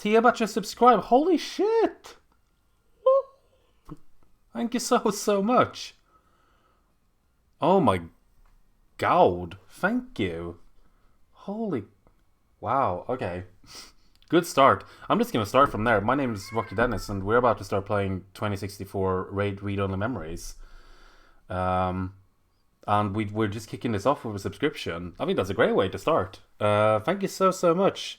Tia Batcha subscribe. Holy shit! Thank you so much. Oh my god. Thank you. Holy... Wow, okay. Good start. I'm just going to start from there. My name is Rocky Dennis, and we're about to start playing 2064 Raid Read-Only Memories. And we're just kicking this off with a subscription. I think that's a great way to start. Thank you so much.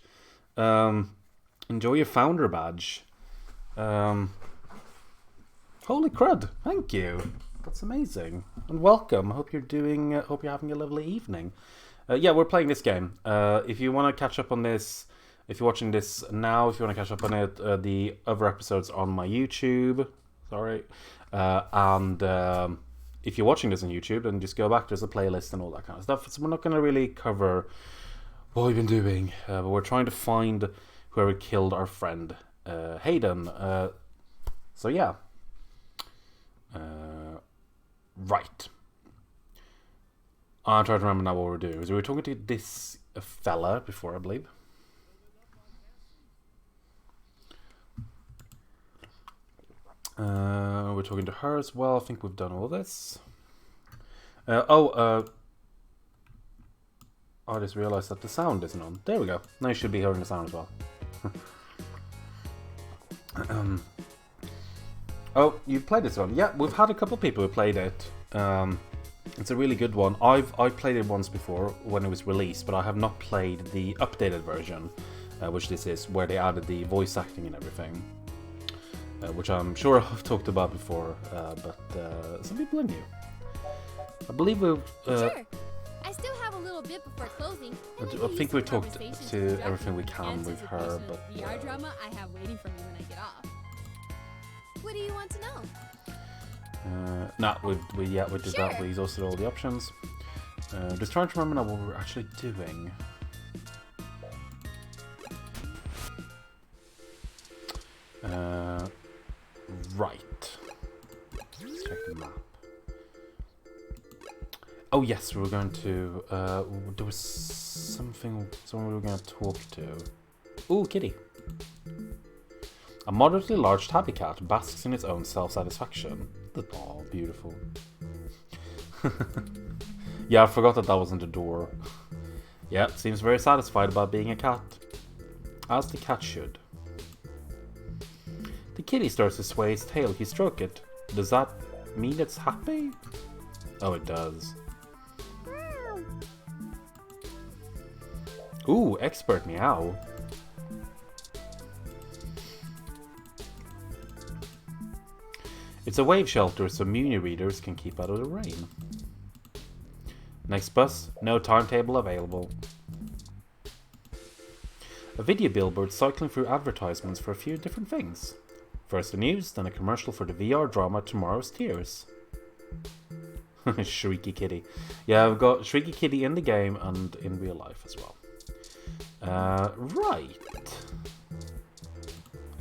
Enjoy your founder badge. Holy crud! Thank you. That's amazing. And welcome. Hope you're doing. Hope you're having a lovely evening. Yeah, we're playing this game. If you want to catch up on this, if you're watching this now, if you want to catch up on it, the other episodes on my YouTube. Sorry, and if you're watching this on YouTube, then just go back. There's a playlist and all that kind of stuff. So we're not going to really cover what we've been doing, but we're trying to find whoever killed our friend Hayden. So yeah. Right. I'm trying to remember now what we're doing. So we were talking to this fella before, I believe. We're talking to her as well. I think we've done all this. I just realized that the sound isn't on. There we go. Now you should be hearing the sound as well. Oh, you played this one? Yeah, we've had a couple of people who played it. It's a really good one. I've played it once before when it was released, but I have not played the updated version, which this is, where they added the voice acting and everything, which I'm sure I've talked about before, but some people are new. I believe we've... Sure. I still have a little bit before closing. I think we talked to everything we can with her, but... VR drama I have waiting for me when I get off. What do you want to know? No, we did that. We exhausted all the options. Just trying to remember now what we were actually doing. Right. Let's check the map. Oh yes, we were going to. There was someone we were going to talk to. Ooh, kitty. A moderately large tabby cat basks in its own self-satisfaction. Oh, beautiful. Yeah, I forgot that wasn't a door. Yeah, seems very satisfied about being a cat. As the cat should. The kitty starts to sway its tail. You stroke it. Does that mean it's happy? Oh, it does. Ooh, expert meow. It's a wave shelter so Muni readers can keep out of the rain. Next bus, no timetable available. A video billboard cycling through advertisements for a few different things. First the news, then a commercial for the VR drama Tomorrow's Tears. Shrieky Kitty. Yeah, I've got Shrieky Kitty in the game and in real life as well. Right.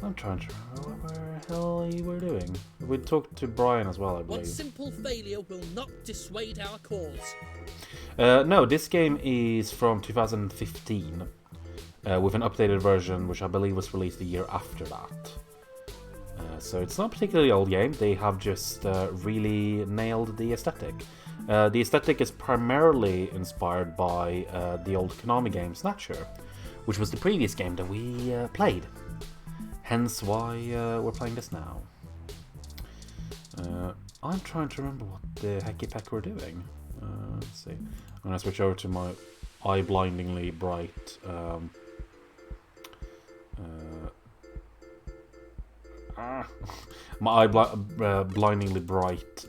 I'm trying to remember what the hell you were doing. We talked to Brian as well, I believe. One simple failure will not dissuade our cause. No, this game is from 2015, with an updated version, which I believe was released the year after that. So it's not a particularly old game. They have just really nailed the aesthetic. The aesthetic is primarily inspired by the old Konami game Snatcher, which was the previous game that we played. Hence why we're playing this now. I'm trying to remember what the hecky peck we're doing. Let's see. I'm going to switch over to my eye-blindingly bright blindingly bright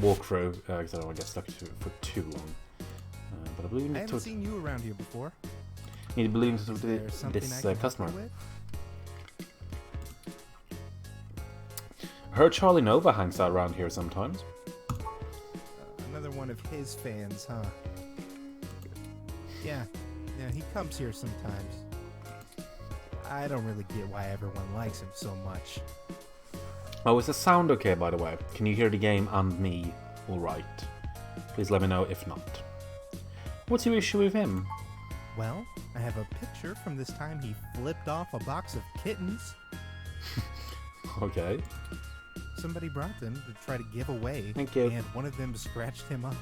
walkthrough because I don't want to get stuck to it for too long. But I believe I haven't seen you around here before. Need to believe Is there something this I can help customer. you with? I heard Charlie Nova hangs out around here sometimes. Another one of his fans, huh? Yeah, he comes here sometimes. I don't really get why everyone likes him so much. Oh, is the sound okay, by the way? Can you hear the game and me all right? Please let me know if not. What's your issue with him? Well, I have a picture from this time he flipped off a box of kittens. Okay. Somebody brought them to try to give away. Thank you. And one of them scratched him up.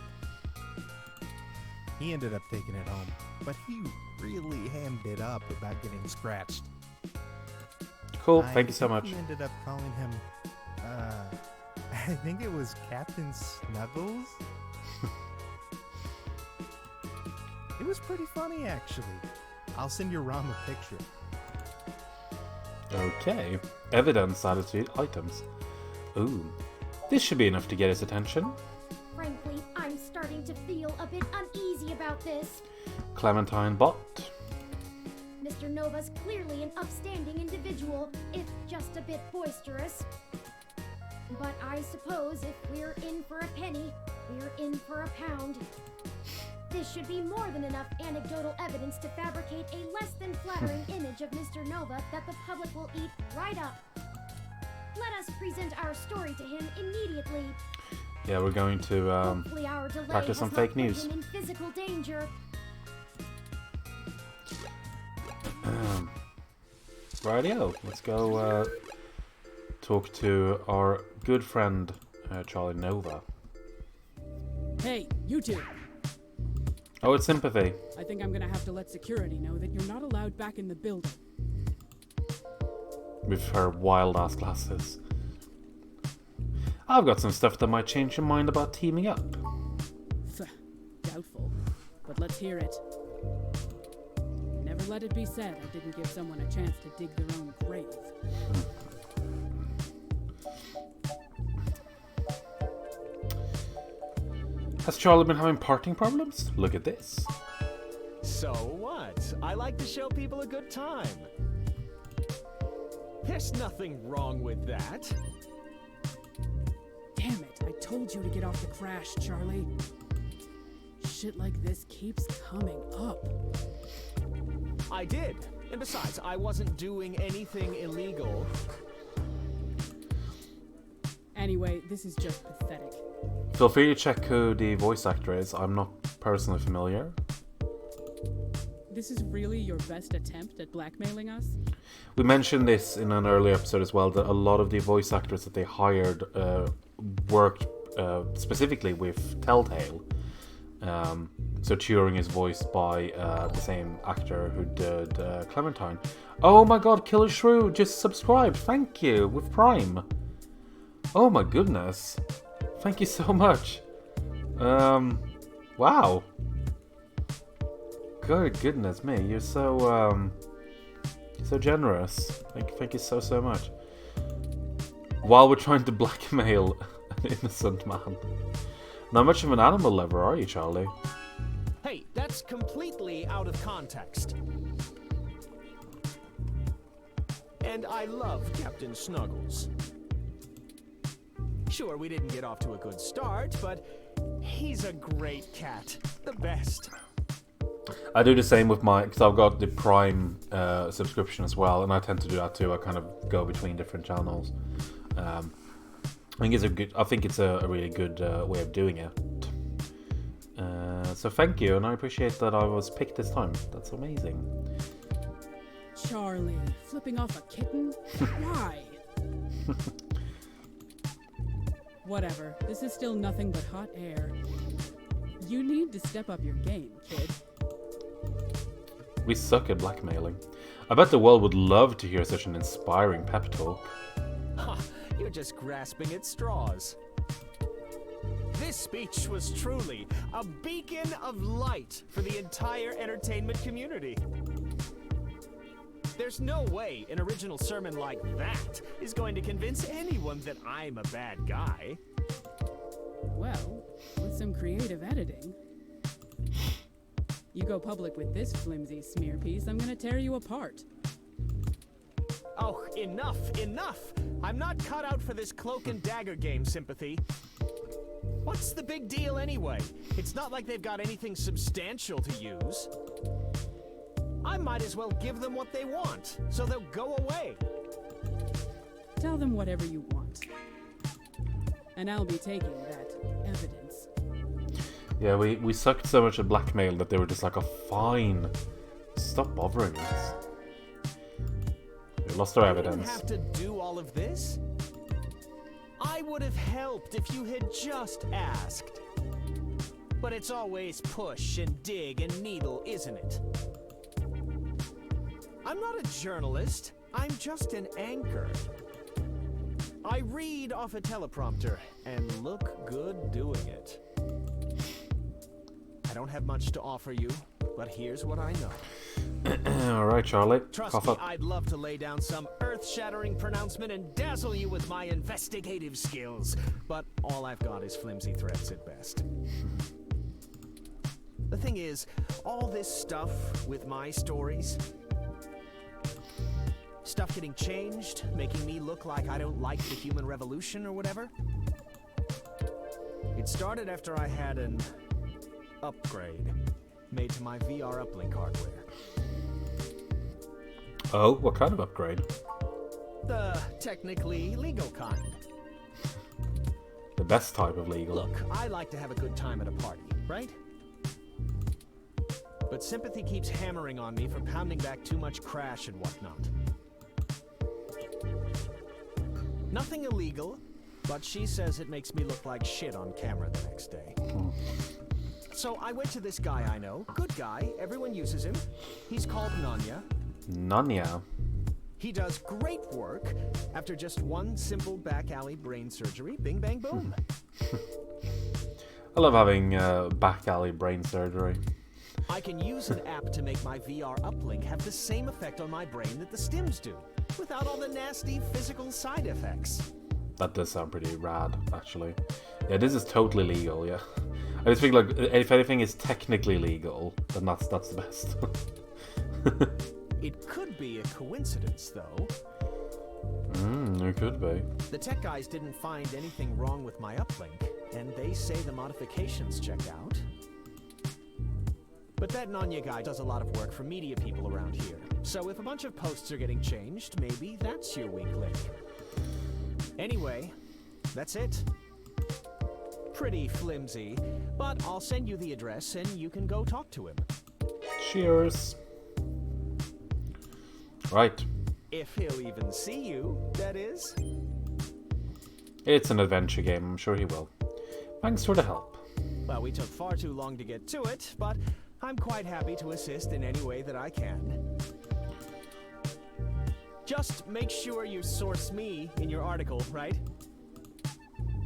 He ended up taking it home, but he really hammed it up about getting scratched. Cool. Thank you so much. He ended up calling him, I think it was Captain Snuggles. It was pretty funny, actually. I'll send your Rom a picture. Okay. Evidence attitude items. Ooh. This should be enough to get his attention. Frankly, I'm starting to feel a bit uneasy about this. Clementine bot. Mr. Nova's clearly an upstanding individual, if just a bit boisterous. But I suppose if we're in for a penny, we're in for a pound. This should be more than enough anecdotal evidence to fabricate a less than flattering image of Mr. Nova that the public will eat right up. Let us present our story to him immediately. Yeah, we're going to Hopefully our delay practice some has not fake put news. him in physical danger. Rightio. Let's go talk to our good friend Charlie Nova. Hey, you two! Oh, it's sympathy. I think I'm gonna have to let security know that you're not allowed back in the building. With her wild ass glasses. I've got some stuff that might change your mind about teaming up. Doubtful. But let's hear it. Never let it be said I didn't give someone a chance to dig their own grave. Has Charlie been having parting problems? Look at this. So what? I like to show people a good time. There's nothing wrong with that. Damn it, I told you to get off the crash, Charlie. Shit like this keeps coming up. I did. And besides, I wasn't doing anything illegal. Anyway, this is just pathetic. Feel free to check who the voice actor is. I'm not personally familiar. This is really your best attempt at blackmailing us? We mentioned this in an earlier episode as well, that a lot of the voice actors that they hired worked specifically with Telltale. So Turing is voiced by the same actor who did Clementine. Oh my god, Killer Shrew just subscribed. Thank you, with Prime. Oh my goodness. Thank you so much. Wow. Good goodness me, you're so generous. Thank you so much. While we're trying to blackmail an innocent man. Not much of an animal lover, are you, Charlie? Hey, that's completely out of context. And I love Captain Snuggles. Sure, we didn't get off to a good start, but he's a great cat. The best. I do the same with my, because I've got the Prime subscription as well, and I tend to do that too. I kind of go between different channels. I think it's a really good way of doing it. So thank you, and I appreciate that I was picked this time. That's amazing. Charlie, flipping off a kitten? Why? Whatever, this is still nothing but hot air. You need to step up your game, kid. We suck at blackmailing. I bet the world would love to hear such an inspiring pep talk. Ha, you're just grasping at straws. This speech was truly a beacon of light for the entire entertainment community. There's no way an original sermon like that is going to convince anyone that I'm a bad guy. Well, with some creative editing. You go public with this flimsy smear piece, I'm gonna tear you apart. Oh, enough! I'm not cut out for this cloak and dagger game, Sympathy. What's the big deal anyway? It's not like they've got anything substantial to use. I might as well give them what they want, so they'll go away. Tell them whatever you want. And I'll be taking that evidence. Yeah, we sucked so much at blackmail that they were just like, oh, fine. Stop bothering us. We lost our You didn't evidence. have to do all of this. I would have helped if you had just asked. But it's always push and dig and needle, isn't it? I'm not a journalist. I'm just an anchor. I read off a teleprompter and look good doing it. I don't have much to offer you, but here's what I know. Alright, Charlie. Trust Cough me, up. I'd love to lay down some earth-shattering pronouncement and dazzle you with my investigative skills, but all I've got is flimsy threats at best. The thing is, all this stuff with my stories, stuff getting changed, making me look like I don't like the human revolution or whatever, it started after I had an upgrade made to my VR uplink hardware. Oh, what kind of upgrade? The technically legal kind. The best type of legal. Look, I like to have a good time at a party, right? But sympathy keeps hammering on me for pounding back too much crash and whatnot. Nothing illegal, but she says it makes me look like shit on camera the next day. So I went to this guy I know, good guy, everyone uses him. He's called Nanya. Nanya. He does great work after just one simple back alley brain surgery. Bing, bang, boom. I love having back alley brain surgery. I can use an app to make my VR uplink have the same effect on my brain that the stims do, without all the nasty physical side effects. That does sound pretty rad, actually. Yeah, this is totally legal, yeah. I just think, like, if anything is technically legal, then that's the best. It could be a coincidence, though. It could be. The tech guys didn't find anything wrong with my uplink, and they say the modifications check out. But that Nanya guy does a lot of work for media people around here. So if a bunch of posts are getting changed, maybe that's your weak link. Anyway, that's it. Pretty flimsy, but I'll send you the address and you can go talk to him. Cheers. Right. If he'll even see you, that is. It's an adventure game, I'm sure he will. Thanks for the help. Well, we took far too long to get to it, but I'm quite happy to assist in any way that I can. Just make sure you source me in your article, right?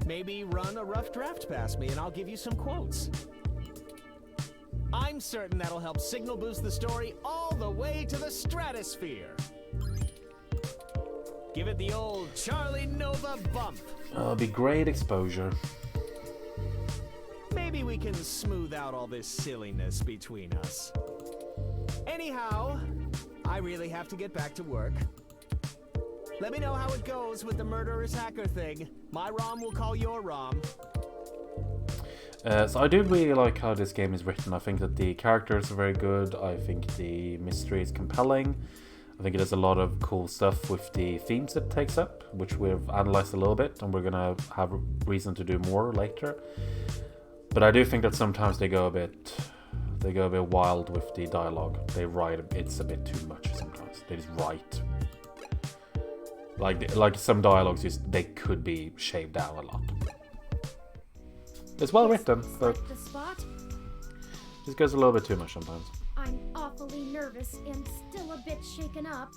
Maybe run a rough draft past me and I'll give you some quotes. I'm certain that'll help signal boost the story all the way to the stratosphere. Give it the old Charlie Nova bump. It'll be great exposure. Maybe we can smooth out all this silliness between us. Anyhow, I really have to get back to work. Let me know how it goes with the murderous hacker thing. My ROM will call your ROM. So I do really like how this game is written. I think that the characters are very good. I think the mystery is compelling. I think it does a lot of cool stuff with the themes it takes up, which we've analyzed a little bit, and we're gonna have reason to do more later. But I do think that sometimes they go a bit wild with the dialogue. They write it's a bit too much sometimes. They just write like some dialogues they could be shaved down a lot. It's well written, but The spot? this goes a little bit too much sometimes. I'm awfully nervous and still a bit shaken up.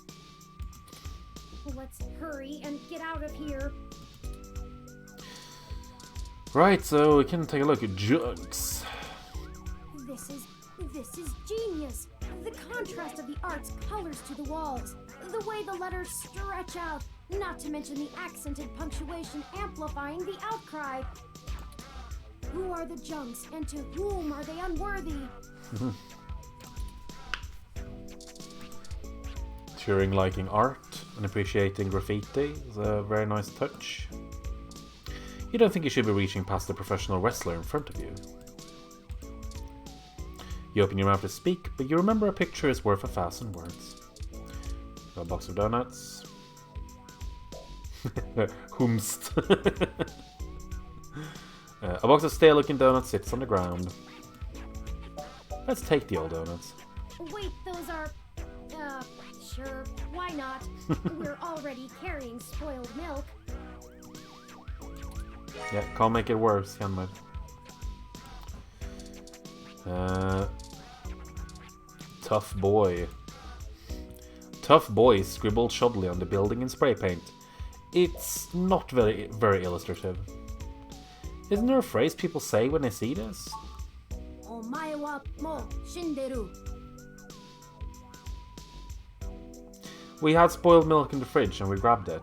Let's hurry and get out of here. Right, so we can take a look at Jugs. This is genius. The contrast of the art's colors to the walls, the way the letters stretch out, not to mention the accented punctuation amplifying the outcry. Who are the junks, and to whom are they unworthy? Turing liking art and appreciating graffiti is a very nice touch. You don't think you should be reaching past the professional wrestler in front of you. You open your mouth to speak, but you remember a picture is worth 1,000 words. A box of donuts. Humst. A box of stale-looking donuts sits on the ground. Let's take the old donuts. Wait, those suppose our... sure, why not? We're already carrying spoiled milk. Yeah, can't make it worse, can we? Tough boy. Tough boy scribbled shoddily on the building in spray paint. It's not very illustrative. Isn't there a phrase people say when they see this? Omae wa mo shinderu. We had spoiled milk in the fridge and we grabbed it.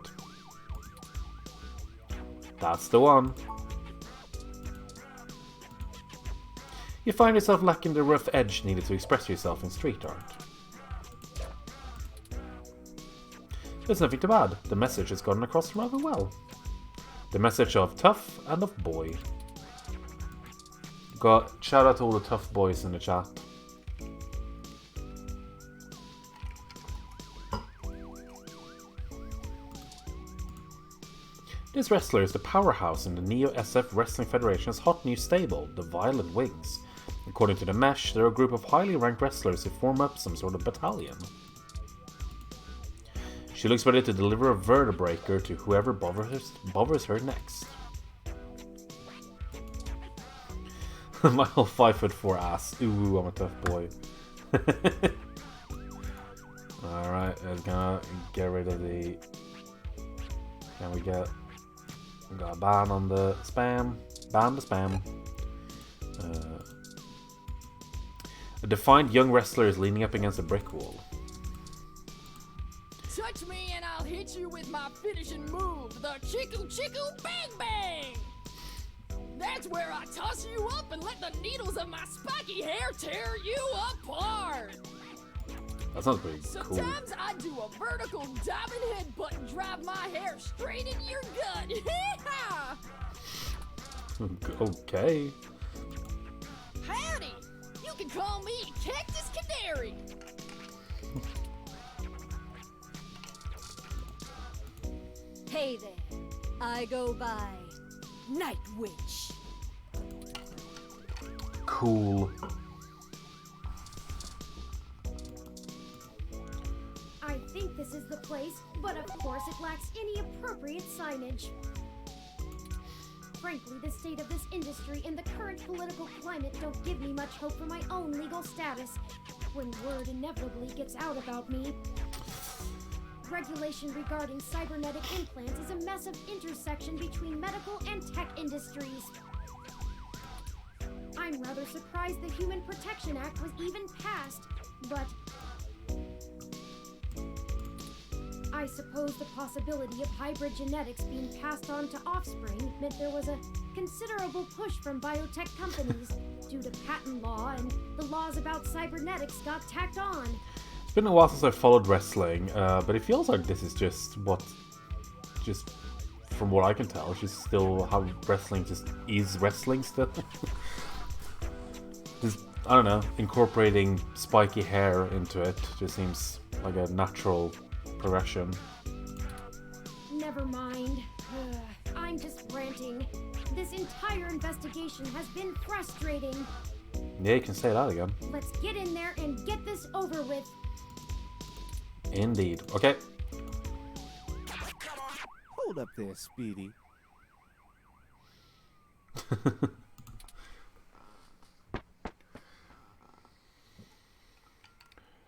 That's the one. You find yourself lacking the rough edge needed to express yourself in street art. There's nothing to add. The message has gotten across rather well. The message of tough and of boy. Got shout out to all the tough boys in the chat. This wrestler is the powerhouse in the Neo-SF Wrestling Federation's hot new stable, the Violent Wings. According to the Mesh, they're a group of highly ranked wrestlers who form up some sort of battalion. She looks ready to deliver a vertebraker to whoever bothers her next. My whole 5'4" ass. Ooh, I'm a tough boy. Alright, let's gonna get rid of the... Can we got a ban on the spam. Ban the spam. A defined young wrestler is leaning up against a brick wall. Touch me and I'll hit you with my finishing move, the Chiku Chiku Bang Bang! That's where I toss you up and let the needles of my spiky hair tear you apart! That sounds pretty cool. Sometimes I do a vertical diamond headbutt and drive my hair straight in your gut. Okay. Howdy! You can call me Cactus Canary. Hey there, I go by Night Witch. Cool. I think this is the place, but of course it lacks any appropriate signage. Frankly, the state of this industry and the current political climate don't give me much hope for my own legal status when word inevitably gets out about me. Regulation regarding cybernetic implants is a massive intersection between medical and tech industries. I'm rather surprised the Human Protection Act was even passed, but I suppose the possibility of hybrid genetics being passed on to offspring meant there was a considerable push from biotech companies due to patent law, and the laws about cybernetics got tacked on. It's been a while since I followed wrestling, but it feels like this is just from what I can tell, it's just still how wrestling just is wrestling still. Just, I don't know, incorporating spiky hair into it just seems like a natural progression. Never mind. I'm just ranting. This entire investigation has been frustrating. Yeah, you can say that again. Let's get in there and get this over with. Indeed. Okay. Hold up there, Speedy.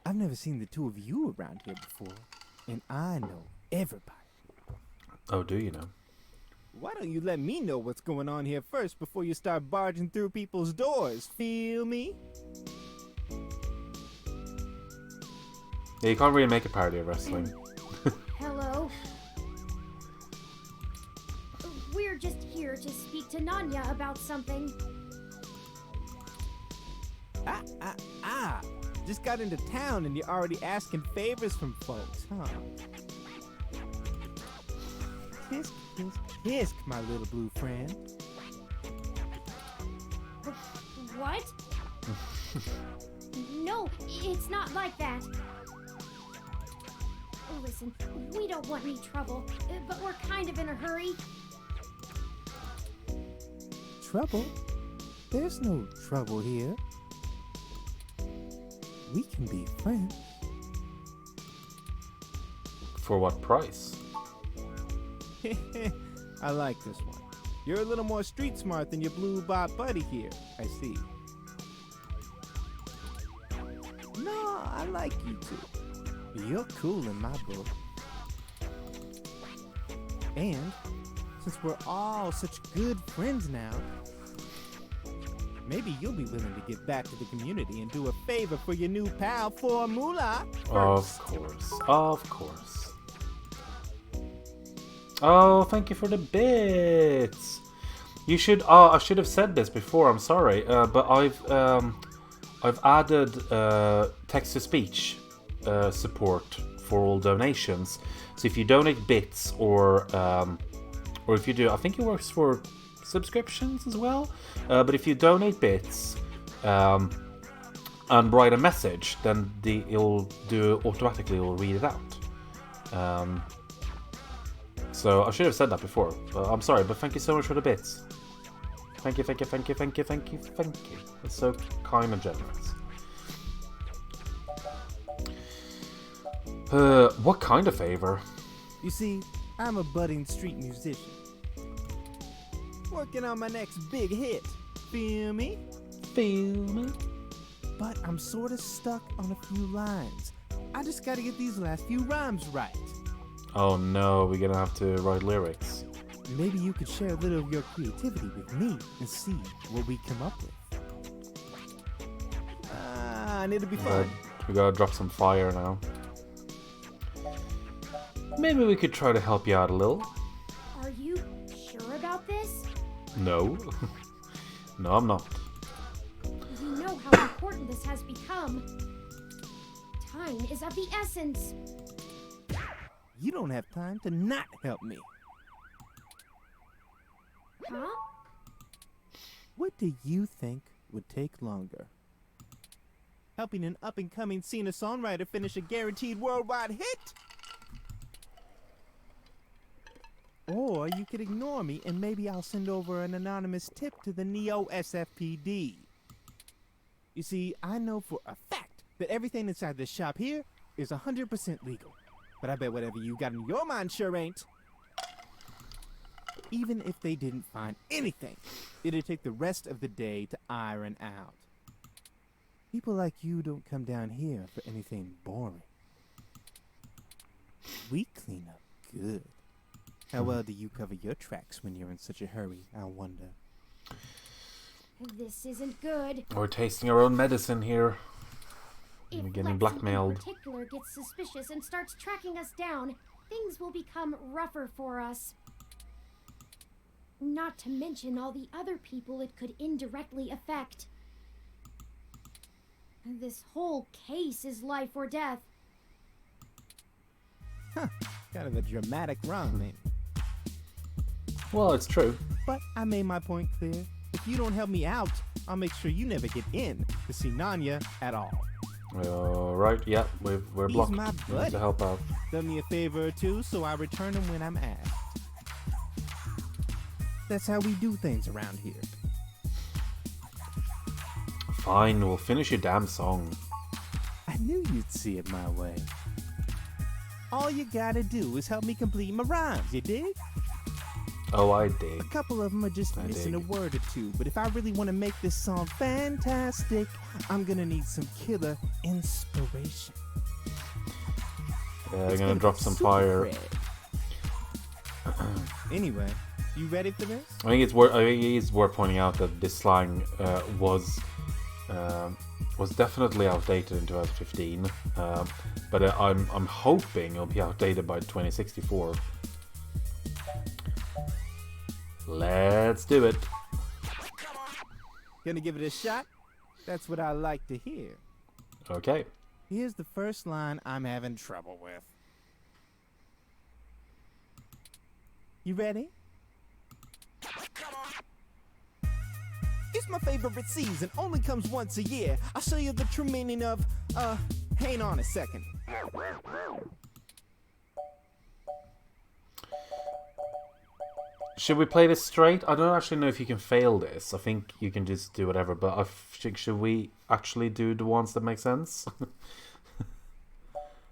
I've never seen the two of you around here before, and I know everybody. Oh, do you know? Why don't you let me know what's going on here first before you start barging through people's doors? Feel me? Yeah, you can't really make a parody of wrestling. Hello. We're just here to speak to Nanya about something. Just got into town and you're already asking favors from folks, huh? Tisk, tisk, tisk, my little blue friend. What? No, it's not like that. Listen, we don't want any trouble, but we're kind of in a hurry. Trouble? There's no trouble here. We can be friends. For what price? I like this one. You're a little more street smart than your blue bot buddy here, I see. No, I like you two. You're cool in my book. And since we're all such good friends now, maybe you'll be willing to give back to the community and do a favor for your new pal for a moolah. Of course, of course. Oh, thank you for the bits. You should. Oh, I should have said this before. I'm sorry, but I've added text to speech support for all donations. So if you donate bits or if you do, I think it works for subscriptions as well. But if you donate bits and write a message, then it'll do automatically. It'll read it out. So I should have said that before. I'm sorry, but thank you so much for the bits. Thank you, thank you, thank you, thank you, thank you, thank you. That's so kind and generous. What kind of favor? You see, I'm a budding street musician. Working on my next big hit. Feel me? Feel me? But I'm sort of stuck on a few lines. I just gotta get these last few rhymes right. Oh no, we're gonna have to write lyrics. Maybe you could share a little of your creativity with me and see what we come up with. And it'll be fun. We gotta drop some fire now. Maybe we could try to help you out a little. Are you sure about this? No. No, I'm not. You know how important this has become. Time is of the essence. You don't have time to not help me. Huh? What do you think would take longer? Helping an up-and-coming singer-songwriter finish a guaranteed worldwide hit? Or you could ignore me and maybe I'll send over an anonymous tip to the Neo SFPD. You see, I know for a fact that everything inside this shop here is 100% legal. But I bet whatever you got in your mind sure ain't. Even if they didn't find anything, it'd take the rest of the day to iron out. People like you don't come down here for anything boring. We clean up good. How well do you cover your tracks when you're in such a hurry, I wonder? This isn't good. We're tasting our own medicine here. If We're getting Lexi blackmailed. in particular gets suspicious and starts tracking us down, things will become rougher for us. Not to mention all the other people it could indirectly affect. This whole case is life or death. Kind of a dramatic rhyme, ain't it? Well, it's true. But I made my point clear. If you don't help me out, I'll make sure you never get in to see Nanya at all. Right, yeah, we're He's blocked. my We need buddy. to help out. Done me a favor or two, so I return them when I'm asked. That's how we do things around here. Fine, we'll finish your damn song. I knew you'd see it my way. All you gotta do is help me complete my rhymes, you dig? Oh, I A dig. couple of them are just I missing a dig. word or two, but if I really want to make this song fantastic, I'm gonna need some killer inspiration. I'm It's gonna drop be some super fire. red. Anyway, you ready for this? I think it's worth pointing out that this slang was definitely outdated in 2015, but I'm hoping it'll be outdated by 2064. Let's do it. Gonna give it a shot? That's what I like to hear. Okay. Here's the first line I'm having trouble with. You ready? It's my favorite season, only comes once a year. I'll show you the true meaning of, hang on a second. Should we play this straight? I don't actually know if you can fail this. I think you can just do whatever, but I think should we actually do the ones that make sense?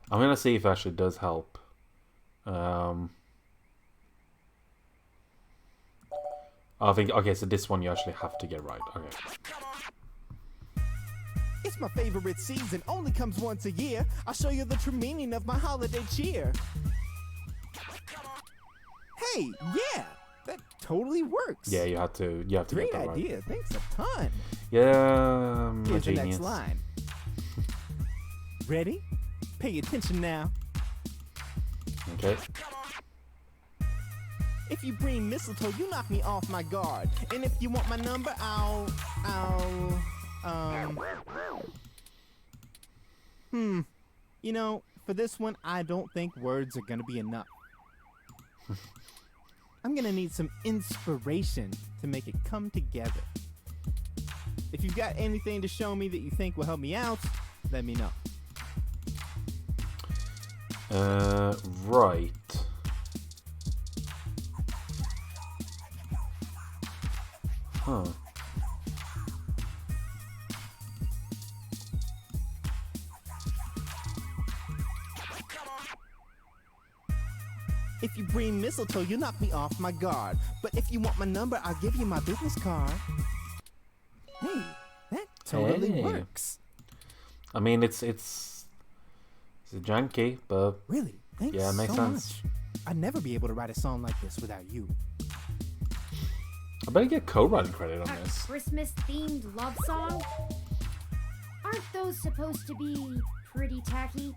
I'm gonna see if it actually does help. I think, okay, so this one you actually have to get right. Okay. It's my favorite season, only comes once a year. I'll show you the true meaning of my holiday cheer. Hey, yeah, that totally works. Yeah, you have to Great get that right. idea, thanks a ton. Yeah, Here's the genius. next line. Ready? Pay attention now. Okay. If you bring mistletoe, you knock me off my guard. And if you want my number, You know, for this one, I don't think words are gonna be enough. I'm gonna need some inspiration to make it come together. If you've got anything to show me that you think will help me out, let me know. Right. Huh. If you bring mistletoe, you knock me off my guard. But if you want my number, I'll give you my business card. Hey, that totally Hey. works. I mean, it's janky, but Really? Thanks yeah, it makes so sense. much. I'd never be able to write a song like this without you. I better get co-writing credit on A this. Christmas-themed love song? Aren't those supposed to be pretty tacky?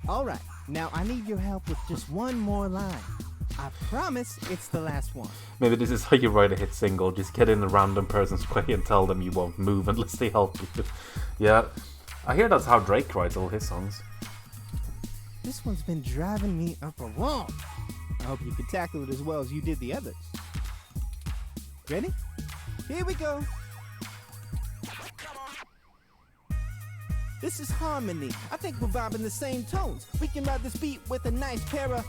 All right, now I need your help with just one more line. I promise it's the last one. Maybe this is how you write a hit single. Just get in a random person's way and tell them you won't move unless they help you. Yeah, I hear that's how Drake writes all his songs. This one's been driving me up a wall. I hope you can tackle it as well as you did the others. Ready? Here we go. This is harmony. I think we're vibing the same tones. We can ride this beat with a nice pair of,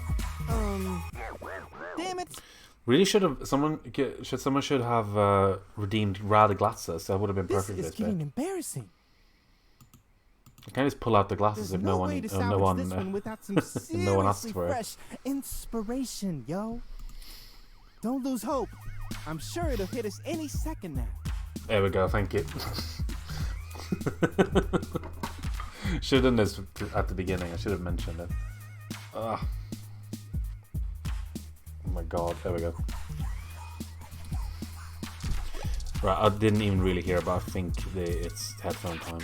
damn it. Really someone should have redeemed Rada glasses. That would have been This perfect for is this bit. getting embarrassing. You can't just pull out the glasses There's if no way to salvage this one without some no one asks seriously for it. fresh inspiration, yo. Don't lose hope. I'm sure it'll hit us any second now. There we go. Thank you. Should have done this at the beginning. I should have mentioned it. Oh my god. There we go. Right, I didn't even really hear, but I think it's headphone time.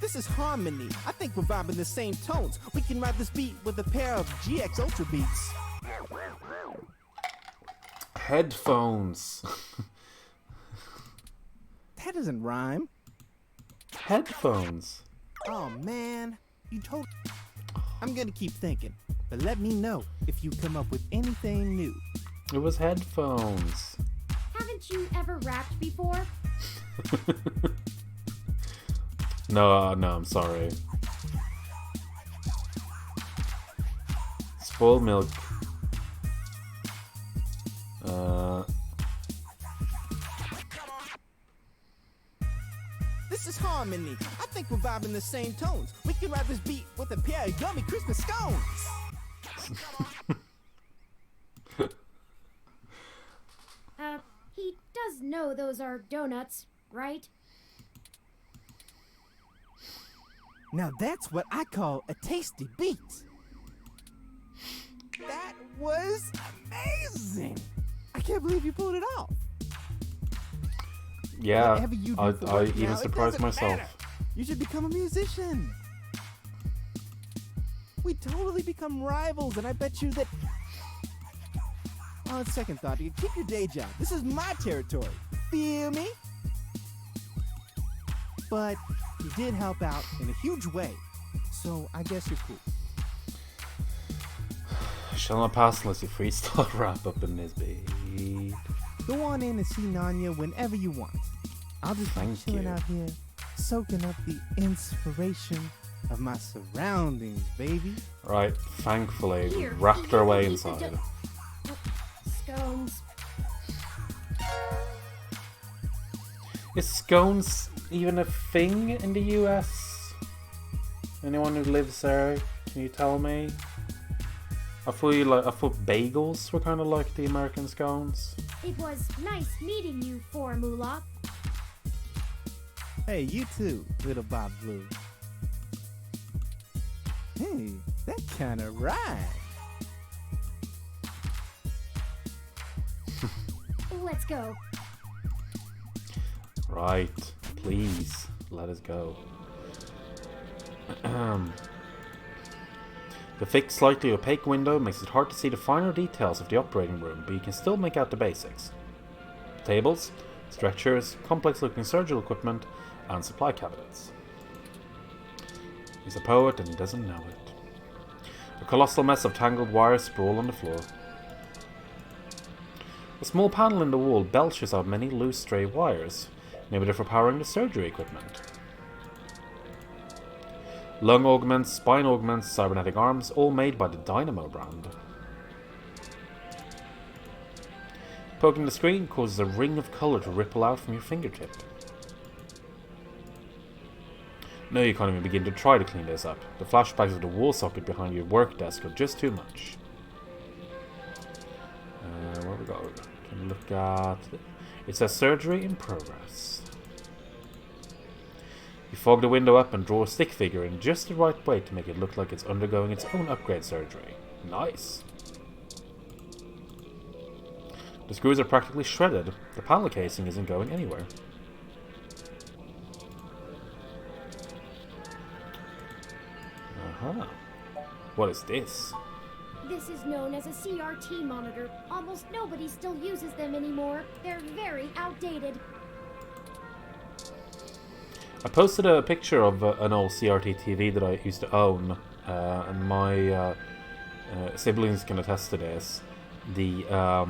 This is harmony. I think we're vibing the same tones. We can ride this beat with a pair of GX Ultra beats. Headphones. That doesn't rhyme. Headphones. Oh man, you told. I'm gonna keep thinking, but let me know if you come up with anything new. It was headphones. Haven't you ever rapped before? No, I'm sorry. Spoiled milk. This is harmony. I think we're vibing the same tones. We can ride this beat with a pair of yummy Christmas scones. He does know those are donuts, right? Now that's what I call a tasty beat. That was amazing. I can't believe you pulled it off. Yeah, Whatever you do I for work even now, it surprised doesn't myself. matter. You should become a musician. We totally become rivals, and I bet you that. On second thought, you keep your day job. This is my territory. Feel me? But you did help out in a huge way, so I guess you're cool. Shall not pass unless you freestyle wrap up in this beat. Go on in and see Nanya whenever you want. I'll just be Thank chilling you. out here, soaking up the inspiration of my surroundings, baby. Right, thankfully, we Here, wrapped our way eat the inside. Scones. Is scones even a thing in the US? Anyone who lives there? Can you tell me? I thought bagels were kind of like the American scones. It was nice meeting you, Four Moolah. Hey, you too, little Bob Blue. Hey, that kinda rhymes. Let's go. Right, please, let us go. The thick, slightly opaque window makes it hard to see the finer details of the operating room, but you can still make out the basics. Tables, stretchers, complex-looking surgical equipment, and supply cabinets. He's a poet and he doesn't know it. A colossal mess of tangled wires sprawl on the floor. A small panel in the wall belches out many loose stray wires, maybe they're for powering the surgery equipment. Lung augments, spine augments, cybernetic arms, all made by the Dynamo brand. Poking the screen causes a ring of colour to ripple out from your fingertip. No, you can't even begin to try to clean this up. The flashbacks of the wall socket behind your work desk are just too much. Where we go? Can look at... It says surgery in progress. You fog the window up and draw a stick figure in just the right way to make it look like it's undergoing its own upgrade surgery. Nice. The screws are practically shredded. The panel casing isn't going anywhere. Uh-huh. What is this? This is known as a CRT monitor. Almost nobody still uses them anymore. They're very outdated. I posted a picture of an old CRT TV that I used to own, and my siblings can attest to this. I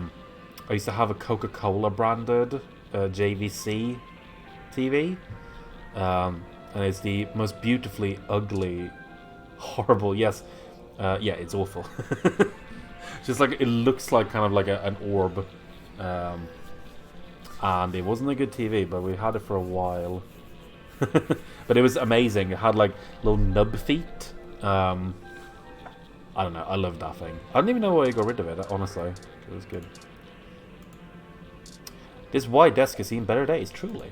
used to have a Coca-Cola branded JVC TV, and it's the most beautifully ugly, horrible. Yes, yeah, it's awful. Just like it looks like kind of like an orb, and it wasn't a good TV, but we had it for a while. But it was amazing. It had like little nub feet. I don't know. I loved that thing. I don't even know why I got rid of it. Honestly, it was good. This wide desk has seen better days, truly.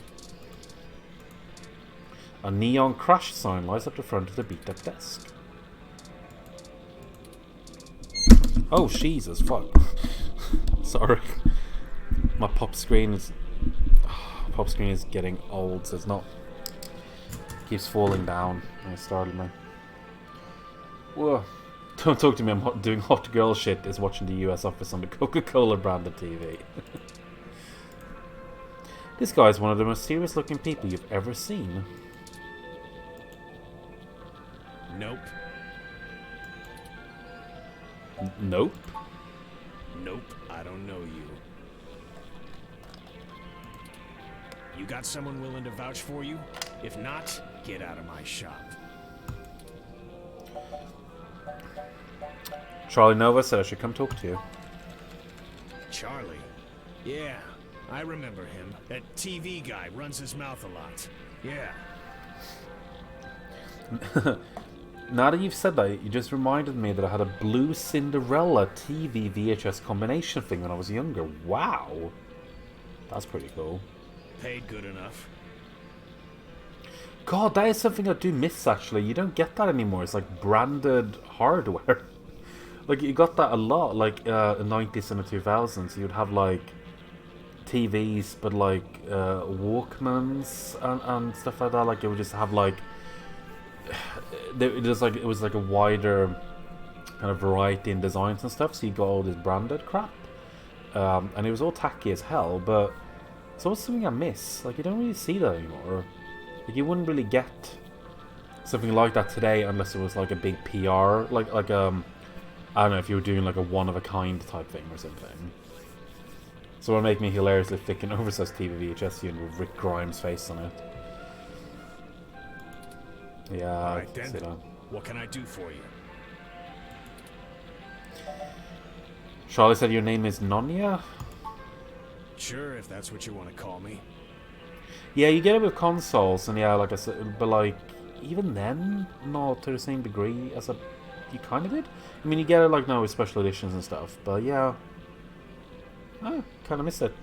A neon crash sign lies up the front of the beat-up desk. Oh, Jesus, fuck. Sorry. My pop screen is getting old, so it's not... keeps falling down. It startled me. Whoa. Don't talk to me, I'm doing hot girl shit is watching the US office on the Coca-Cola branded TV. This guy is one of the most serious looking people you've ever seen. Nope. Nope. Nope, I don't know you. You got someone willing to vouch for you? If not, get out of my shop. Charlie Nova said I should come talk to you. Charlie? Yeah, I remember him. That TV guy runs his mouth a lot. Yeah. Now that you've said that, you just reminded me that I had a blue Cinderella TV VHS combination thing when I was younger. Wow. That's pretty cool. Paid good enough. God, that is something I do miss, actually. You don't get that anymore. It's like branded hardware. Like, you got that a lot, like, in the 90s and the 2000s. You'd have, like, TVs, but, like, Walkmans and stuff like that. Like, it would just have, like... It was like a wider kind of variety in designs and stuff, so you got all this branded crap. And it was all tacky as hell, but it's always something I miss. Like, you don't really see that anymore. Like, you wouldn't really get something like that today unless it was like a big PR, like I don't know, if you were doing like a one-of-a-kind type thing or something. So it would make me hilariously thick and oversized TV VHS unit with Rick Grimes' face on it. Yeah, All I right, can see then. that. What can I do for you? Charlie said your name is Nonya? Sure, if that's what you want to call me. Yeah, you get it with consoles, and yeah, like I said, but like, even then, not to the same degree as you kind of did. I mean, you get it like now with special editions and stuff, but yeah, I kind of miss it.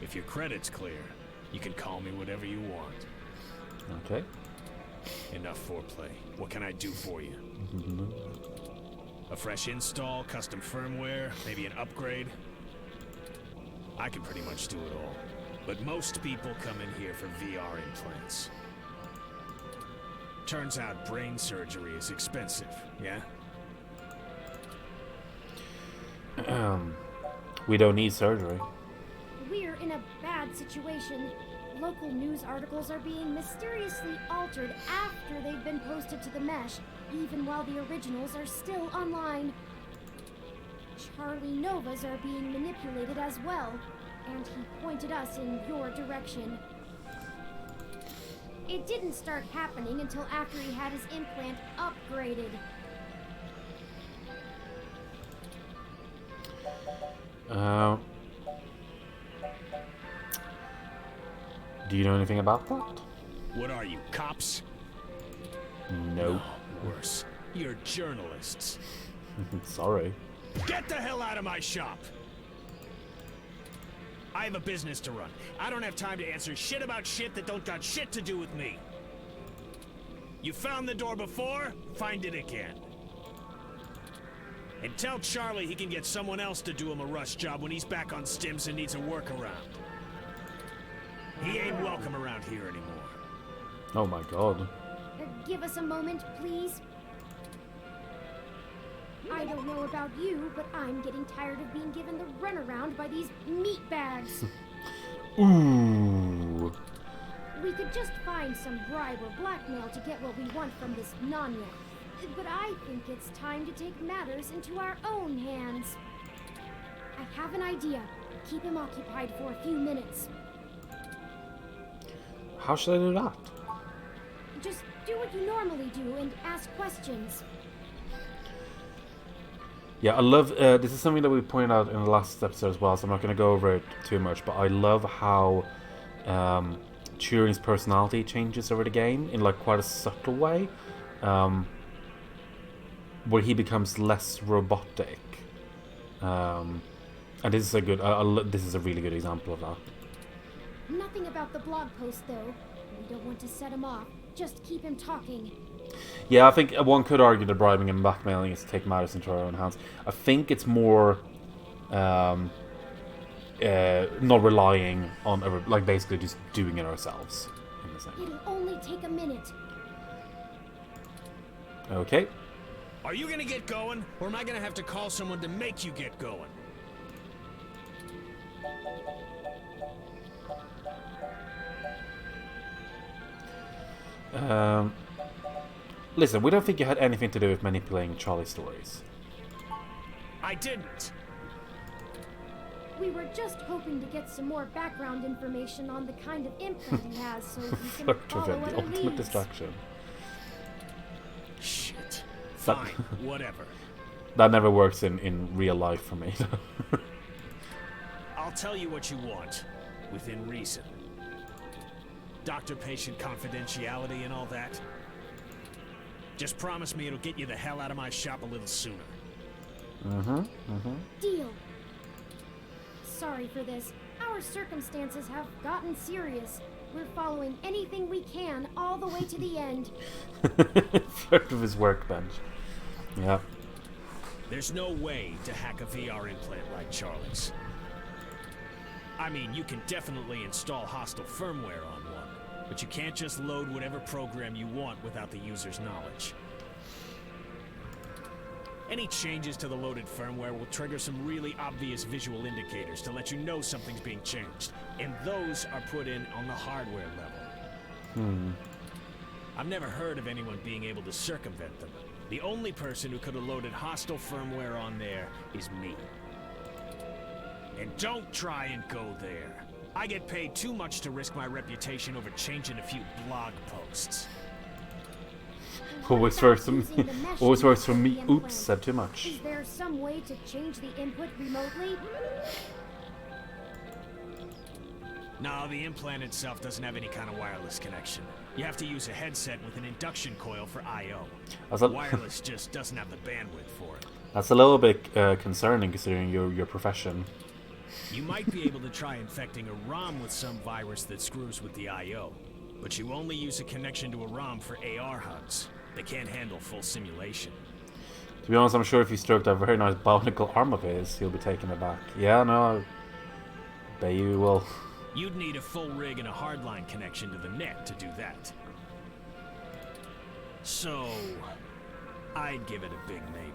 If your credit's clear, you can call me whatever you want. Okay. Enough foreplay. What can I do for you? A fresh install, custom firmware, maybe an upgrade? I can pretty much do it all. But most people come in here for VR implants. Turns out brain surgery is expensive, yeah? We don't need surgery. We're in a bad situation. Local news articles are being mysteriously altered after they've been posted to the mesh, even while the originals are still online. Charlie Novas are being manipulated as well, and he pointed us in your direction. It didn't start happening until after he had his implant upgraded. Do you know anything about that? What are you, cops? No. Worse. You're journalists. Sorry. Get the hell out of my shop! I have a business to run. I don't have time to answer shit about shit that don't got shit to do with me. You found the door before, find it again. And tell Charlie he can get someone else to do him a rush job when he's back on stims and needs a workaround. He ain't welcome around here anymore. Oh my god. Give us a moment, please. I don't know about you, but I'm getting tired of being given the runaround by these meat bags. Ooh. We could just find some bribe or blackmail to get what we want from this Nanya. But I think it's time to take matters into our own hands. I have an idea. Keep him occupied for a few minutes. How should I do that? Just do what you normally do and ask questions. Yeah, I love, this is something that we pointed out in the last episode as well, so I'm not going to go over it too much, but I love how Turing's personality changes over the game in like quite a subtle way, where he becomes less robotic. And this is a good, this is a really good example of that. Nothing about the blog post, though. We don't want to set him off. Just keep him talking. Yeah, I think one could argue that bribing and blackmailing is to take matters into our own hands. I think it's more not relying on, like, basically just doing it ourselves. In the same. It'll only take a minute. Okay. Are you gonna get going, or am I gonna have to call someone to make you get going? Listen, we don't think you had anything to do with manipulating Charlie's stories. I didn't. We were just hoping to get some more background information on the kind of implant he has, so we can Flirt follow with him, what the it ultimate leads. distraction. Shit. Fine, whatever. That never works in real life for me. I'll tell you what you want, within reason. Doctor-patient confidentiality and all that. Just promise me it'll get you the hell out of my shop a little sooner. Deal. Sorry for this. Our circumstances have gotten serious. We're following anything we can all the way to the end. Flirt with his workbench. Yeah. There's no way to hack a VR implant like Charlie's. I mean, you can definitely install hostile firmware on one, but you can't just load whatever program you want without the user's knowledge. Any changes to the loaded firmware will trigger some really obvious visual indicators to let you know something's being changed, and those are put in on the hardware level. I've never heard of anyone being able to circumvent them. The only person who could have loaded hostile firmware on there is me. And don't try and go there. I get paid too much to risk my reputation over changing a few blog posts. Always works for me. Always works for me. Oops, said too much. Is there some way to change the input remotely? No, the implant itself doesn't have any kind of wireless connection. You have to use a headset with an induction coil for I/O. Wireless just doesn't have the bandwidth for it. That's a little bit concerning considering your profession. You might be able to try infecting a ROM with some virus that screws with the I/O, but you only use a connection to a ROM for AR hugs. They can't handle full simulation. To be honest, I'm sure if you stroked that very nice bionicle arm of his, he'll be taken aback. Yeah, no, I bet you will. You'd need a full rig and a hardline connection to the net to do that. So, I'd give it a big maybe.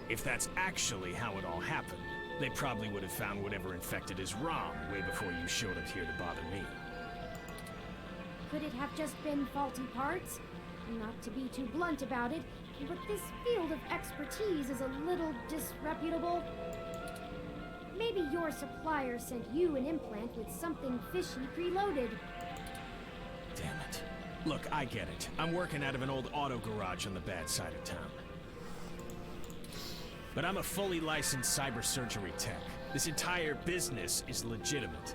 If that's actually how it all happened, they probably would have found whatever infected his ROM way before you showed up here to bother me. Could it have just been faulty parts? Not to be too blunt about it, but this field of expertise is a little disreputable. Maybe your supplier sent you an implant with something fishy preloaded. Damn it. Look, I get it. I'm working out of an old auto garage on the bad side of town. But I'm a fully licensed cyber surgery tech. This entire business is legitimate.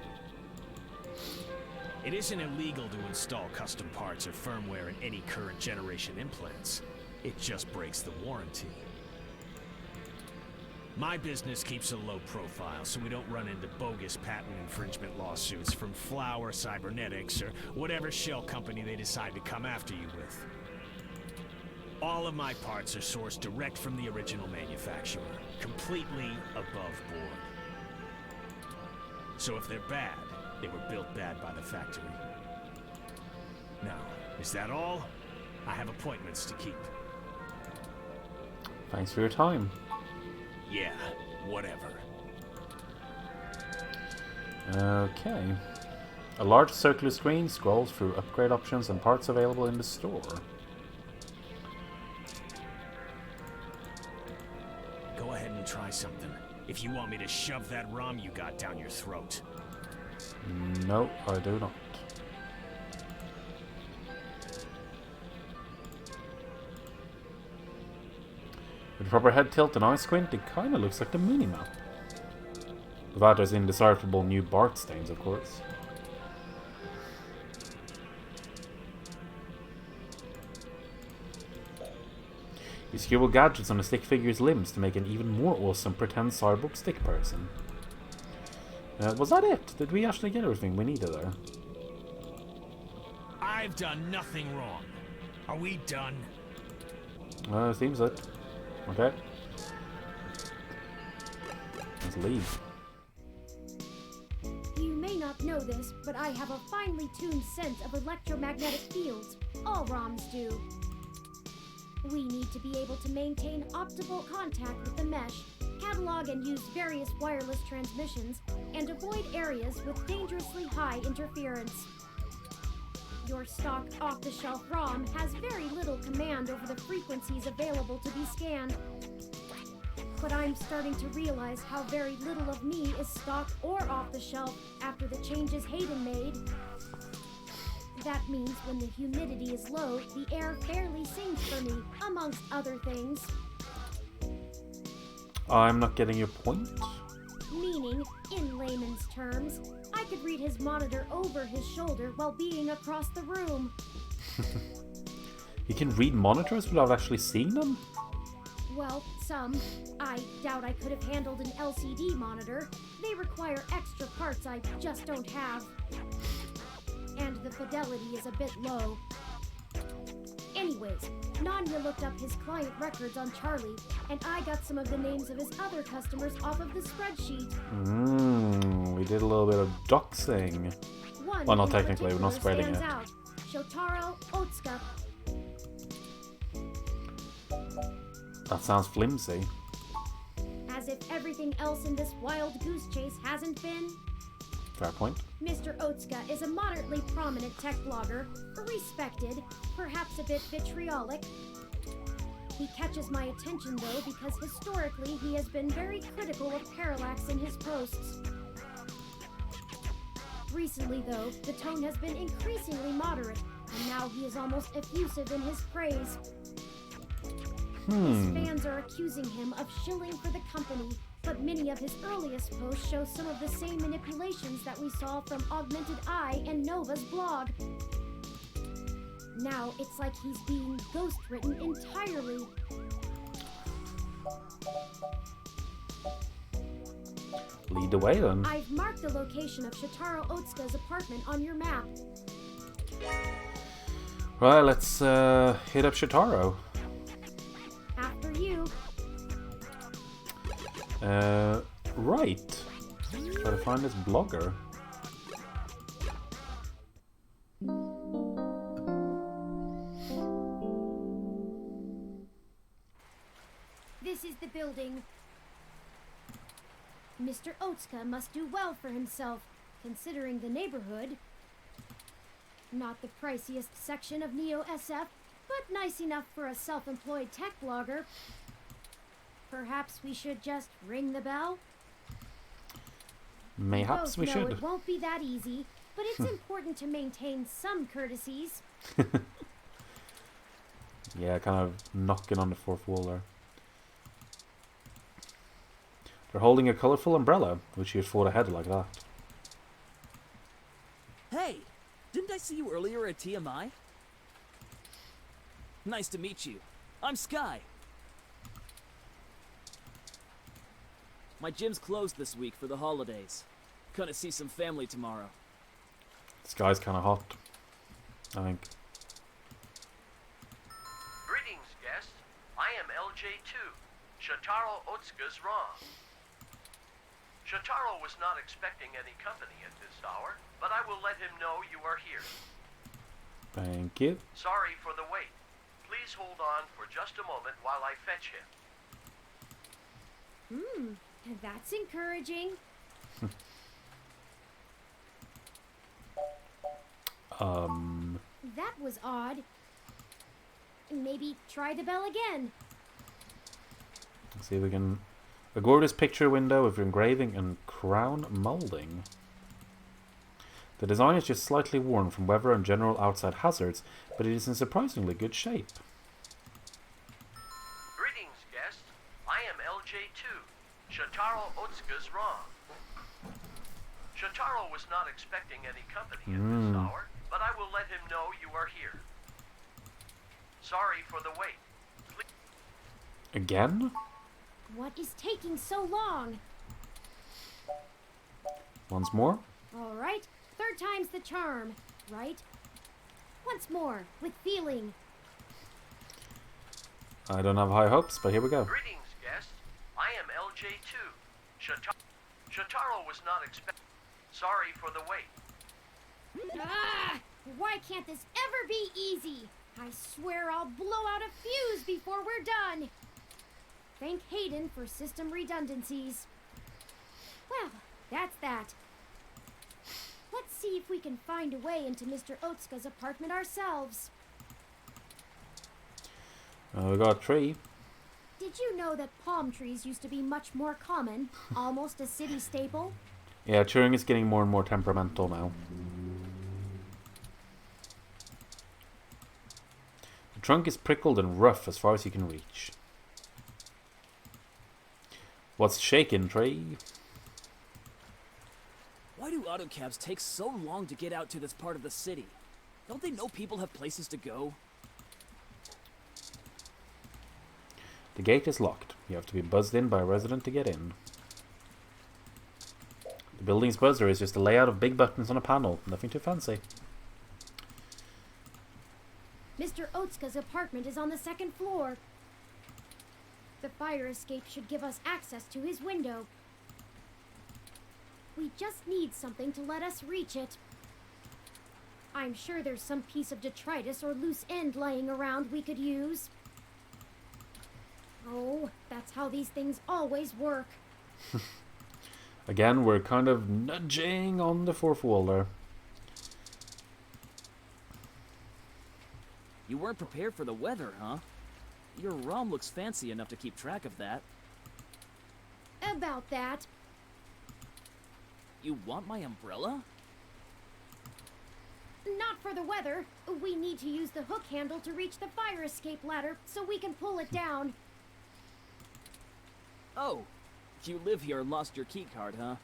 It isn't illegal to install custom parts or firmware in any current generation implants. It just breaks the warranty. My business keeps a low profile so we don't run into bogus patent infringement lawsuits from Flower Cybernetics or whatever shell company they decide to come after you with. All of my parts are sourced direct from the original manufacturer, completely above board. So if they're bad, they were built bad by the factory. Now, is that all? I have appointments to keep. Thanks for your time. Yeah, whatever. Okay. A large circular screen scrolls through upgrade options and parts available in the store. Go ahead and try something. If you want me to shove that ROM you got down your throat. No, I do not. With the proper head tilt and eye squint, it kinda looks like the mini-map. That is indecipherable new Bart stains, of course. You scribble gadgets on the stick figure's limbs to make an even more awesome pretend cyborg stick person. Was that it? Did we actually get everything we needed there? I've done nothing wrong. Are we done? Seems it. Okay. Let's leave. You may not know this, but I have a finely tuned sense of electromagnetic fields. All ROMs do. We need to be able to maintain optimal contact with the mesh, catalog and use various wireless transmissions, and avoid areas with dangerously high interference. Your stock off-the-shelf ROM has very little command over the frequencies available to be scanned. But I'm starting to realize how very little of me is stock or off-the-shelf after the changes Hayden made. That means when the humidity is low, the air barely sings for me, amongst other things. I'm not getting your point. Meaning, in layman's terms, I could read his monitor over his shoulder while being across the room. You can read monitors without actually seeing them? Well, some. I doubt I could have handled an LCD monitor. They require extra parts I just don't have. And the fidelity is a bit low. Anyways, Nanya looked up his client records on Charlie, and I got some of the names of his other customers off of the spreadsheet. We did a little bit of doxing. One Well, not in technically, we're not spreading stands it. out. Shotaro Otsuka. That sounds flimsy. As if everything else in this wild goose chase hasn't been. Fair point. Mr. Otsuka is a moderately prominent tech blogger, respected, perhaps a bit vitriolic. He catches my attention though because historically he has been very critical of parallax in his posts. Recently though, the tone has been increasingly moderate, and now he is almost effusive in his praise. His fans are accusing him of shilling for the company, but many of his earliest posts show some of the same manipulations that we saw from Augmented Eye and Nova's blog. Now it's like he's being ghost-written entirely. Lead the way then. I've marked the location of Shotaro Otsuka's apartment on your map. Right, let's hit up Shotaro. After you. Right. Try to find this blogger. This is the building. Mr. Otsuka must do well for himself, considering the neighborhood. Not the priciest section of Neo SF, but nice enough for a self-employed tech blogger. Perhaps we should just ring the bell? Mayhaps we No, should. it won't be that easy, but it's important to maintain some courtesies. Yeah, kind of knocking on the fourth wall there. They're holding a colourful umbrella, which you'd thought ahead like that. Hey! Didn't I see you earlier at TMI? Nice to meet you. I'm Sky. My gym's closed this week for the holidays. Gonna see some family tomorrow. This guy's kind of hot, I think. Greetings, guests. I am LJ2. Shotaro Otsuka's wrong. Shotaro was not expecting any company at this hour, but I will let him know you are here. Thank you. Sorry for the wait. Please hold on for just a moment while I fetch him. That's encouraging. That was odd. Maybe try the bell again. Let's see if we can... A gorgeous picture window with engraving and crown molding. The design is just slightly worn from weather and general outside hazards, but it is in surprisingly good shape. Greetings, guests. I am LJ2. Shotaro Otsuka's wrong. Shotaro was not expecting any company at this hour, but I will let him know you are here. Sorry for the wait. Again? What is taking so long? Once more? All right, third time's the charm, right? Once more, with feeling. I don't have high hopes, but here we go. Greetings, guests. I am LJ2. Shotaro was not expecting... Sorry for the wait. Ah! Why can't this ever be easy? I swear I'll blow out a fuse before we're done. Thank Hayden for system redundancies. Well, that's that. Let's see if we can find a way into Mr. Otsuka's apartment ourselves. We got a tree. Did you know that palm trees used to be much more common? Almost a city staple? Yeah, Turing is getting more and more temperamental now. The trunk is prickled and rough as far as you can reach. What's shaking, tree? Why do autocabs take so long to get out to this part of the city? Don't they know people have places to go? The gate is locked. You have to be buzzed in by a resident to get in. The building's buzzer is just a layout of big buttons on a panel. Nothing too fancy. Mr. Otsuka's apartment is on the second floor. The fire escape should give us access to his window. We just need something to let us reach it. I'm sure there's some piece of detritus or loose end lying around we could use. Oh, that's how these things always work. Again, we're kind of nudging on the fourth wall there. You weren't prepared for the weather, huh? Your ROM looks fancy enough to keep track of that. About that. You want my umbrella? Not for the weather. We need to use the hook handle to reach the fire escape ladder so we can pull it down. Oh, You live here and lost your keycard, huh?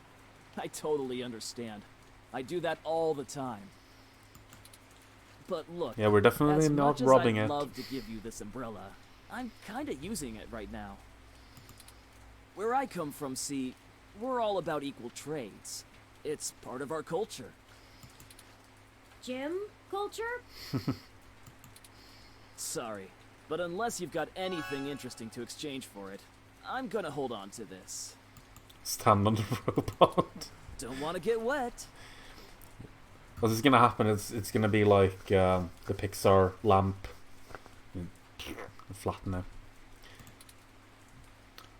I totally understand. I do that all the time. But look, Yeah, we're definitely as not much as robbing I'd it. love to give you this umbrella, I'm kinda using it right now. Where I come from, see, we're all about equal trades. It's part of our culture. Gym culture? Sorry, but unless you've got anything interesting to exchange for it, I'm gonna hold on to this. Stand on the robot. Don't want to get wet. What's is gonna happen? It's gonna be like the Pixar lamp. Flatten it.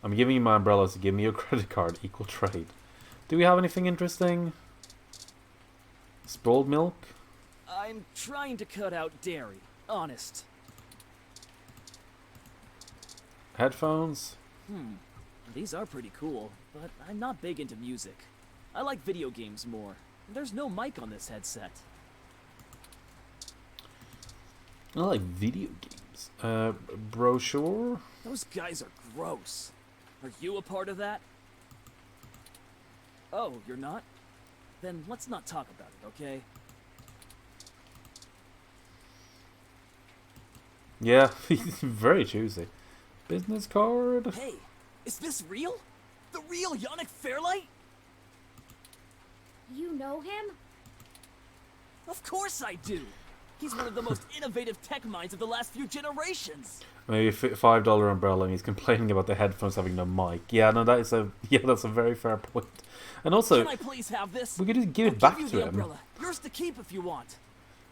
I'm giving you my umbrella, so give me your credit card. Equal trade. Do we have anything interesting? Spoiled milk? I'm trying to cut out dairy, honest. Headphones? These are pretty cool, but I'm not big into music. I like video games more. There's no mic on this headset. I like video games. Brochure? Those guys are gross. Are you a part of that? Oh, you're not? Then let's not talk about it, okay? Yeah, he's very choosy. Business card? Hey, is this real? The real Yannick Fairlight? You know him? Of course I do! He's one of the most innovative tech minds of the last few generations! Maybe $5 umbrella, and he's complaining about the headphones having no mic. Yeah, no, that's a very fair point. And also, can I please have this? we could just give I'll it back you to the him. umbrella. Yours to keep if you want.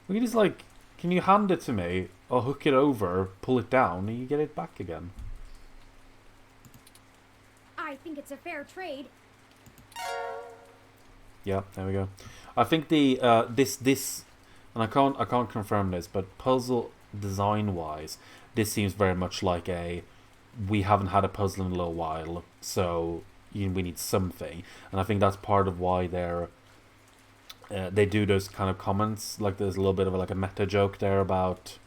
We could just like, can you hand it to me? I'll hook it over, pull it down, and you get it back again. I think it's a fair trade. Yeah, there we go. I think the this and I can't confirm this, but puzzle design wise, this seems very much like we haven't had a puzzle in a little while, so we need something, and I think that's part of why they do those kind of comments. Like there's a little bit of a meta joke there about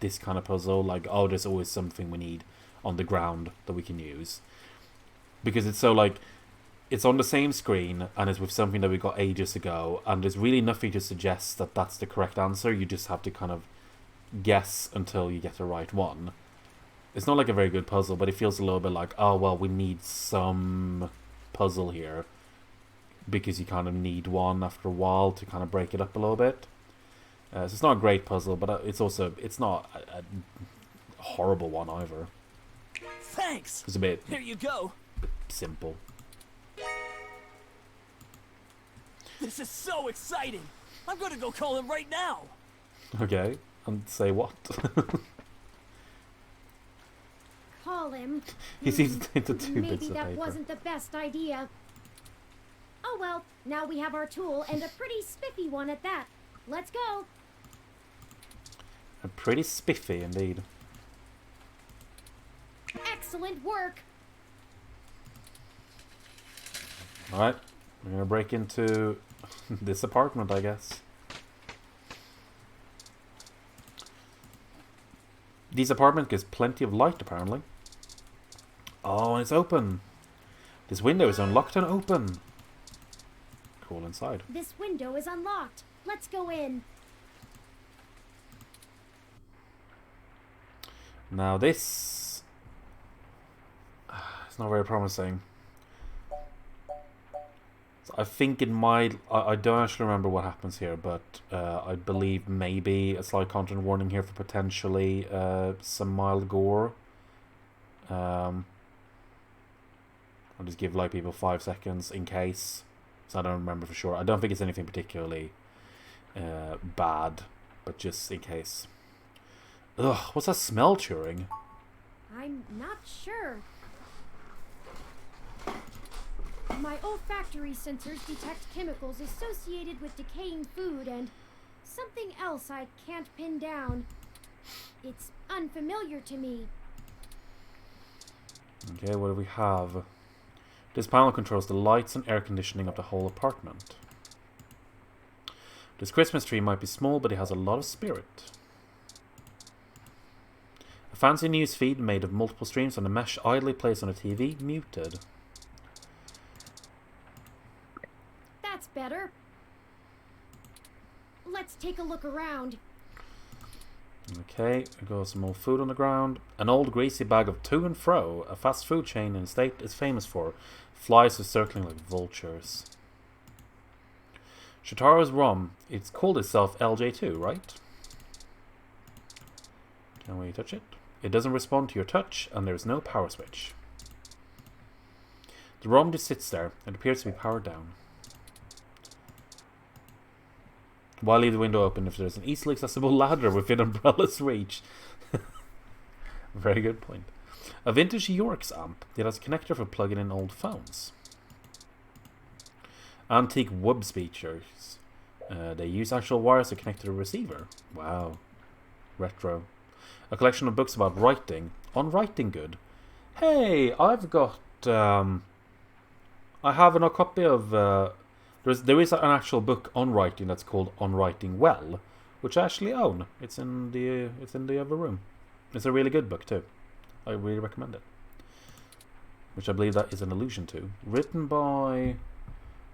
this kind of puzzle, like, oh, there's always something we need on the ground that we can use, because it's so it's on the same screen and it's with something that we got ages ago, and there's really nothing to suggest that that's the correct answer. You just have to kind of guess until you get the right one. It's not like a very good puzzle, but it feels a little bit like, oh, well, we need some puzzle here, because you kind of need one after a while to kind of break it up a little bit. So it's not a great puzzle, but it's not a horrible one either. Thanks! It's a bit Here you go! simple. This is so exciting! I'm gonna go call him right now! Okay, and say what? Call him. He seems to take the two Maybe bits of that paper. wasn't the best idea. Oh well, now we have our tool, and a pretty spiffy one at that. Let's go. A pretty spiffy indeed. Excellent work. Alright, we're gonna break into this apartment, I guess. This apartment gives plenty of light, apparently. Oh, and it's open. This window is unlocked and open. Cool inside. This window is unlocked. Let's go in. Now this... it's not very promising. So I think it might... I don't actually remember what happens here, but I believe maybe a slight content warning here for potentially some mild gore. I'll just give people 5 seconds in case. So I don't remember for sure. I don't think it's anything particularly bad, but just in case. Ugh, what's that smell, Turing? I'm not sure. My olfactory sensors detect chemicals associated with decaying food and something else I can't pin down. It's unfamiliar to me. Okay, what do we have? This panel controls the lights and air conditioning of the whole apartment. This Christmas tree might be small, but it has a lot of spirit. A fancy news feed made of multiple streams on a mesh idly placed on a TV, muted. take a look around. Okay, there goes some old food on the ground. An old greasy bag of to and fro, a fast food chain in the state is famous for. Flies are circling like vultures. Shotaro's rum, it's called itself LJ2, right? Can we touch it? It doesn't respond to your touch, and there's no power switch. The rum just sits there. It appears to be powered down. Why leave the window open if there's an easily accessible ladder within Umbrella's reach? Very good point. A vintage Yorks amp. It has a connector for plugging in old phones. Antique wub speakers. They use actual wires to connect to the receiver. Wow. Retro. A collection of books about writing. On writing good. Hey, I've got... I have a copy of... there is an actual book on writing that's called On Writing Well, which I actually own. It's in the other room. It's a really good book too. I really recommend it. Which I believe that is an allusion to. Written by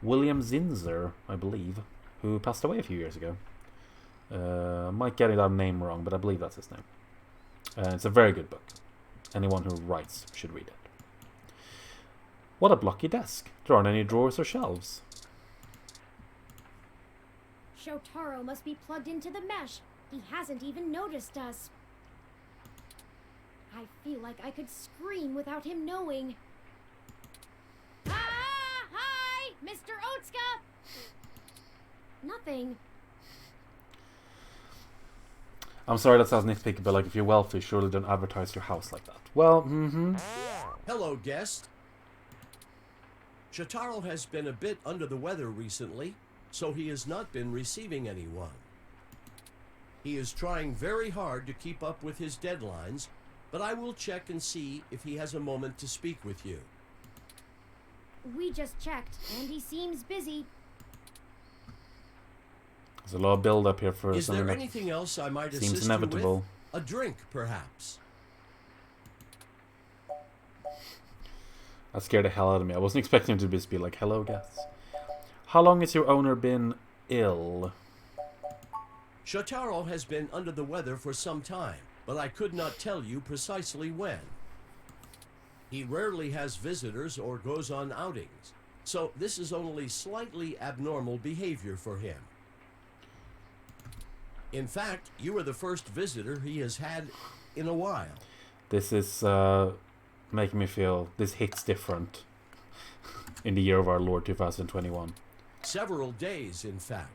William Zinzer, I believe, who passed away a few years ago. I might get that name wrong, but I believe that's his name. It's a very good book. Anyone who writes should read it. What a blocky desk. There aren't any drawers or shelves. Shotaro must be plugged into the mesh. He hasn't even noticed us. I feel like I could scream without him knowing. Ah! Hi! Mr. Otsuka! Nothing. I'm sorry that sounds nitpicky, but like if you're wealthy, surely don't advertise your house like that. Well, Hello, guest. Shotaro has been a bit under the weather recently, so he has not been receiving anyone. He is trying very hard to keep up with his deadlines, but I will check and see if he has a moment to speak with you. We just checked, and he seems busy. there's a lot of build up here for Is something there that anything else I might seems assist inevitable. you with? A drink, perhaps? That scared the hell out of me. I wasn't expecting him to just be like, hello, guests. How long has your owner been ill? Shotaro has been under the weather for some time, but I could not tell you precisely when. He rarely has visitors or goes on outings, so this is only slightly abnormal behavior for him. In fact, you are the first visitor he has had in a while. This is making me feel this hits different in the year of our Lord 2021. Several days, in fact.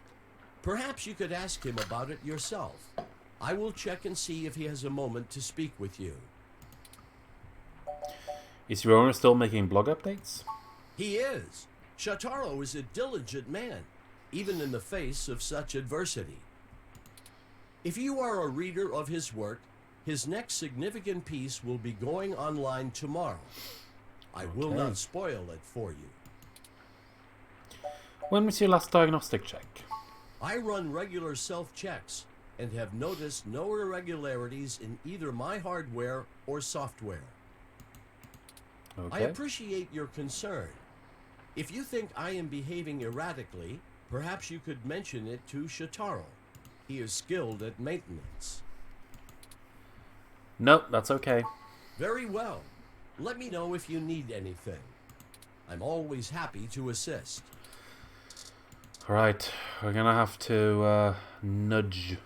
Perhaps you could ask him about it yourself. I will check and see if he has a moment to speak with you. Is your owner still making blog updates? He is. Shotaro is a diligent man, even in the face of such adversity. If you are a reader of his work, his next significant piece will be going online tomorrow. I will not spoil it for you. When was your last diagnostic check? I run regular self-checks and have noticed no irregularities in either my hardware or software. I appreciate your concern. If you think I am behaving erratically, perhaps you could mention it to Shotaro. He is skilled at maintenance. Nope, that's okay. Very well. Let me know if you need anything. I'm always happy to assist. Alright, we're gonna have to nudge.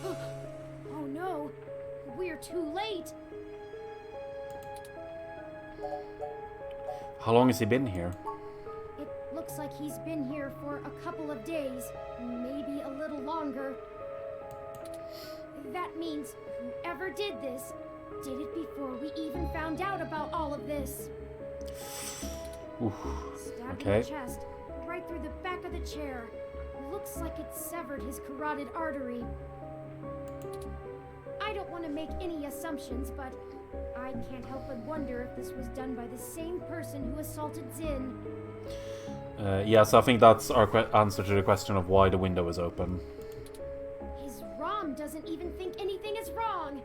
Oh no, we're too late. How long has he been here? It looks like he's been here for a couple of days, maybe a little longer. That means whoever did this did it before we even found out about all of this. Oof. Stabbed in the chest, right through the back of the chair. Looks like it severed his carotid artery. I don't want to make any assumptions, but I can't help but wonder if this was done by the same person who assaulted Zin. Yeah, so I think that's our answer to the question of why the window is open. His ROM doesn't even think anything is wrong.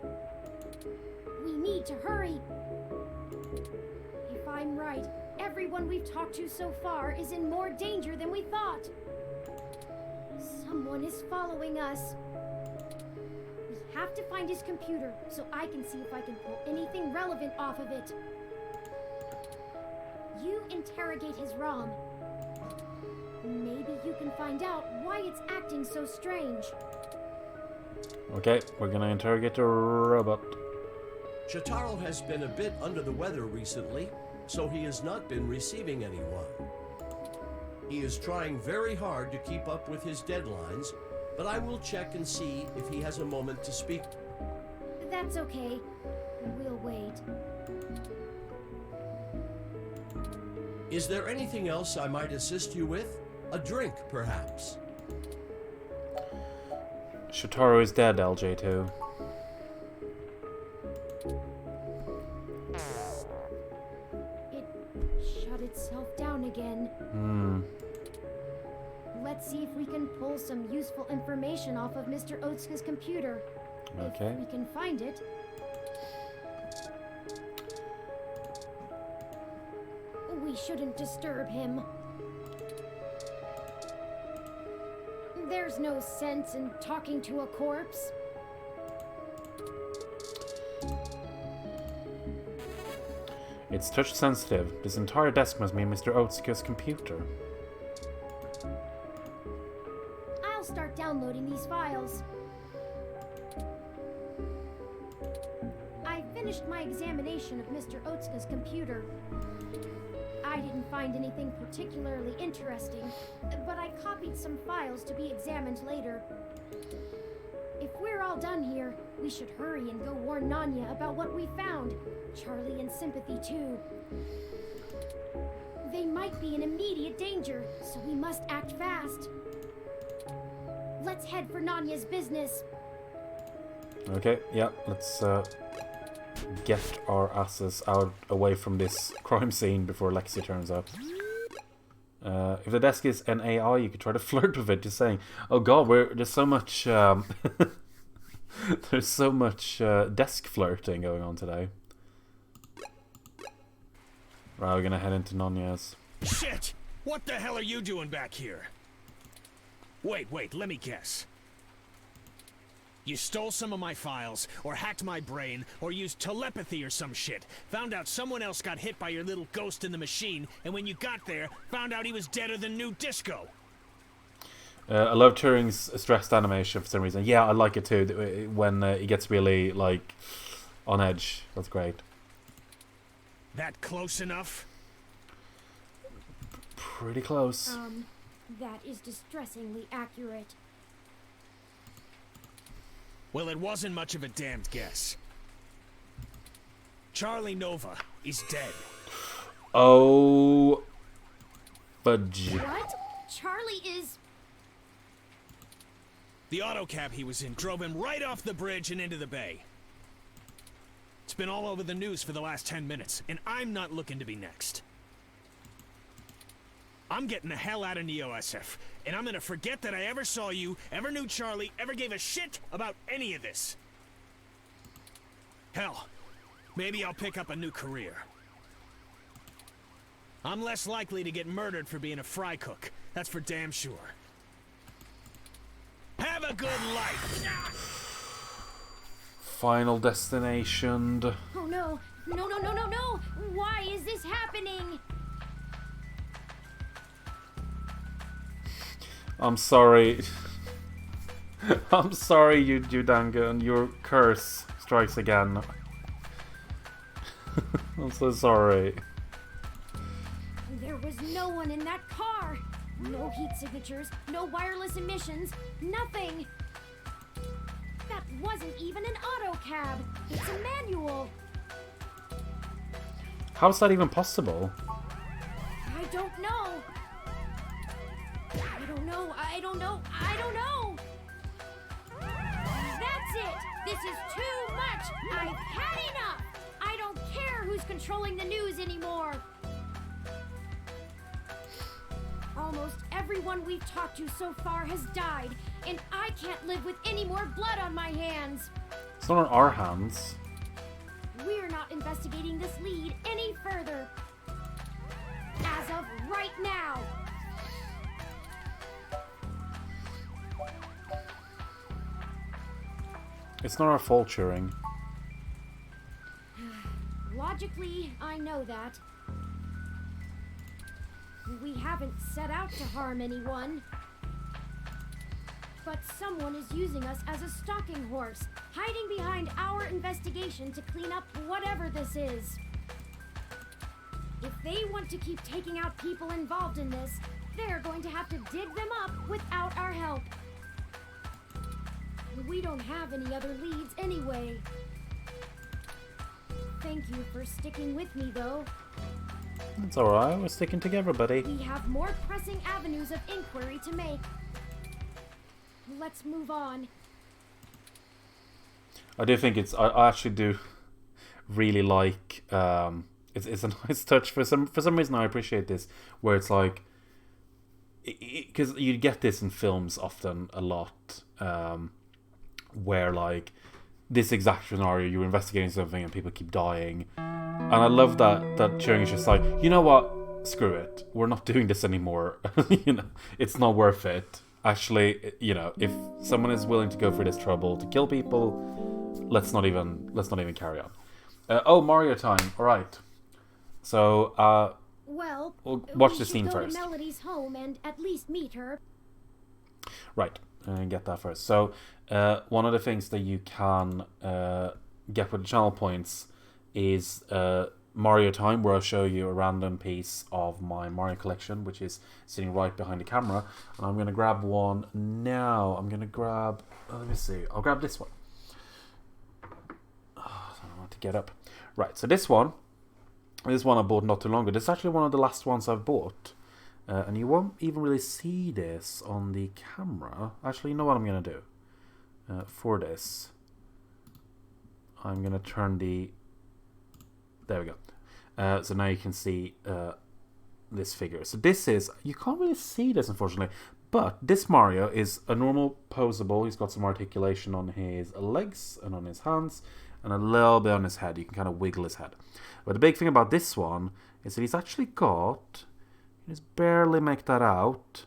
We need to hurry. If I I'm right. Everyone we've talked to so far is in more danger than we thought. Someone is following us. We have to find his computer so I can see if I can pull anything relevant off of it. You interrogate his ROM. Maybe you can find out why it's acting so strange. Okay, we're gonna interrogate the robot. Shotaro has been a bit under the weather recently, so he has not been receiving anyone. He is trying very hard to keep up with his deadlines, but I will check and see if he has a moment to speak. That's okay. We'll wait. Is there anything else I might assist you with? A drink, perhaps? Shotaro is dead, LJ2. It shut itself down again. Let's see if we can pull some useful information off of Mr. Otsuka's computer. Okay. If we can find it. We shouldn't disturb him. There's no sense in talking to a corpse. It's touch sensitive. This entire desk must be Mr. Otsuka's computer. I'll start downloading these files. I finished my examination of Mr. Otsuka's computer. I didn't find anything particularly interesting, but I copied some files to be examined later. If we're all done here, we should hurry and go warn Nanya about what we found. Charlie and Sympathy, too. They might be in immediate danger, so we must act fast. Let's head for Nanya's business. Okay, yeah, let's get our asses out away from this crime scene before Lexi turns up. If the desk is an AI, you could try to flirt with it, just saying, "Oh God, there's so much, there's so much desk flirting going on today." Right, we're gonna head into Nanya's. Shit! What the hell are you doing back here? Wait, let me guess. You stole some of my files, or hacked my brain, or used telepathy or some shit. Found out someone else got hit by your little ghost in the machine, and when you got there, found out he was deader than new disco. I love Turing's stressed animation for some reason. Yeah, I like it too, when he gets really, like, on edge. That's great. That close enough? Pretty close. That is distressingly accurate. Well, it wasn't much of a damned guess. Charlie Nova is dead. Oh, fudge. What? Charlie is... The auto cab he was in drove him right off the bridge and into the bay. It's been all over the news for the last 10 minutes, and I'm not looking to be next. I'm getting the hell out of Neo-SF, and I'm gonna forget that I ever saw you, ever knew Charlie, ever gave a shit about any of this. Hell, maybe I'll pick up a new career. I'm less likely to get murdered for being a fry cook, that's for damn sure. Have a good life! Final destination. Oh no! No! Why is this happening? I'm sorry. I'm sorry, Judangan. Your curse strikes again. I'm so sorry. There was no one in that car. No heat signatures, no wireless emissions, nothing. That wasn't even an auto cab. It's a manual. How's that even possible? I don't know. I don't know. That's it. This is too much. I've had enough. I don't care who's controlling the news anymore. Almost everyone we've talked to so far has died, and I can't live with any more blood on my hands. It's not on our hands. We're not investigating this lead any further. As of right now! It's not our fault, Turing. Logically, I know that. We haven't set out to harm anyone. But someone is using us as a stalking horse, hiding behind our investigation to clean up whatever this is. If they want to keep taking out people involved in this, they're going to have to dig them up without our help. We don't have any other leads anyway. Thank you for sticking with me, though. It's alright, we're sticking together, buddy. We have more pressing avenues of inquiry to make. Let's move on. I do think it's... I actually do really like... It's a nice touch. For some reason I appreciate this, where it's like... Because you get this in films often a lot, where like this exact scenario, you're investigating something and people keep dying. And I love that Turing is just like, you know what? Screw it. We're not doing this anymore. You know, it's not worth it. Actually, you know, if someone is willing to go through this trouble to kill people, let's not even carry on. Oh, Mario time. All right. So, well, we'll watch the should scene go first. to Melody's home and at least meet her. Right, and get that first. So, one of the things that you can get with the channel points is Mario time, where I'll show you a random piece of my Mario collection, which is sitting right behind the camera. And I'm going to grab one now. I'm going to grab... let me see. I'll grab this one. Oh, I don't know how to get up. Right, so this one I bought not too long ago. This is actually one of the last ones I've bought. And you won't even really see this on the camera. Actually, you know what I'm going to do? For this, I'm going to turn the... There we go. So now you can see this figure. So this is... You can't really see this, unfortunately. But this Mario is a normal posable. He's got some articulation on his legs and on his hands. And a little bit on his head. You can kind of wiggle his head. But the big thing about this one is that he's actually got... You just barely make that out.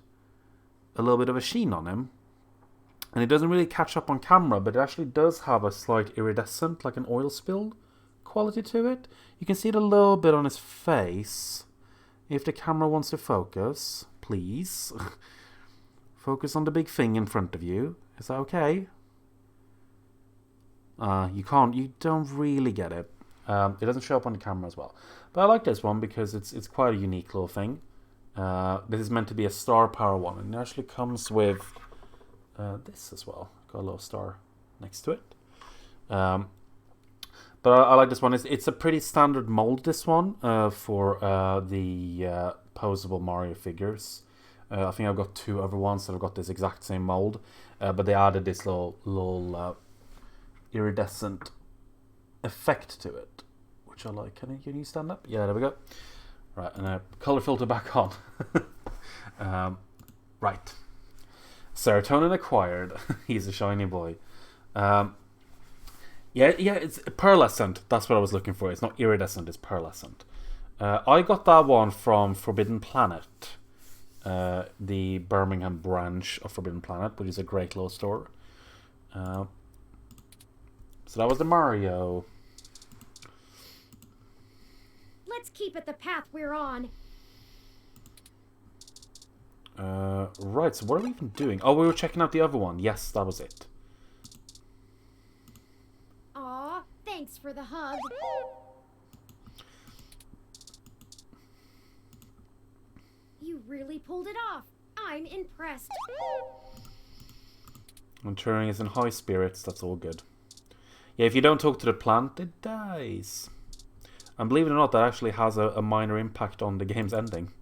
A little bit of a sheen on him. And it doesn't really catch up on camera, but it actually does have a slight iridescent, like an oil spill quality to it. You can see it a little bit on his face. If the camera wants to focus, please. Focus on the big thing in front of you. Is that okay? You don't really get it. It doesn't show up on the camera as well. But I like this one because it's quite a unique little thing. This is meant to be a star power one, and it actually comes with this as well. Got a little star next to it. But I like this one. It's a pretty standard mold, this one, for the posable Mario figures. I think I've got two other ones that have got this exact same mold, but they added this little iridescent effect to it, which I like. Can you stand up? Yeah, there we go. Right, and color filter back on. Right. Serotonin acquired. He's a shiny boy. Yeah, it's pearlescent. That's what I was looking for. It's not iridescent, it's pearlescent. I got that one from Forbidden Planet, the Birmingham branch of Forbidden Planet, which is a great little store. So that was the Mario. Let's keep it the path we're on. Right, so what are we even doing? Oh, we were checking out the other one. Yes, that was it. Aw, thanks for the hug. You really pulled it off. I'm impressed. When Turing is in high spirits, that's all good. Yeah, if you don't talk to the plant, it dies. And believe it or not, that actually has a minor impact on the game's ending.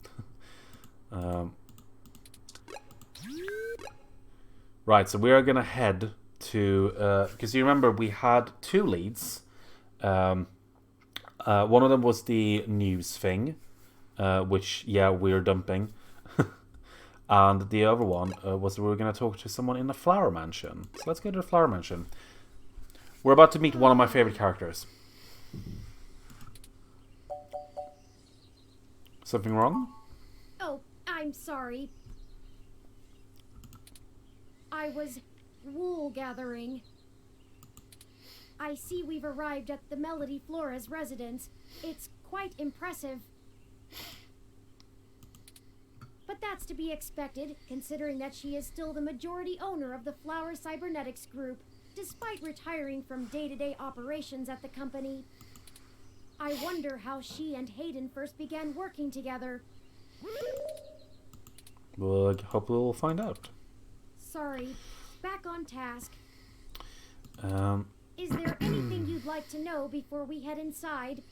Right, so we are going to head to... because you remember, we had two leads. One of them was the news thing, which, yeah, we're dumping. And the other one was we were going to talk to someone in the Flower Mansion. So let's go to the Flower Mansion. We're about to meet one of my favorite characters. Something wrong? Oh, I'm sorry. I was wool gathering. I see we've arrived at the Melody Flores residence. It's quite impressive. But that's to be expected, considering that she is still the majority owner of the Flower Cybernetics Group, despite retiring from day-to-day operations at the company. I wonder how she and Hayden first began working together. Well, I hope we'll find out. Sorry. Back on task. Is there anything you'd like to know before we head inside?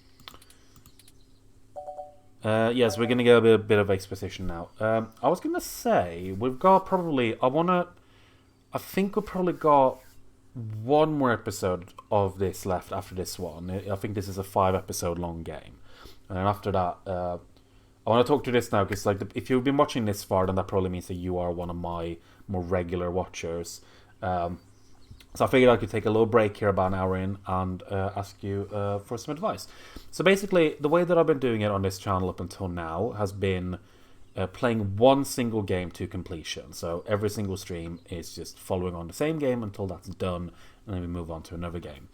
Yes, we're going to go a bit of exposition now. I was going to say, we've got probably... I think we've probably got one more episode of this left after this one. I think this is a 5-episode long game. And then after that, I want to talk to this now, because like, if you've been watching this far, then that probably means that you are one of my more regular watchers. So I figured I could take a little break here about an hour in and ask you for some advice. So basically, the way that I've been doing it on this channel up until now has been playing one single game to completion. So every single stream is just following on the same game until that's done, and then we move on to another game.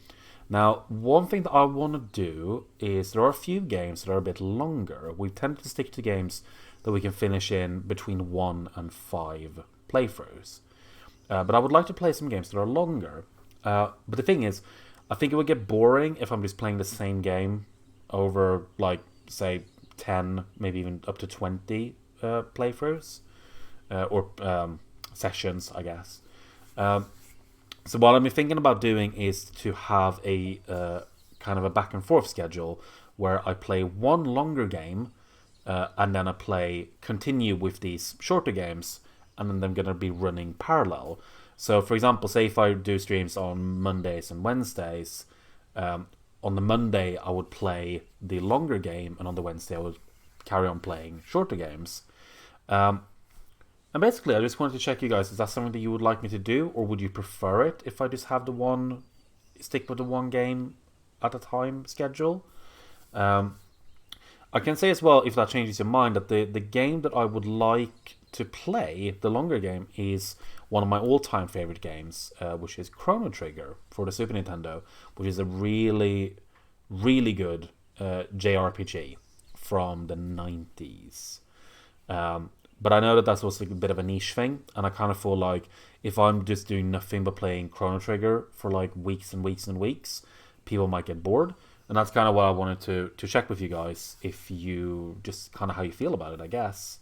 Now, one thing that I want to do is there are a few games that are a bit longer. We tend to stick to games that we can finish in between 1 and 5 playthroughs. But I would like to play some games that are longer. But the thing is, I think it would get boring if I'm just playing the same game over, like, say, 10, maybe even up to 20 playthroughs. Or sessions, I guess. So what I'm thinking about doing is to have a kind of a back and forth schedule where I play one longer game and then I continue with these shorter games, and then I'm going to be running parallel. So for example, say if I do streams on Mondays and Wednesdays, on the Monday I would play the longer game, and on the Wednesday I would carry on playing shorter games. And basically, I just wanted to check you guys, is that something that you would like me to do, or would you prefer it if I just have stick with the one game at a time schedule? I can say as well, if that changes your mind, that the game that I would like to play, the longer game, is one of my all-time favorite games, which is Chrono Trigger for the Super Nintendo, which is a really, really good JRPG from the 90s. But I know that that's also a bit of a niche thing, and I kind of feel like if I'm just doing nothing but playing Chrono Trigger for like weeks and weeks and weeks, people might get bored. And that's kind of what I wanted to check with you guys, if you just kind of how you feel about it, I guess.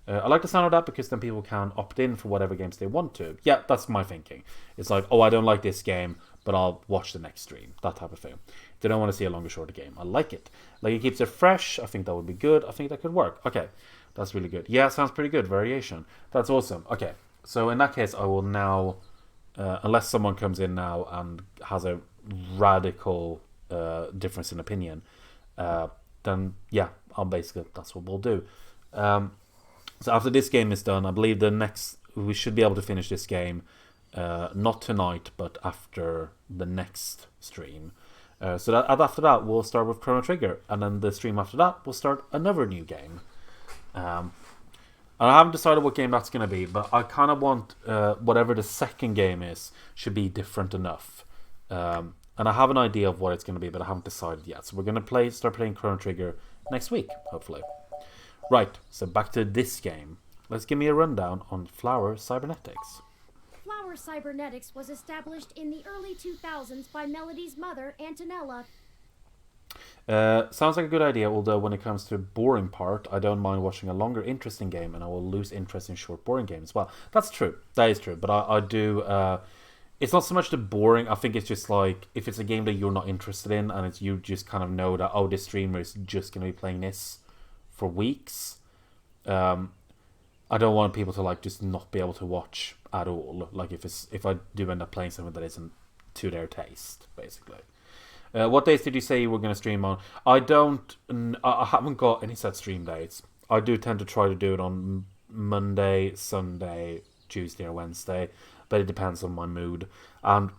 I like the sound of that because then people can opt in for whatever games they want to. Yeah, that's my thinking. It's like, oh, I don't like this game, but I'll watch the next stream. That type of thing. They don't want to see a longer, shorter game. I like it. Like, it keeps it fresh. I think that would be good. I think that could work. Okay. That's really good. Yeah, sounds pretty good. Variation. That's awesome. Okay, so in that case, I will now, unless someone comes in now and has a radical difference in opinion, then yeah, that's what we'll do. So after this game is done, I believe we should be able to finish this game, not tonight, but after the next stream. So that after that, we'll start with Chrono Trigger, and then the stream after that, we'll start another new game. And I haven't decided what game that's going to be, but I kind of want whatever the second game is should be different enough. And I have an idea of what it's going to be, but I haven't decided yet. So we're going to start playing Chrono Trigger next week, hopefully. Right, so back to this game. Let's give me a rundown on Flower Cybernetics. Flower Cybernetics was established in the early 2000s by Melody's mother, Antonella. Sounds like a good idea, although when it comes to the boring part, I don't mind watching a longer, interesting game, and I will lose interest in short, boring games. Well, that's true. That is true. But I do... it's not so much the boring. I think it's just like, if it's a game that you're not interested in, and it's you just kind of know that, oh, this streamer is just going to be playing this for weeks. I don't want people to like just not be able to watch at all. Like if I do end up playing something that isn't to their taste, basically. What days did you say you were going to stream on? I haven't got any set stream dates. I do tend to try to do it on Monday, Sunday, Tuesday or Wednesday, but it depends on my mood. And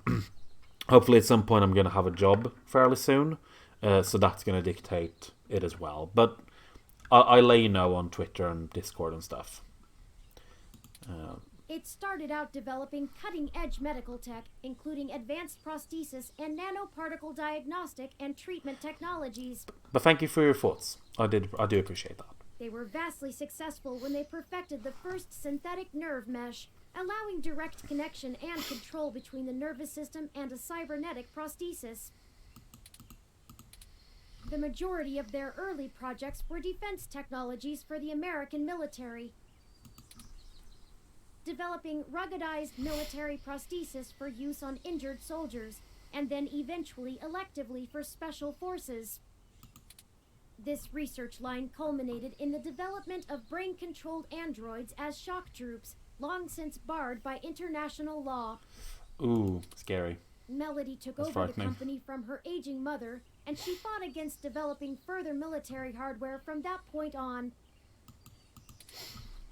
hopefully at some point I'm going to have a job fairly soon, so that's going to dictate it as well. But I let you know on Twitter and Discord and stuff. It started out developing cutting-edge medical tech, including advanced prosthesis and nanoparticle diagnostic and treatment technologies. But thank you for your thoughts. I do appreciate that. They were vastly successful when they perfected the first synthetic nerve mesh, allowing direct connection and control between the nervous system and a cybernetic prosthesis. The majority of their early projects were defense technologies for the American military, developing ruggedized military prosthesis for use on injured soldiers, and then eventually electively for special forces. This research line culminated in the development of brain-controlled androids as shock troops, long since barred by international law. Ooh, scary. Melody took over the company from her aging mother, and she fought against developing further military hardware from that point on.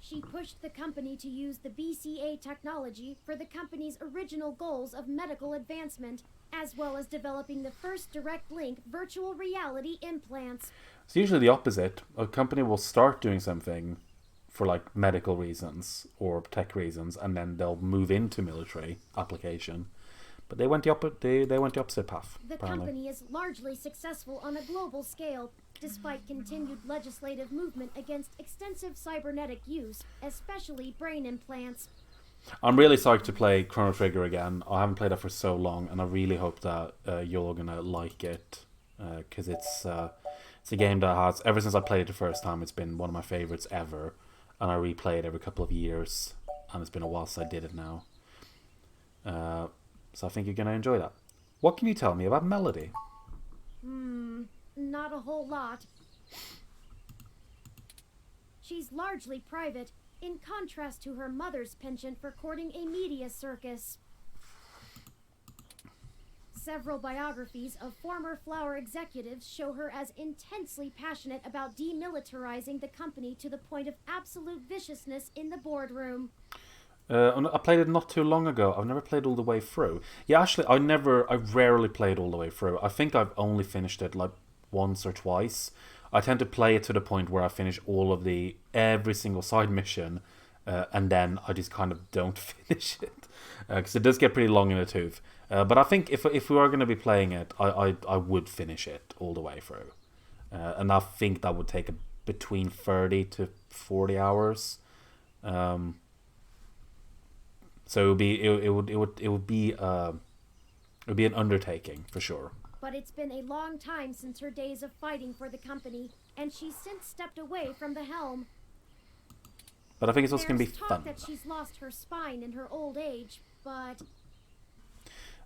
She pushed the company to use the BCA technology for the company's original goals of medical advancement, as well as developing the first direct link virtual reality implants. It's usually the opposite. A company will start doing something for like medical reasons or tech reasons, and then they'll move into military application. But they went the opposite path. The company is largely successful on a global scale, despite continued legislative movement against extensive cybernetic use, especially brain implants. I'm really psyched to play Chrono Trigger again. I haven't played it for so long, and I really hope that you're all gonna like it, because it's a game that has, ever since I played it the first time, it's been one of my favorites ever, and I replay it every couple of years, and it's been a while since I did it now. So I think you're gonna enjoy that. What can you tell me about Melody? Not a whole lot. She's largely private, in contrast to her mother's penchant for courting a media circus. Several biographies of former Flower executives show her as intensely passionate about demilitarizing the company to the point of absolute viciousness in the boardroom. I played it not too long ago. I've never played all the way through. Yeah, actually, I rarely played all the way through. I think I've only finished it like once or twice. I tend to play it to the point where I finish every single side mission, and then I just kind of don't finish it, because it does get pretty long in the tooth. But I think if we are going to be playing it, I would finish it all the way through, and I think that would take between 30 to 40 hours. So it would be an undertaking for sure. But it's been a long time since her days of fighting for the company, and she's since stepped away from the helm. But I think it's also going to be There's talk fun. that she's lost her spine in her old age, but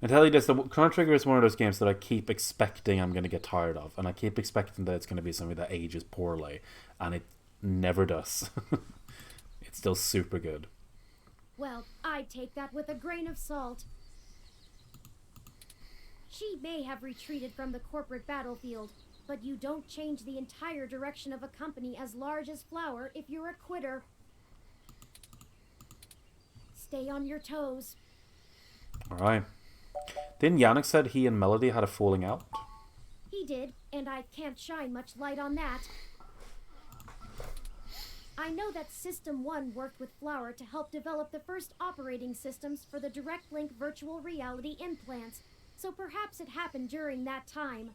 I tell you this, the Chrono Trigger is one of those games that I keep expecting I'm going to get tired of, and I keep expecting that it's going to be something that ages poorly, and it never does. It's still super good. well, I'd take that with a grain of salt. She may have retreated from the corporate battlefield, but you don't change the entire direction of a company as large as Flower if you're a quitter. Stay on your toes. Alright. Didn't Yannick said he and Melody had a falling out? He did, and I can't shine much light on that. I know that System 1 worked with Flower to help develop the first operating systems for the direct link virtual reality implants, so perhaps it happened during that time.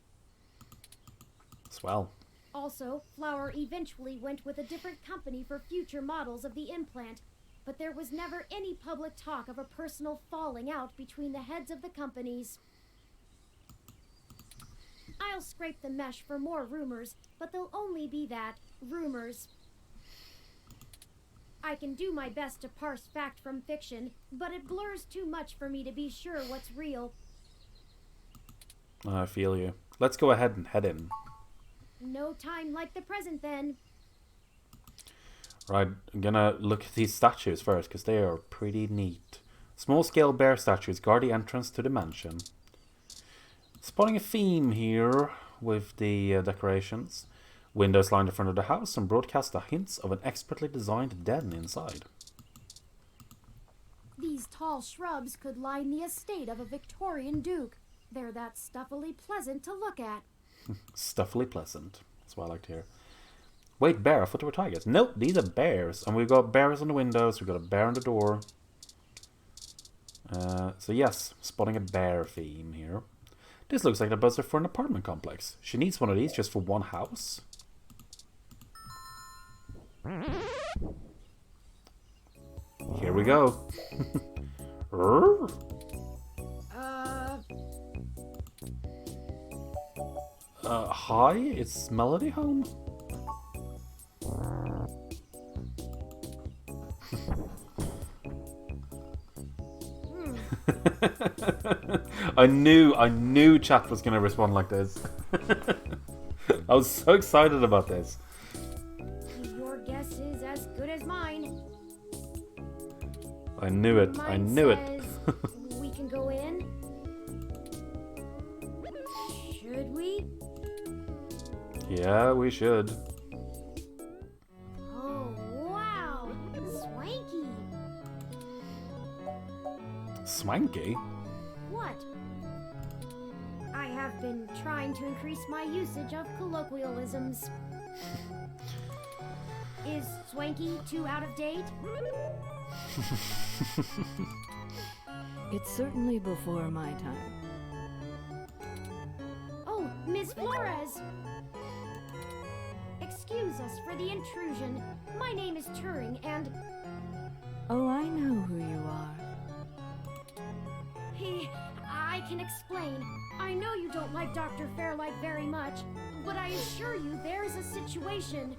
Swell. Also, Flower eventually went with a different company for future models of the implant, but there was never any public talk of a personal falling out between the heads of the companies. I'll scrape the mesh for more rumors, but they'll only be that, rumors. I can do my best to parse fact from fiction, but it blurs too much for me to be sure what's real. I feel you. Let's go ahead and head in. No time like the present, then. Right, I'm gonna look at these statues first, because they are pretty neat. Small-scale bear statues guard the entrance to the mansion. Spotting a theme here with the decorations. Windows line the front of the house and broadcast the hints of an expertly designed den inside. These tall shrubs could line the estate of a Victorian duke. They're that stuffily pleasant to look at. Stuffily pleasant. That's what I like to hear. Wait, bear, I thought they were tigers. Nope, these are bears. And we've got bears on the windows, we've got a bear on the door. So yes, spotting a bear theme here. This looks like a buzzer for an apartment complex. She needs one of these just for one house. Here we go. Hi, it's Melody home? I knew chat was gonna respond like this. I was so excited about this. Your guess is as good as mine. I knew it. I knew it. We can go in. Should we? Yeah, we should. Oh, wow. Swanky. Swanky? What? I have been trying to increase my usage of colloquialisms. Is swanky too out of date? It's certainly before my time. Oh, Miss Flores! Excuse us for the intrusion. My name is Turing, and... Oh, I know who you are. I can explain. I know you don't like Dr. Fairlight very much, but I assure you there's a situation.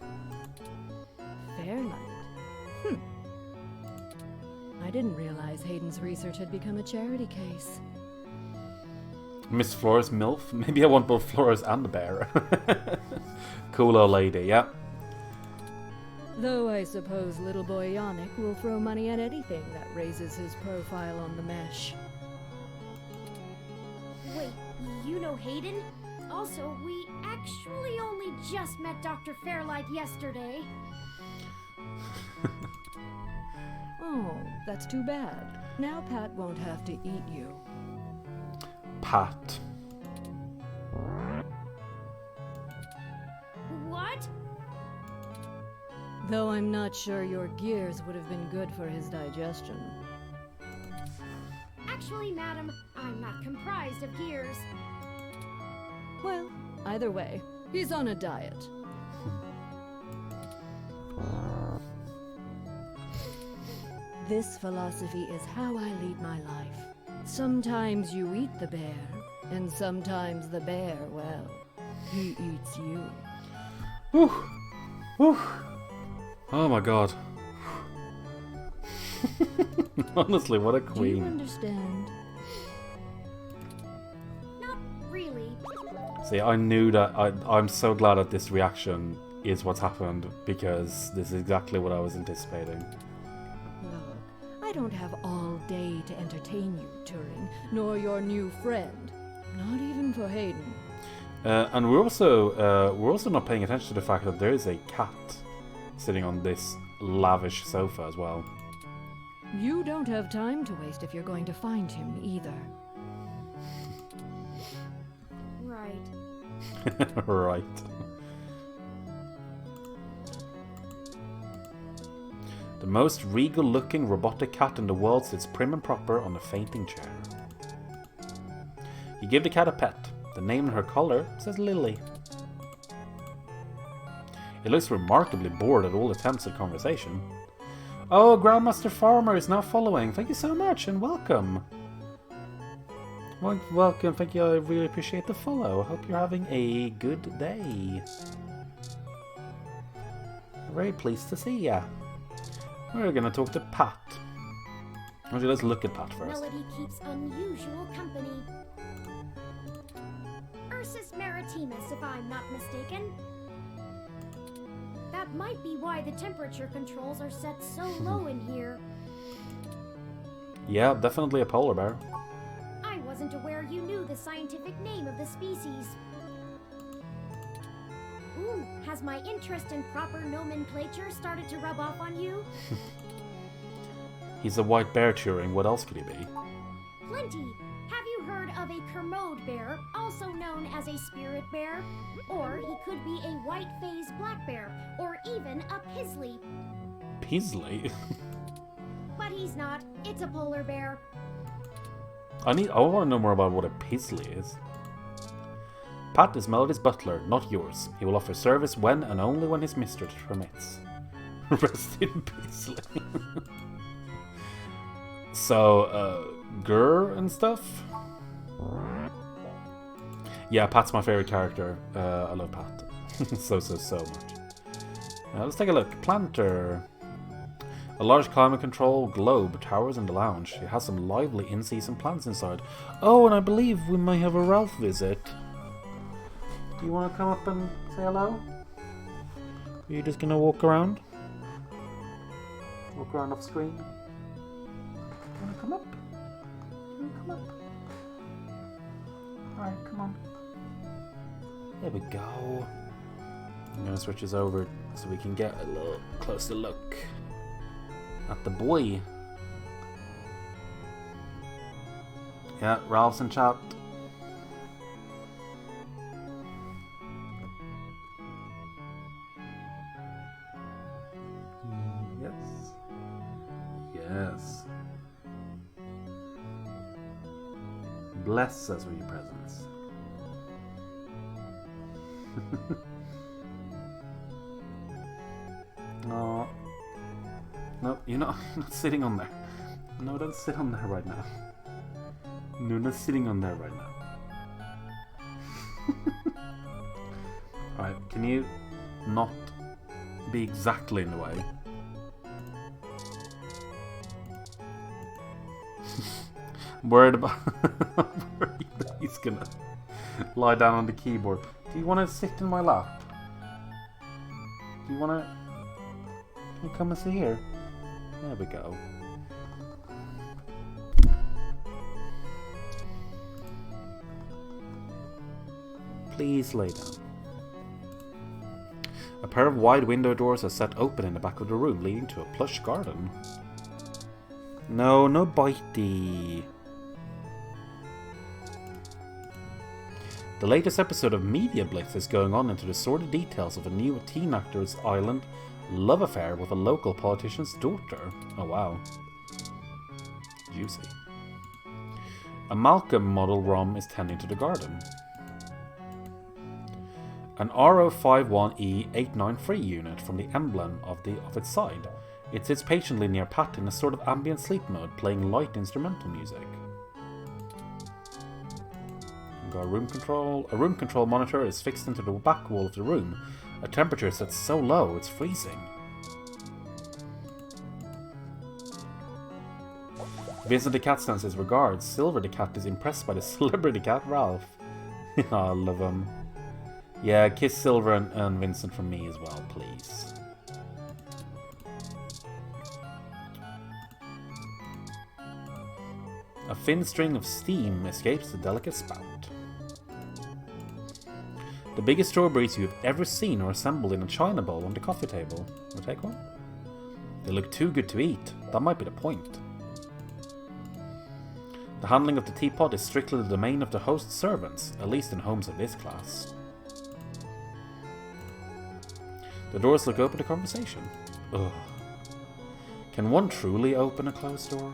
Fairlight? I didn't realize Hayden's research had become a charity case. Miss Flores MILF? Maybe I want both Flores and the bear. Cool old lady, yeah. Though I suppose little boy Yannick will throw money at anything that raises his profile on the mesh. Wait, you know Hayden? Also, we actually only just met Dr. Fairlight yesterday. Oh, that's too bad. Now Pat won't have to eat you. Pat. What? Though I'm not sure your gears would have been good for his digestion. Actually, madam, I'm not comprised of gears. Well, either way, he's on a diet. This philosophy is how I lead my life. Sometimes you eat the bear, and sometimes the bear, well, he eats you. Whew. Whew. Oh my god. Honestly, what a queen. Do you understand? Not really. See, I knew that. I'm so glad that this reaction is what's happened, because this is exactly what I was anticipating. Look, I don't have all day to entertain you, Turing, nor your new friend. Not even for Hayden. And we're also not paying attention to the fact that there is a cat sitting on this lavish sofa as well. You don't have time to waste if you're going to find him either. Right. Right. The most regal-looking robotic cat in the world sits prim and proper on a fainting chair. You give the cat a pet. The name on her collar says Lily. It looks remarkably bored at all attempts at conversation. Oh, Grandmaster Farmer is now following. Thank you so much and welcome. Welcome, thank you. I really appreciate the follow. I hope you're having a good day. Very pleased to see ya. We're gonna talk to Pat. Actually, let's look at Pat first. Melody keeps unusual company. Ursus maritimus, if I'm not mistaken. That might be why the temperature controls are set so low in here. Yeah, definitely a polar bear. I wasn't aware you knew the scientific name of the species. Ooh, has my interest in proper nomenclature started to rub off on you? He's a white bear, Turing. What else could he be? Plenty. Have you heard of a Kermode bear, also known as a spirit bear, or he could be a white-faced black bear, or even a Pisley. Pisley? But he's not. It's a polar bear. I want to know more about what a Pisley is. Pat is Melody's butler, not yours. He will offer service when and only when his mistress permits. Rest in Pisley. So, Gur and stuff? Yeah, Pat's my favorite character. I love Pat. so much. Let's take a look. Planter. A large climate control globe towers in the lounge. It has some lively in-season plants inside. Oh, and I believe we may have a Ralph visit. Do you want to come up and say hello? Are you just gonna walk around? Walk around off screen? You wanna come up? You wanna come up? Alright, come on. There we go. I'm gonna switch this over so we can get a little closer look at the boy. Yeah, Ralph's in chat. Yes. Yes. Bless us with your presence. Oh. No, you're not sitting on there. No, don't sit on there right now. No, not sitting on there right now. Alright, can you not be exactly in the way? I'm worried about that he's gonna lie down on the keyboard. Do you want to sit in my lap? Do you want to... Can you come and sit here? There we go. Please lay down. A pair of wide window doors are set open in the back of the room, leading to a plush garden. No, no bitey. The latest episode of Media Blitz is going on into the sordid details of a new teen actor's island love affair with a local politician's daughter. Oh wow. Juicy. A Malcolm model ROM is tending to the garden. An RO51E893 unit from the emblem of its side. It sits patiently near Pat in a sort of ambient sleep mode, playing light instrumental music. We've got room control. A room control monitor is fixed into the back wall of the room. A temperature set so low it's freezing. Vincent the cat sends his regards. Silver the cat is impressed by the celebrity cat Ralph. I love him. Yeah, kiss Silver and Vincent from me as well, please. A thin string of steam escapes the delicate spout. The biggest strawberries you have ever seen are assembled in a china bowl on the coffee table. Will you take one? They look too good to eat. That might be the point. The handling of the teapot is strictly the domain of the host's servants, at least in homes of this class. The doors look open to conversation. Ugh. Can one truly open a closed door?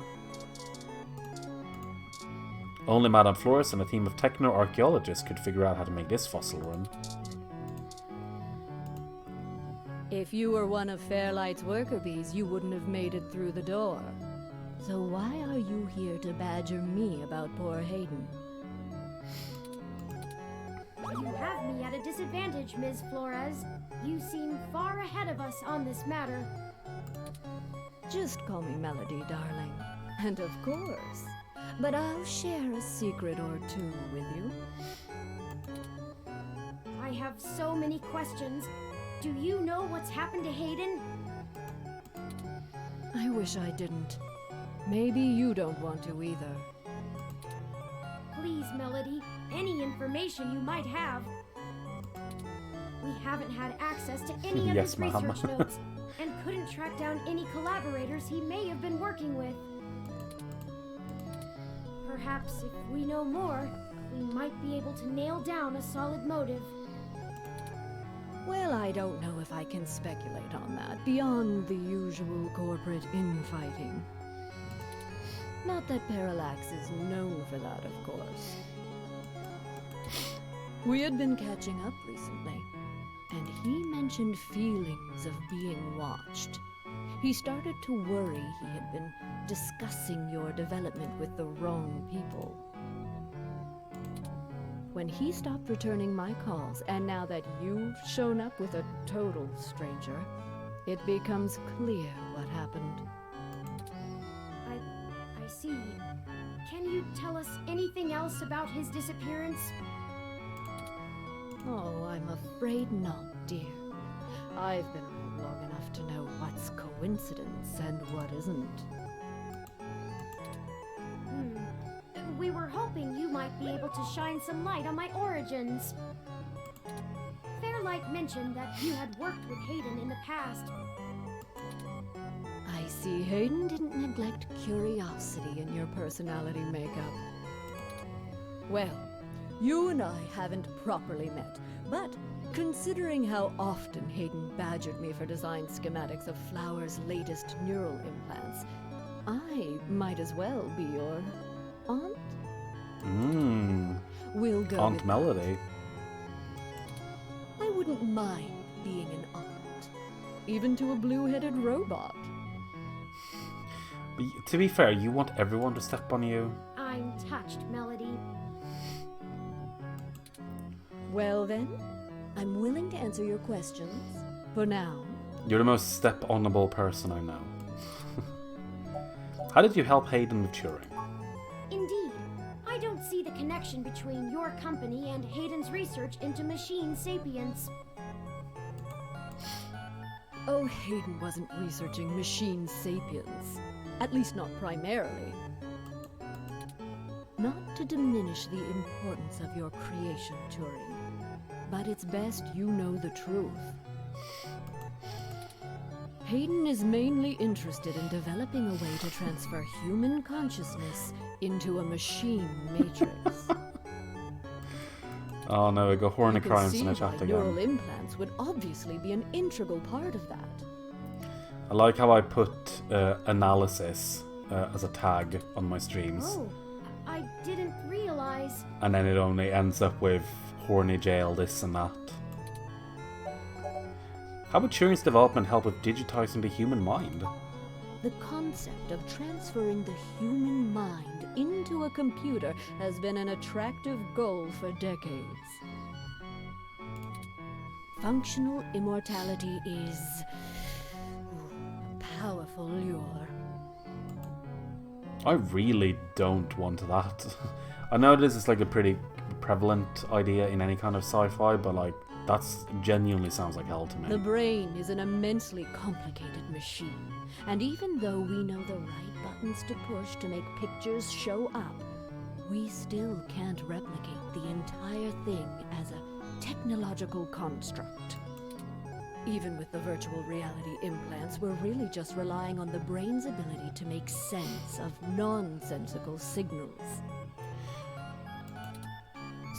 Only Madame Flores and a team of techno-archaeologists could figure out how to make this fossil run. If you were one of Fairlight's worker bees, you wouldn't have made it through the door. So why are you here to badger me about poor Hayden? You have me at a disadvantage, Ms. Flores. You seem far ahead of us on this matter. Just call me Melody, darling. And of course. But I'll share a secret or two with you. I have so many questions. Do you know what's happened to Hayden? I wish I didn't. Maybe you don't want to either. Please, Melody, any information you might have. We haven't had access to any of his research notes, and couldn't track down any collaborators he may have been working with. Perhaps if we know more, we might be able to nail down a solid motive. Well, I don't know if I can speculate on that, beyond the usual corporate infighting. Not that Parallax is known for that, of course. We had been catching up recently, and he mentioned feelings of being watched. He started to worry he had been discussing your development with the wrong people. When he stopped returning my calls, and now that you've shown up with a total stranger, it becomes clear what happened. I see. Can you tell us anything else about his disappearance? Oh, I'm afraid not, dear. I've been around long enough to know what's coincidence and what isn't. We were hoping you might be able to shine some light on my origins. Fairlight mentioned that you had worked with Hayden in the past. I see Hayden didn't neglect curiosity in your personality makeup. Well, you and I haven't properly met, but considering how often Hayden badgered me for design schematics of Flower's latest neural implants, I might as well be your aunt? We'll go Aunt Melody. I wouldn't mind being an aunt, even to a blue-headed robot. But to be fair, you want everyone to step on you? I'm touched, Melody. Well then, I'm willing to answer your questions. For now. You're the most step-onable person I know. How did you help Hayden with Turing? Indeed. I don't see the connection between your company and Hayden's research into machine sapience. Oh, Hayden wasn't researching machine sapience. At least not primarily. Not to diminish the importance of your creation, Turing, but it's best you know the truth. Hayden is mainly interested in developing a way to transfer human consciousness into a machine matrix. Oh no, I got horny You can crimes see in a why chat neural again. implants would obviously be an integral part of that. I like how I put analysis as a tag on my streams. Oh, I didn't realize. And then it only ends up with horny jail, this and that. How would Turing's development help with digitizing the human mind? The concept of transferring the human mind into a computer has been an attractive goal for decades. Functional immortality is a powerful lure. I really don't want that. I know this is like a pretty prevalent idea in any kind of sci-fi, but like, that's genuinely sounds like hell to me. The brain is an immensely complicated machine, and even though we know the right buttons to push to make pictures show up, we still can't replicate the entire thing as a technological construct. Even with the virtual reality implants, we're really just relying on the brain's ability to make sense of nonsensical signals.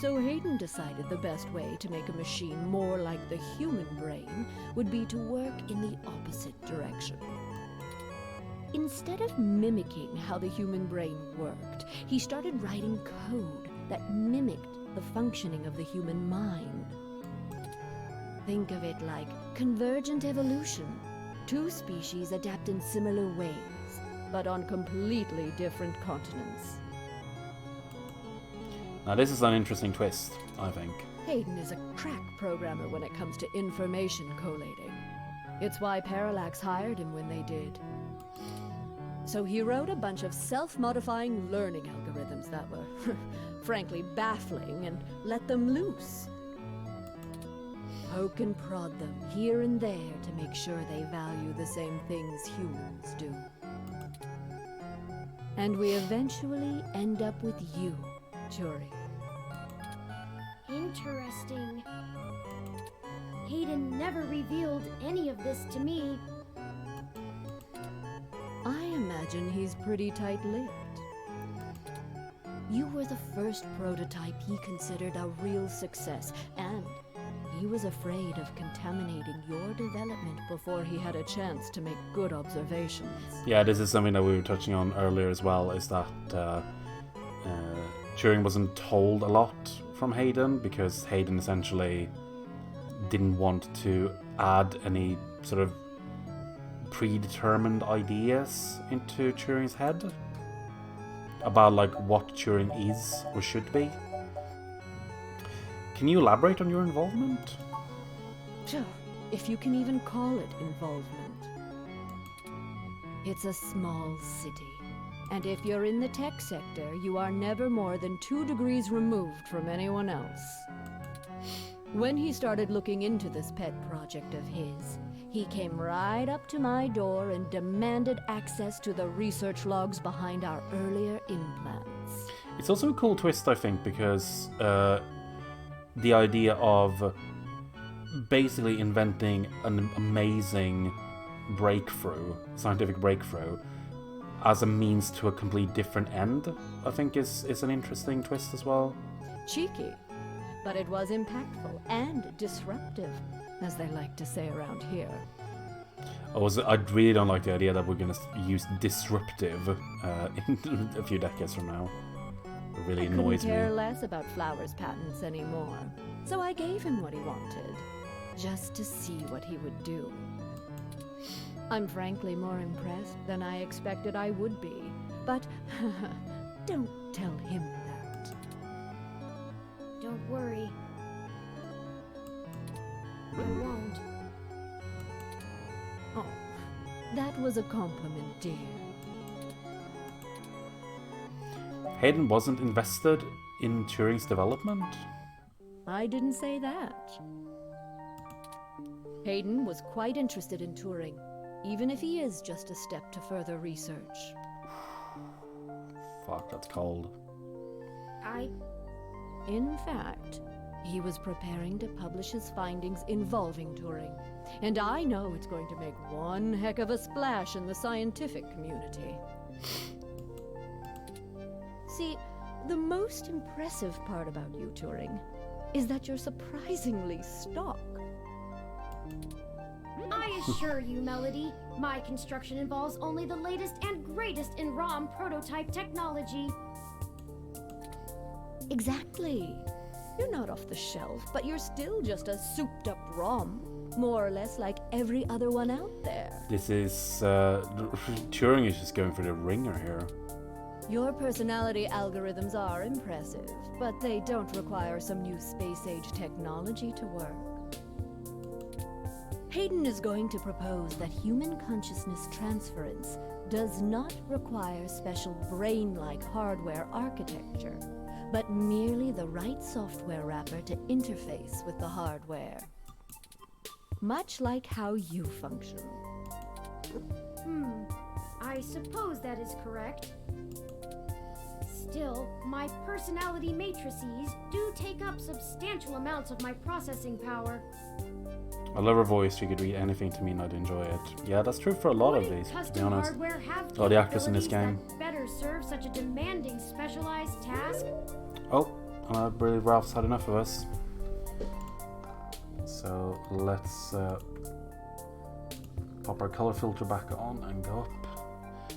So Hayden decided the best way to make a machine more like the human brain would be to work in the opposite direction. Instead of mimicking how the human brain worked, he started writing code that mimicked the functioning of the human mind. Think of it like convergent evolution. Two species adapt in similar ways, but on completely different continents. Now this is an interesting twist, I think. Hayden is a crack programmer when it comes to information collating. It's why Parallax hired him when they did. So he wrote a bunch of self-modifying learning algorithms that were, frankly, baffling and let them loose. Poke and prod them here and there to make sure they value the same things humans do. And we eventually end up with you, Turing. Interesting. Hayden never revealed any of this to me. I imagine he's pretty tight-lipped. You were the first prototype he considered a real success, and he was afraid of contaminating your development before he had a chance to make good observations. Yeah, this is something that we were touching on earlier as well, is that Turing wasn't told a lot from Hayden, because Hayden essentially didn't want to add any sort of predetermined ideas into Turing's head about like what Turing is or should be. Can you elaborate on your involvement? Sure, if you can even call it involvement. It's a small city, and if you're in the tech sector, you are never more than 2 degrees removed from anyone else. When he started looking into this pet project of his, he came right up to my door and demanded access to the research logs behind our earlier implants. It's also a cool twist, I think, because the idea of basically inventing an amazing breakthrough, scientific breakthrough, as a means to a complete different end, I think is an interesting twist as well. Cheeky, but it was impactful and disruptive, as they like to say around here. I really don't like the idea that we're going to use disruptive in a few decades from now. It really annoys me. I couldn't care less about Flowers' patents anymore, so I gave him what he wanted, just to see what he would do. I'm frankly more impressed than I expected I would be, but don't tell him that. Don't worry. I won't. Oh, that was a compliment, dear. Hayden wasn't invested in Turing's development? I didn't say that. Hayden was quite interested in Turing, even if he is just a step to further research. Fuck, that's cold. In fact, he was preparing to publish his findings involving Turing, and I know it's going to make one heck of a splash in the scientific community. See, the most impressive part about you, Turing, is that you're surprisingly stock. I assure you, Melody, my construction involves only the latest and greatest in ROM prototype technology. Exactly. You're not off the shelf, but you're still just a souped-up ROM, more or less like every other one out there. This is... Turing is just going for the ringer here. Your personality algorithms are impressive, but they don't require some new space-age technology to work. Hayden is going to propose that human consciousness transference does not require special brain-like hardware architecture, but merely the right software wrapper to interface with the hardware. Much like how you function. I suppose that is correct. Still, my personality matrices do take up substantial amounts of my processing power. I love her voice. She could read anything to me and I'd enjoy it. Yeah, that's true for a lot of these, to be honest. Oh, the actress in this game. Better serve such a demanding, specialized task. Oh, I believe Ralph's had enough of us. So let's pop our color filter back on and go up.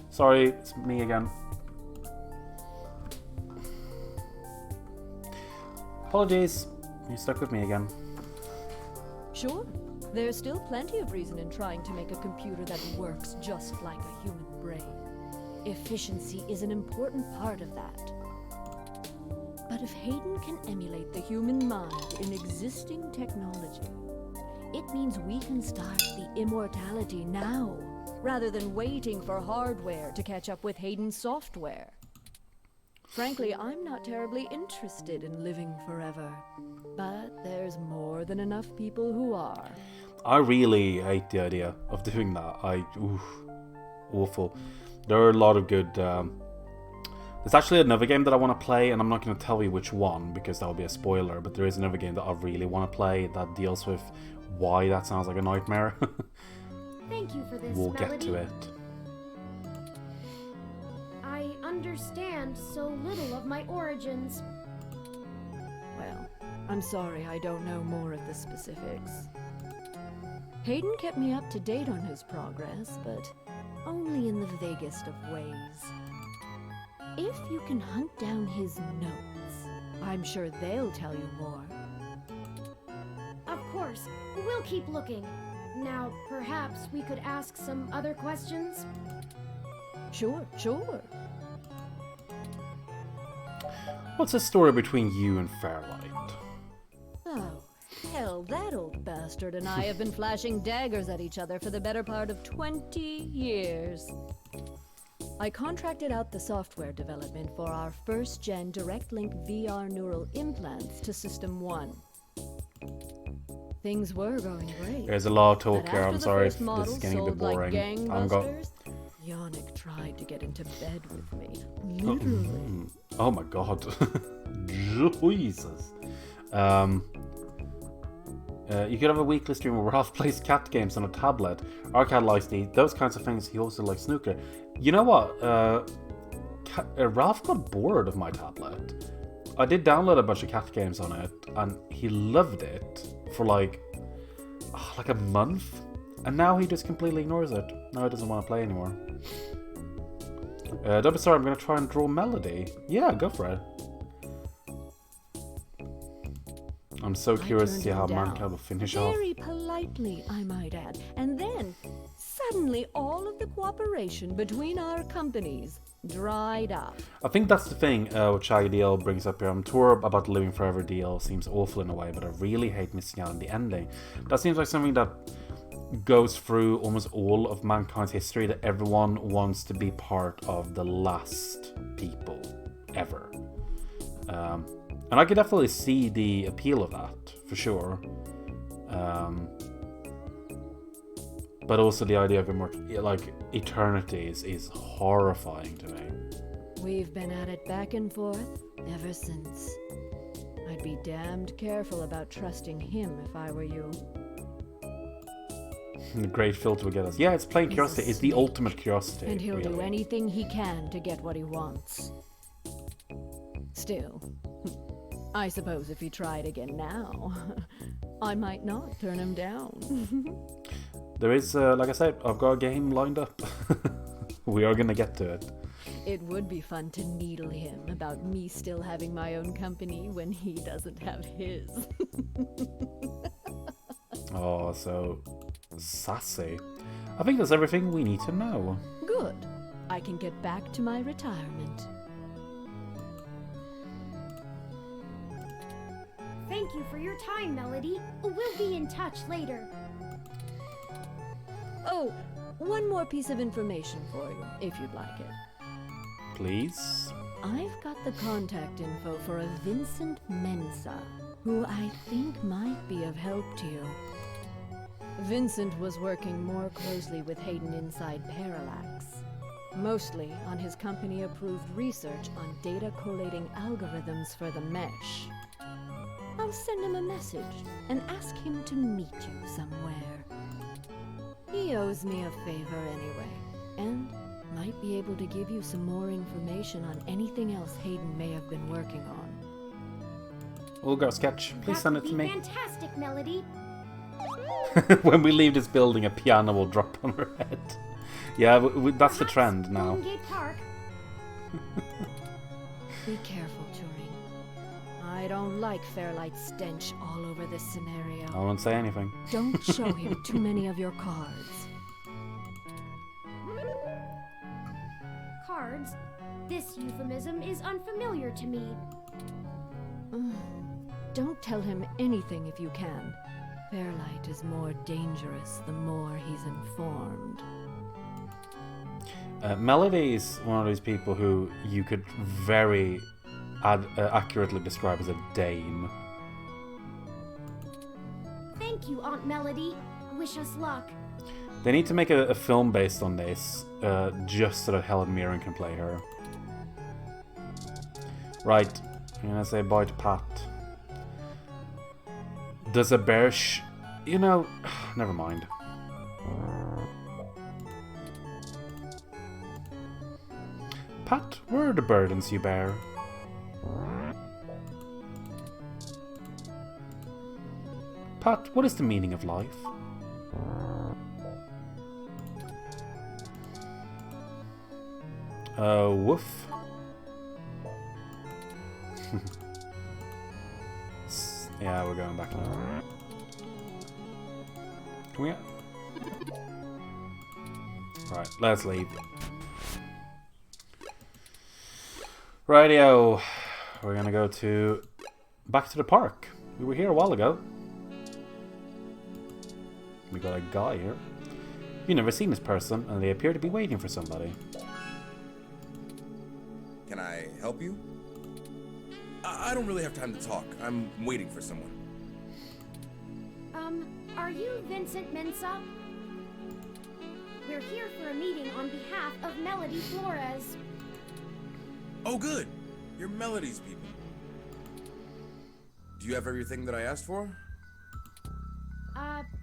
Sorry, it's me again. Apologies, you stuck with me again. Sure, there's still plenty of reason in trying to make a computer that works just like a human brain. Efficiency is an important part of that. But if Hayden can emulate the human mind in existing technology, it means we can start the immortality now, rather than waiting for hardware to catch up with Hayden's software. Frankly, I'm not terribly interested in living forever, but there's more than enough people who are. I really hate the idea of doing that. Awful. There are a lot of good... There's actually another game that I want to play, and I'm not going to tell you which one, because that would be a spoiler, but there is another game that I really want to play that deals with why that sounds like a nightmare. Thank you for this, We'll Melody. get to it. I understand so little of my origins. Well, I'm sorry I don't know more of the specifics. Hayden kept me up to date on his progress, but only in the vaguest of ways. If you can hunt down his notes, I'm sure they'll tell you more. Of course, we'll keep looking. Now, perhaps we could ask some other questions? Sure. What's the story between you and Fairlight? Oh, hell, that old bastard and I have been flashing daggers at each other for the better part of 20 years. I contracted out the software development for our first-gen direct-link VR neural implants to System 1. Things were going great. There's a lot of talk but here. after I'm the sorry if first this model is getting a bit sold like boring. gangbusters, Yannick tried to get into bed with me. Literally. Oh my god. Jesus. You could have a weekly stream where Ralph plays cat games on a tablet. Arcade likes those kinds of things. He also likes snooker. You know what? Ralph got bored of my tablet. I did download a bunch of cat games on it, and he loved it for like a month. And now he just completely ignores it. Now he doesn't want to play anymore. Don't be sorry, I'm going to try and draw Melody. Yeah, go for it. I'm so curious to see how Mankind will finish off. Very politely, I might add. And then, suddenly, all of the cooperation between our companies dried up. I think that's the thing what Shaggy DL brings up here. I'm sure about the Living Forever deal seems awful in a way, but I really hate missing out on the ending. That seems like something that goes through almost all of mankind's history, that everyone wants to be part of the last people ever. And I could definitely see the appeal of that, for sure. But also the idea of eternities is horrifying to me. We've been at it back and forth ever since. I'd be damned careful about trusting him if I were you. The great filter will get us. Yeah, it's plain curiosity. It's the ultimate curiosity. And he'll really do anything he can to get what he wants. Still, I suppose if he tried again now, I might not turn him down. There is, like I said, I've got a game lined up. We are gonna get to it. It would be fun to needle him about me still having my own company when he doesn't have his. Oh, so sassy. I think that's everything we need to know. Good. I can get back to my retirement. Thank you for your time, Melody. We'll be in touch later. Oh, one more piece of information for you, if you'd like it. Please? I've got the contact info for a Vincent Mensa, who I think might be of help to you. Vincent was working more closely with Hayden inside Parallax, mostly on his company-approved research on data collating algorithms for the mesh. I'll send him a message and ask him to meet you somewhere. He owes me a favor anyway, and might be able to give you some more information on anything else Hayden may have been working on. We'll go sketch. Please send it to me. Fantastic, Melody. When we leave this building, a piano will drop on her head. Yeah, that's the trend now. Park. Be careful, Turing. I don't like Fairlight's stench all over this scenario. I won't say anything. Don't show him too many of your cards. Cards? This euphemism is unfamiliar to me. Don't tell him anything if you can. Fairlight is more dangerous the more he's informed. Melody is one of those people who you could very accurately describe as a dame. Thank you, Aunt Melody. Wish us luck. They need to make a film based on this, just so that Helen Mirren can play her. Right, I'm gonna say bye to Pat. Does a bear you know, never mind. Pat, where are the burdens you bear? Pat, what is the meaning of life? Woof. Yeah, we're going back now. Can we? Right, let's leave. Rightio. We're gonna go back to the park. We were here a while ago. We got a guy here. You've never seen this person, and they appear to be waiting for somebody. Can I help you? I don't really have time to talk. I'm waiting for someone. Are you Vincent Mensah? We're here for a meeting on behalf of Melody Flores. Oh, good. You're Melody's people. Do you have everything that I asked for?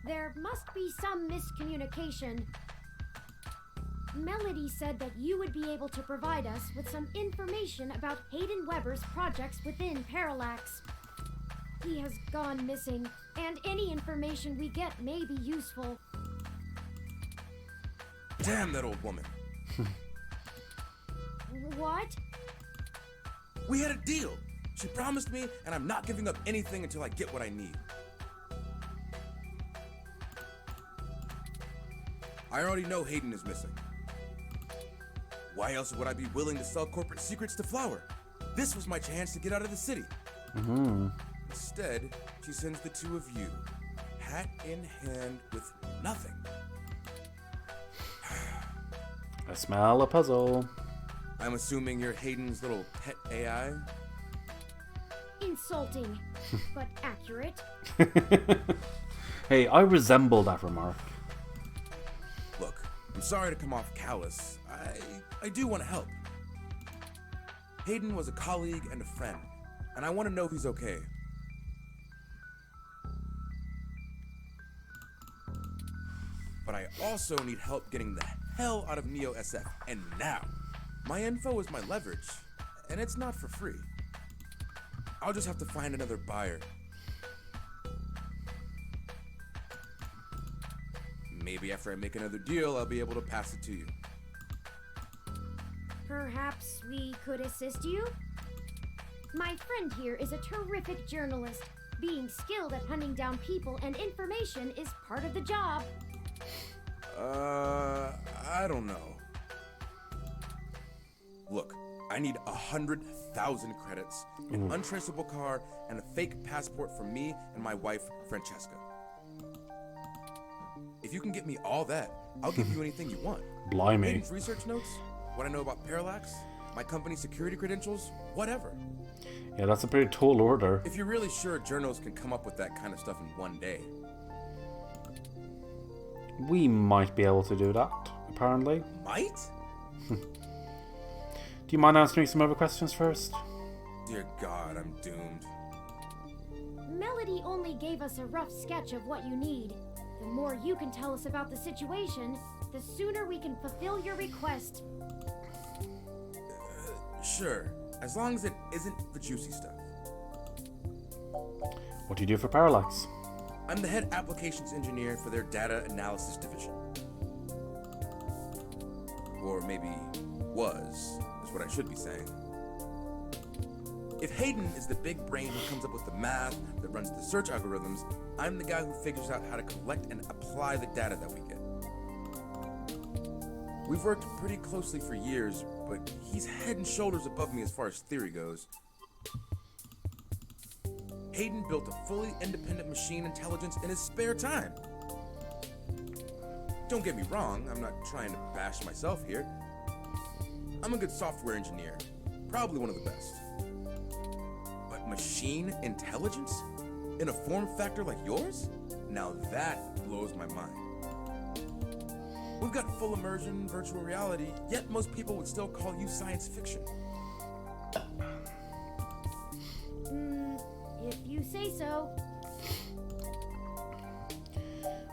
There must be some miscommunication. Melody said that you would be able to provide us with some information about Hayden Weber's projects within Parallax. He has gone missing, and any information we get may be useful. Damn that old woman. What? We had a deal. She promised me, and I'm not giving up anything until I get what I need. I already know Hayden is missing. Why else would I be willing to sell corporate secrets to Flower? This was my chance to get out of the city. Instead, she sends the two of you, hat in hand with nothing. I smell a puzzle. I'm assuming you're Hayden's little pet AI? Insulting, but accurate. Hey, I resemble that remark. Look, I'm sorry to come off callous. I do want to help. Hayden was a colleague and a friend, and I want to know if he's okay. But I also need help getting the hell out of Neo SF, and now. My info is my leverage, and it's not for free. I'll just have to find another buyer. Maybe after I make another deal, I'll be able to pass it to you. Perhaps we could assist you? My friend here is a terrific journalist. Being skilled at hunting down people and information is part of the job. I don't know. Look, I need 100,000 credits, an untraceable car, and a fake passport for me and my wife, Francesca. If you can get me all that, I'll give you anything you want. Blimey. Hayden's research notes, what I know about Parallax, my company's security credentials, whatever. Yeah, that's a pretty tall order. If you're really sure journals can come up with that kind of stuff in one day. We might be able to do that, apparently. Might? Do you mind answering some other questions first? Dear God, I'm doomed. Melody only gave us a rough sketch of what you need. The more you can tell us about the situation, the sooner we can fulfill your request. Sure, as long as it isn't the juicy stuff. What do you do for Parallax? I'm the head applications engineer for their data analysis division. Or maybe was, is what I should be saying. If Hayden is the big brain who comes up with the math that runs the search algorithms, I'm the guy who figures out how to collect and apply the data that we get. We've worked pretty closely for years, but he's head and shoulders above me as far as theory goes. Hayden built a fully independent machine intelligence in his spare time. Don't get me wrong, I'm not trying to bash myself here. I'm a good software engineer, probably one of the best. But machine intelligence? In a form factor like yours? Now that blows my mind. We've got full immersion, virtual reality, yet most people would still call you science fiction. If you say so.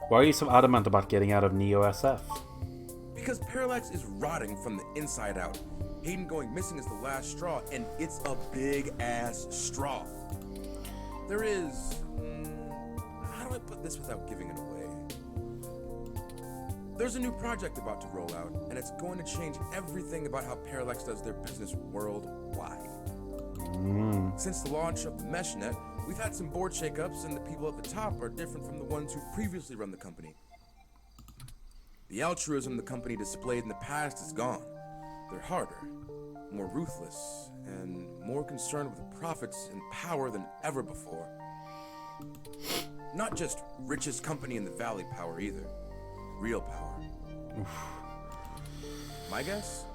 Why are you so adamant about getting out of Neo SF? Because Parallax is rotting from the inside out. Hayden going missing is the last straw, and it's a big-ass straw. There is... how do I put this without giving it away? There's a new project about to roll out, and it's going to change everything about how Parallax does their business worldwide. Since the launch of the MeshNet, we've had some board shakeups, and the people at the top are different from the ones who previously run the company. The altruism the company displayed in the past is gone. They're harder, more ruthless, and more concerned with profits and power than ever before. Not just richest company in the valley power either. Real power. My guess?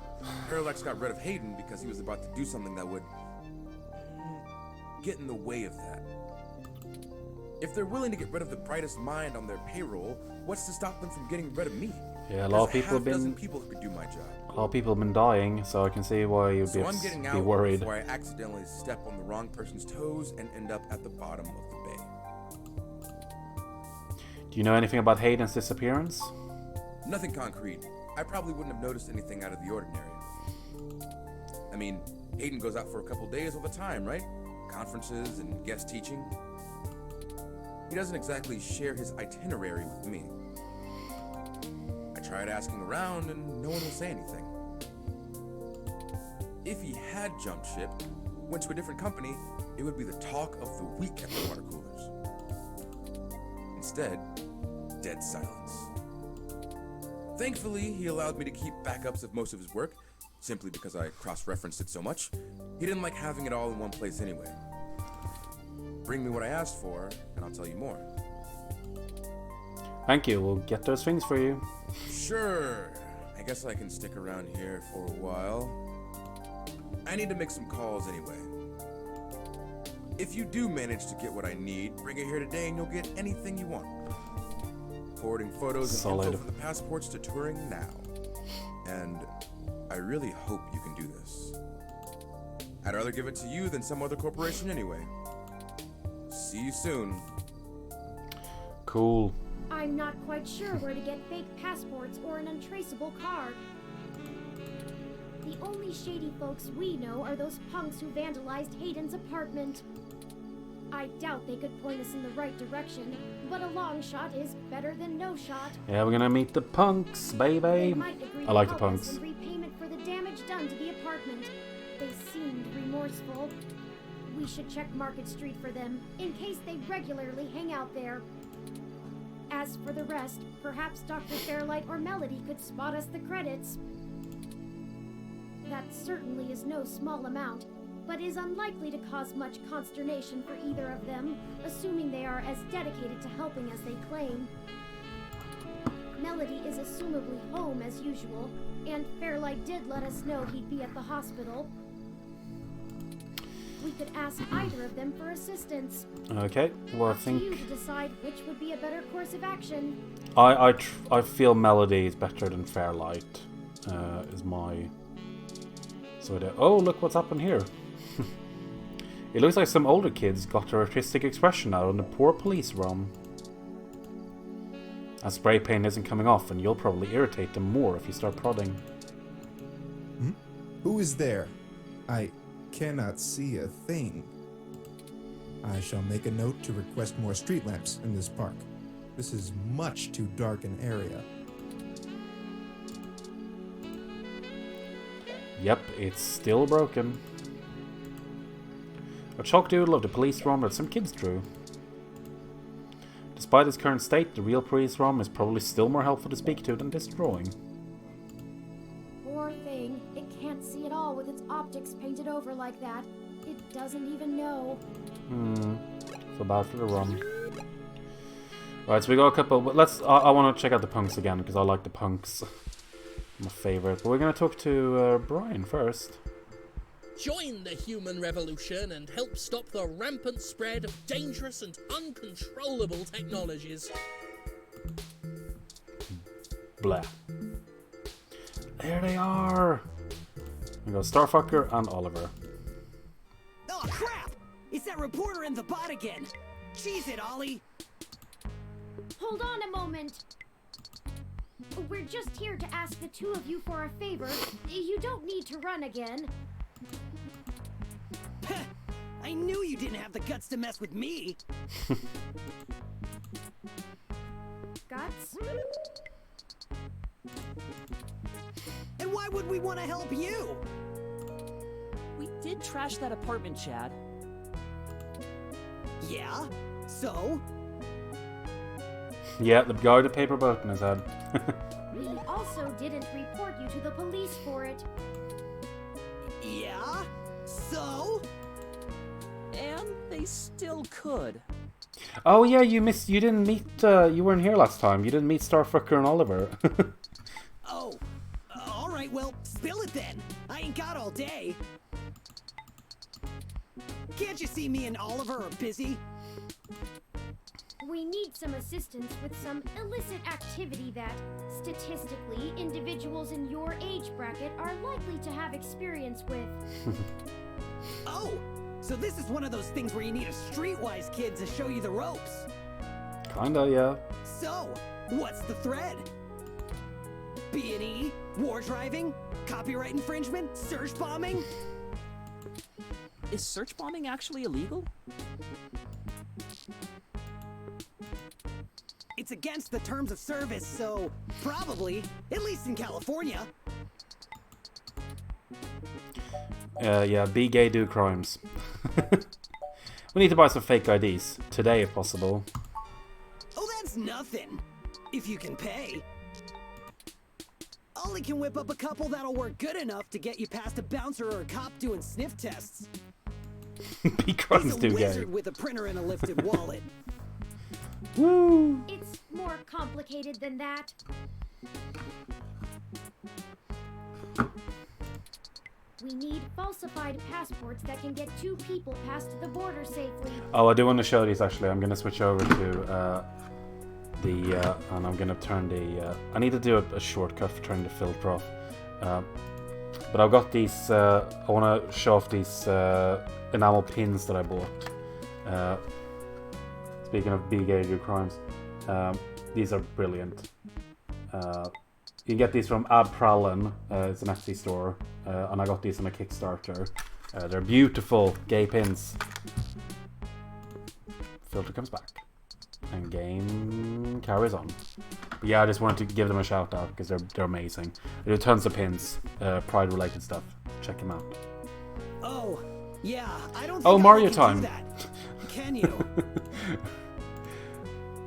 Parallax got rid of Hayden because he was about to do something that would get in the way of that. If they're willing to get rid of the brightest mind on their payroll, what's to stop them from getting rid of me? Yeah, a lot of people have been. People who could do my job. A lot of people have been dying, so I can see why you'd So I'm getting be out worried. before I accidentally step on the wrong person's toes and end up at the bottom of the bay. Do you know anything about Hayden's disappearance? Nothing concrete. I probably wouldn't have noticed anything out of the ordinary. I mean, Hayden goes out for a couple days all the time, right? Conferences and guest teaching. He doesn't exactly share his itinerary with me. I tried asking around and no one will say anything. If he had jumped ship, went to a different company, it would be the talk of the week at the water coolers. Instead, dead silence. Thankfully, he allowed me to keep backups of most of his work, simply because I cross-referenced it so much. He didn't like having it all in one place anyway. Bring me what I asked for, and I'll tell you more. Thank you, we'll get those things for you. Sure. I guess I can stick around here for a while. I need to make some calls anyway. If you do manage to get what I need, bring it here today and you'll get anything you want. Forwarding photos and info for the passports to touring now. And I really hope you can do this. I'd rather give it to you than some other corporation anyway. See you soon. Cool. I'm not quite sure where to get fake passports or an untraceable card. The only shady folks we know are those punks who vandalized Hayden's apartment. I doubt they could point us in the right direction, but a long shot is better than no shot. Yeah, we're gonna meet the punks, baby. I like the punks. In repayment for the damage done to the apartment. They seemed remorseful. We should check Market Street for them, in case they regularly hang out there. As for the rest, perhaps Dr. Fairlight or Melody could spot us the credits. That certainly is no small amount, but is unlikely to cause much consternation for either of them, assuming they are as dedicated to helping as they claim. Melody is assumably home as usual, and Fairlight did let us know he'd be at the hospital. We could ask either of them for assistance. Okay, well I think Up to you to decide which would be a better course of action. I feel Melody is better than Fairlight. Is my sort of. Oh, look what's happened here. It looks like some older kids got their artistic expression out on the poor police ROM. And spray paint isn't coming off, and you'll probably irritate them more if you start prodding. Who is there? I cannot see a thing. I shall make a note to request more street lamps in this park. This is much too dark an area. Yep, it's still broken. A chalk doodle of the police ROM that some kids drew. Despite its current state, the real police ROM is probably still more helpful to speak to than this drawing. Poor thing. It can't see at all with its optics painted over like that. It doesn't even know. So bad for the ROM. Right, so we got a couple, but I want to check out the punks again, because I like the punks. My favorite. But we're going to talk to Brian first. Join the human revolution and help stop the rampant spread of dangerous and uncontrollable technologies. Blah. There they are! We got Starfucker and Oliver. Oh crap! It's that reporter in the bot again! Cheese it, Ollie! Hold on a moment! We're just here to ask the two of you for a favor. You don't need to run again. I knew you didn't have the guts to mess with me. Guts? And why would we want to help you? We did trash that apartment, Chad. Yeah? So? Yeah, the guy with the paper boat in his head. We also didn't report you to the police for it. Yeah? So? And they still could. Oh yeah, you didn't meet, you weren't here last time. You didn't meet Starfucker and Oliver. Oh, alright, well, spill it then. I ain't got all day. Can't you see me and Oliver are busy? We need some assistance with some illicit activity that, statistically, individuals in your age bracket are likely to have experience with. Oh, so this is one of those things where you need a streetwise kid to show you the ropes. Kinda, yeah. So, what's the thread? B&E? War driving? Copyright infringement? Search bombing? Is search bombing actually illegal? It's against the terms of service, so probably, at least in California. Yeah, be gay, do crimes. We need to buy some fake IDs. Today, if possible. Oh, that's nothing. If you can pay. Ollie can whip up a couple that'll work good enough to get you past a bouncer or a cop doing sniff tests. Be crimes do He's a gay. wizard with a printer and a lifted wallet. Woo! It's more complicated than that. We need falsified passports that can get two people past the border safely. Oh, I do want to show these actually. I'm going to switch over to and I'm going to turn the... I need to do a shortcut for turning the filter off. But I've got these... I want to show off these enamel pins that I bought. Speaking of be gay, do crimes. These are brilliant. You can get these from Abprallen. It's an Etsy store. And I got these on a Kickstarter. They're beautiful gay pins. Filter comes back. And game carries on. But yeah, I just wanted to give them a shout out because they're amazing. They do tons of pins, Pride related stuff. Check them out. Oh, yeah, I don't think Oh, Mario can time. do that. Can you?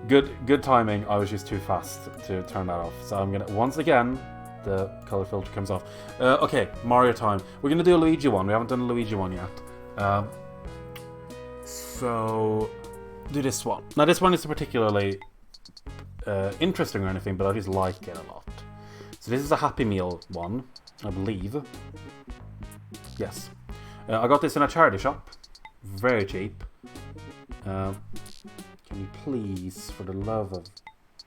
Good timing. I was just too fast to turn that off. So I'm gonna, once again, the color filter comes off. Okay, Mario time. We're gonna do a Luigi one. We haven't done a Luigi one yet. So do this one. Now this one isn't particularly interesting or anything, but I just like it a lot. So this is a Happy Meal one, I believe. Yes. I got this in a charity shop. Very cheap. Can you please, for the love of...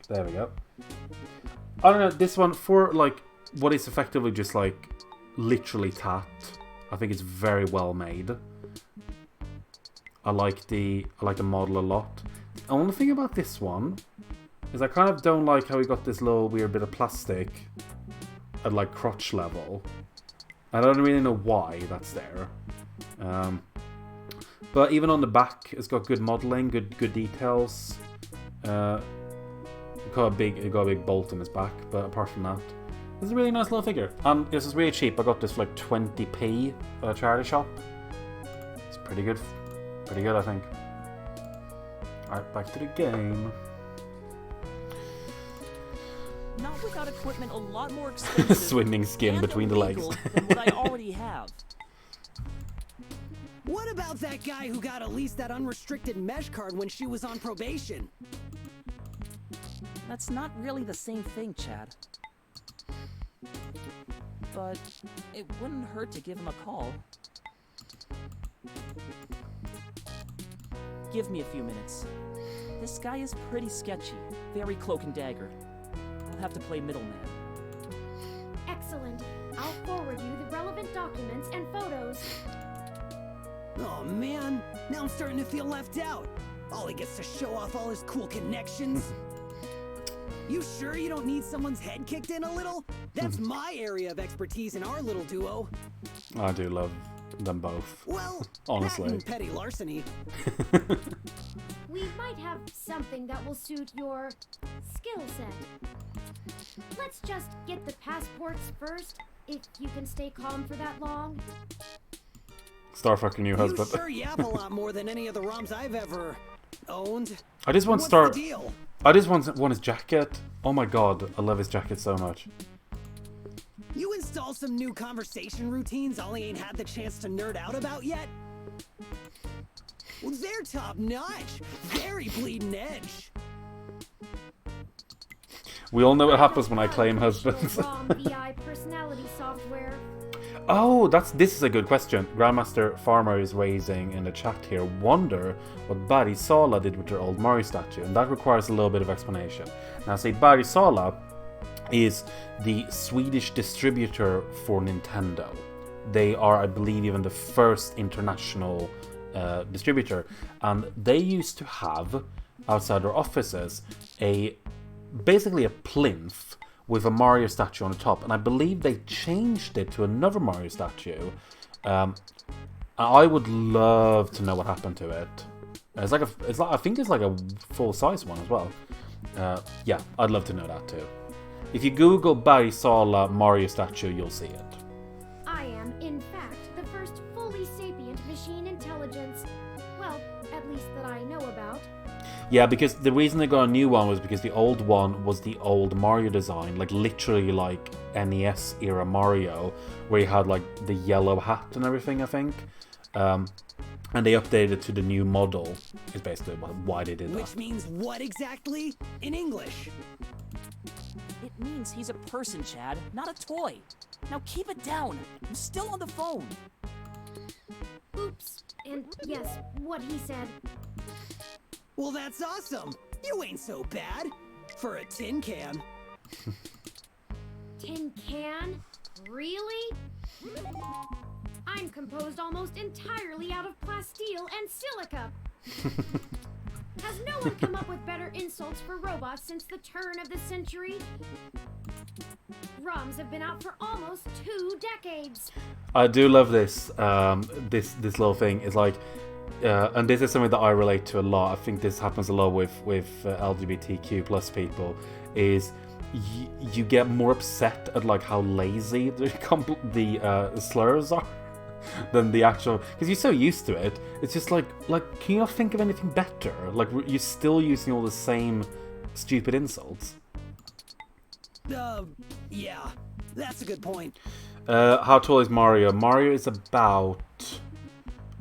There we go. I don't know, this one, for like what is effectively just like literally tat, I think it's very well made. I like the model a lot. The only thing about this one is I kind of don't like how we got this little weird bit of plastic at like crotch level. I don't really know why that's there. But even on the back, it's got good modeling, good details. It got a big bolt in its back, but apart from that, it's a really nice little figure. And this is really cheap. I got this for like 20p at a charity shop. It's pretty good. Pretty good, I think. Alright, back to the game. Not without equipment a lot more expensive. Swimming skin and between the legs. illegal than what I already have. What about that guy who got at least that unrestricted mesh card when she was on probation? That's not really the same thing, Chad. But it wouldn't hurt to give him a call. Give me a few minutes. This guy is pretty sketchy, very cloak and dagger. I'll have to play middleman. Excellent. I'll forward you the relevant documents and photos. Oh man, now I'm starting to feel left out. Ollie gets to show off all his cool connections. You sure you don't need someone's head kicked in a little? That's my area of expertise in our little duo. I do love them both. Well, honestly. that and petty larceny. We might have something that will suit your skill set. Let's just get the passports first, if you can stay calm for that long. Starfucker new husband. You sure yap a lot more than any of the ROMs I've ever owned. I just want What's the deal? I just want his jacket. Oh my god, I love his jacket so much. You install some new conversation routines Ollie ain't had the chance to nerd out about yet? Well, they're top notch. Very bleeding edge. We all know what happens when I claim husbands. ROM VI personality software. Oh, this is a good question. Grandmaster Farmer is raising in the chat here. Wonder what Barry Sala did with their old Mario statue, and that requires a little bit of explanation. Now, say Barry Sala is the Swedish distributor for Nintendo. They are, I believe, even the first international distributor, and they used to have outside their offices basically a plinth with a Mario statue on the top, and I believe they changed it to another Mario statue. I would love to know what happened to it. I think it's like a full-size one as well. Yeah, I'd love to know that too. If you Google Barry Sala Mario statue, you'll see it. I am, in fact, the first fully sapient machine intelligence. Well, at least that I know about. Yeah, because the reason they got a new one was because the old one was the old Mario design, like literally like NES era Mario, where he had like the yellow hat and everything, I think. And they updated it to the new model, is basically why they did that. Which means what exactly in English? It means he's a person, Chad, not a toy. Now keep it down. I'm still on the phone. Oops. And yes, what he said. Well, that's awesome. You ain't so bad. For a tin can. Tin can? Really? I'm composed almost entirely out of plasteel and silica. Has no one come up with better insults for robots since the turn of the century? ROMs have been out for almost 2 decades. I do love this. This little thing is like, and this is something that I relate to a lot. I think this happens a lot with LGBTQ plus people. Is you get more upset at like how lazy the slurs are than the actual, because you're so used to it. It's just like can you not think of anything better? Like you're still using all the same stupid insults. Yeah, that's a good point. How tall is Mario? Mario is about,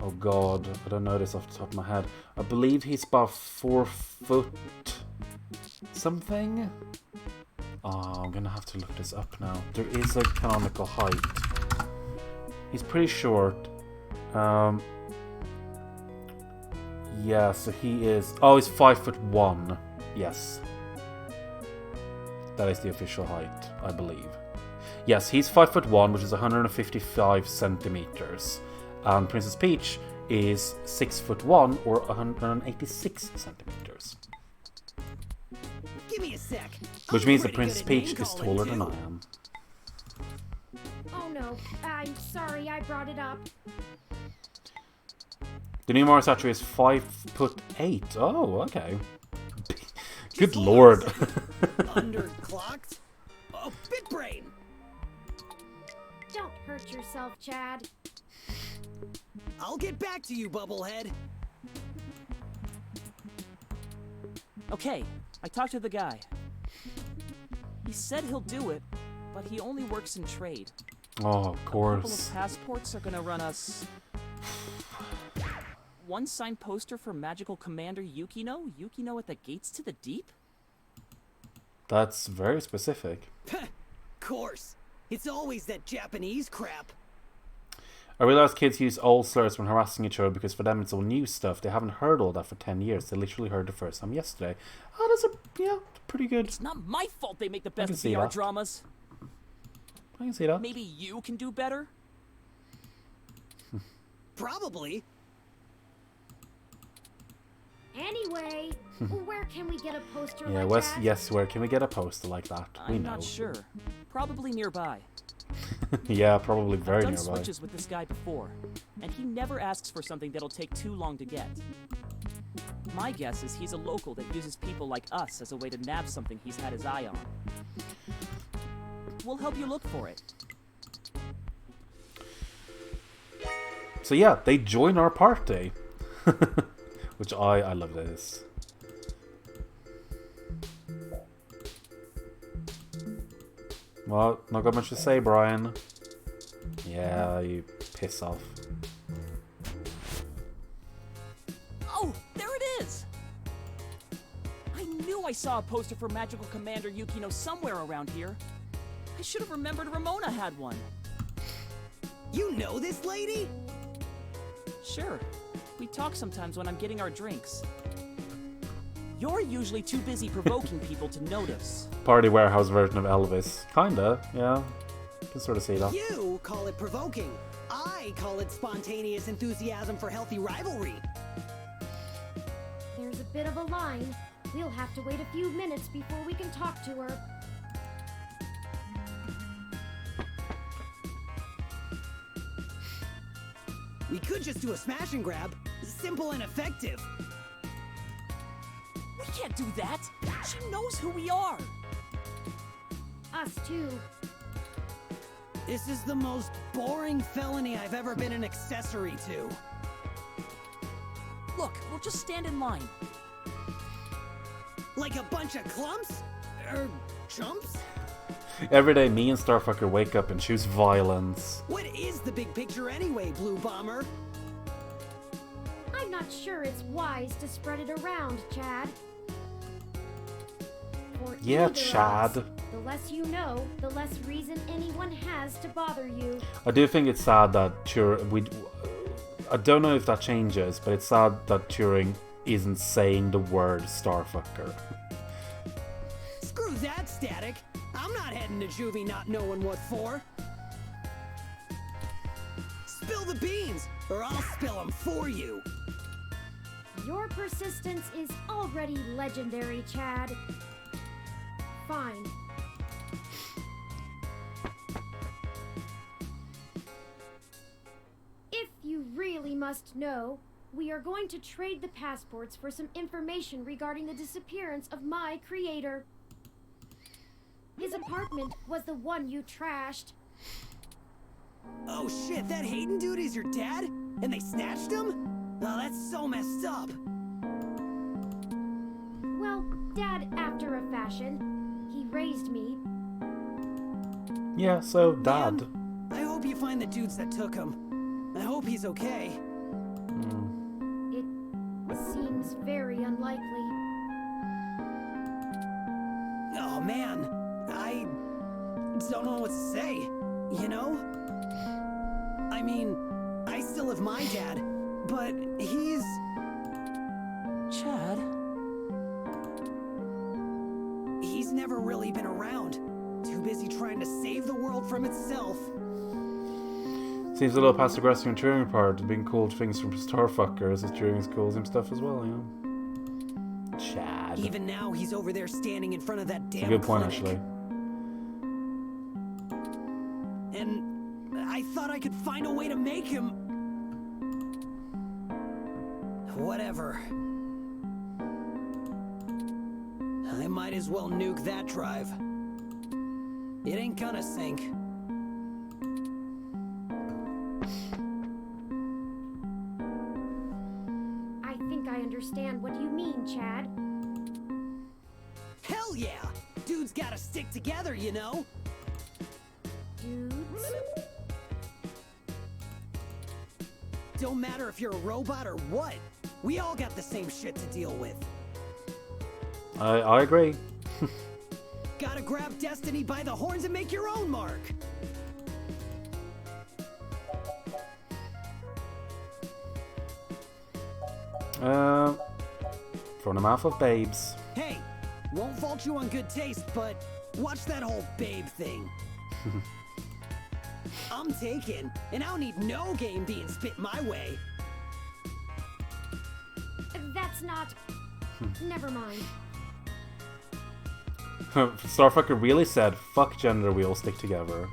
oh god, I don't know this off the top of my head. I believe he's about 4 foot something. Oh, I'm gonna have to look this up now. There is a canonical height. He's pretty short. Yeah, so he is... Oh, he's 5'1". Yes. That is the official height, I believe. Yes, he's 5'1", which is 155 centimeters. And Princess Peach is 6'1", or 186 centimeters. Give me a sec. Which means that Princess Peach is taller than I am. Oh no, I'm sorry I brought it up. The new Mario statue is 5'8". Oh, okay. Good lord. Underclocked? Oh, bit brain. Don't hurt yourself, Chad. I'll get back to you, Bubblehead. Okay, I talked to the guy. He said he'll do it, but he only works in trade. Oh, of A couple course. of passports are gonna run us... one signed poster for Magical Commander Yukino? Yukino at the Gates to the Deep? That's very specific. Course. It's always that Japanese crap. I realize kids use old slurs when harassing each other because for them it's all new stuff. They haven't heard all that for 10 years. They literally heard the first time yesterday. Oh, that's pretty good. It's not my fault they make the best can see VR that. dramas. I can see that. Maybe you can do better? Probably. Anyway, where can we get a poster Yeah, like Wes, that? yes, where can we get a poster like that? We I'm know. not sure. Probably nearby. Yeah, probably very I've done nearby. switches with this guy before, and he never asks for something that'll take too long to get. My guess is he's a local that uses people like us as a way to nab something he's had his eye on. We'll help you look for it. So yeah, they join our party. Which I love this. Well, not got much to say, Brian. Yeah, you piss off. Oh, there it is! I knew I saw a poster for Magical Commander Yukino somewhere around here. I should have remembered Ramona had one. You know this lady? Sure. We talk sometimes when I'm getting our drinks. You're usually too busy provoking people to notice. Party warehouse version of Elvis. Kinda, yeah. You can sort of see that. You call it provoking. I call it spontaneous enthusiasm for healthy rivalry. There's a bit of a line. We'll have to wait a few minutes before we can talk to her. We could just do a smash and grab. Simple and effective. We can't do that! She knows who we are! Us too. This is the most boring felony I've ever been an accessory to. Look, we'll just stand in line. Like a bunch of clumps? Chumps? Every day, me and Starfucker wake up and choose violence. What is the big picture anyway, Blue Bomber? I'm not sure it's wise to spread it around, Chad. For Yeah, either of Chad. us, the less you know, the less reason anyone has to bother you. I do think it's sad that I don't know if that changes, but it's sad that Turing isn't saying the word Starfucker. Screw that, Static. I'm not heading to juvie not knowing what for. Spill the beans, or I'll spill them for you. Your persistence is already legendary, Chad. Fine. If you really must know, we are going to trade the passports for some information regarding the disappearance of my creator. His apartment was the one you trashed. Oh shit, that Hayden dude is your dad? And they snatched him? Oh, that's so messed up. Well, Dad after a fashion. He raised me. Yeah, so Dad. I hope you find the dudes that took him. I hope he's okay. It seems very unlikely. Oh man, I don't know what to say, you know? I mean, I still have my dad, but he's... Chad? He's never really been around. Too busy trying to save the world from itself. Seems a little passive aggressive on Turing part, being called things from Starfuckers as Turing calls him stuff as well, you know. Chad. Even now, he's over there standing in front of that damn That's a good point, clinic. actually. And I thought I could find a way to make him... Whatever. I might as well nuke that drive. It ain't gonna sink. I think I understand what you mean, Chad. Hell yeah! Dudes gotta stick together, you know? Dudes? Don't matter if you're a robot or what. We all got the same shit to deal with. I agree. Gotta grab destiny by the horns and make your own mark. From the mouth of babes. Hey, won't fault you on good taste, but watch that whole babe thing. I'm taken, and I don't need no game being spit my way. That's not... Never mind. Starfucker really said, fuck gender, we all stick together.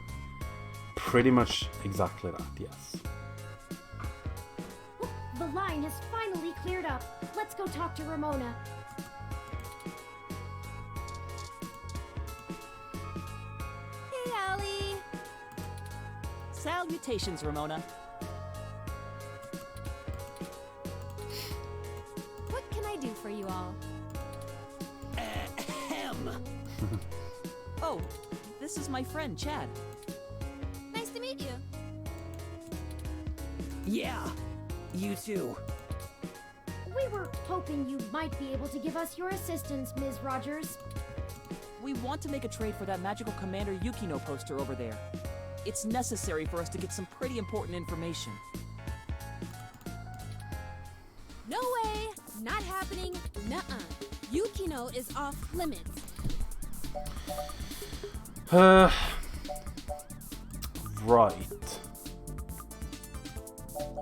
Pretty much exactly that, yes. The line has finally cleared up. Let's go talk to Ramona. Hey, Allie. Salutations, Ramona. What can I do for you all? Ahem. Oh, this is my friend, Chad. Nice to meet you. Yeah, you too. We were hoping you might be able to give us your assistance, Ms. Rogers. We want to make a trade for that magical Commander Yukino poster over there. It's necessary for us to get some pretty important information. No way! Not happening. Nuh-uh. Yukino is off limits. Right.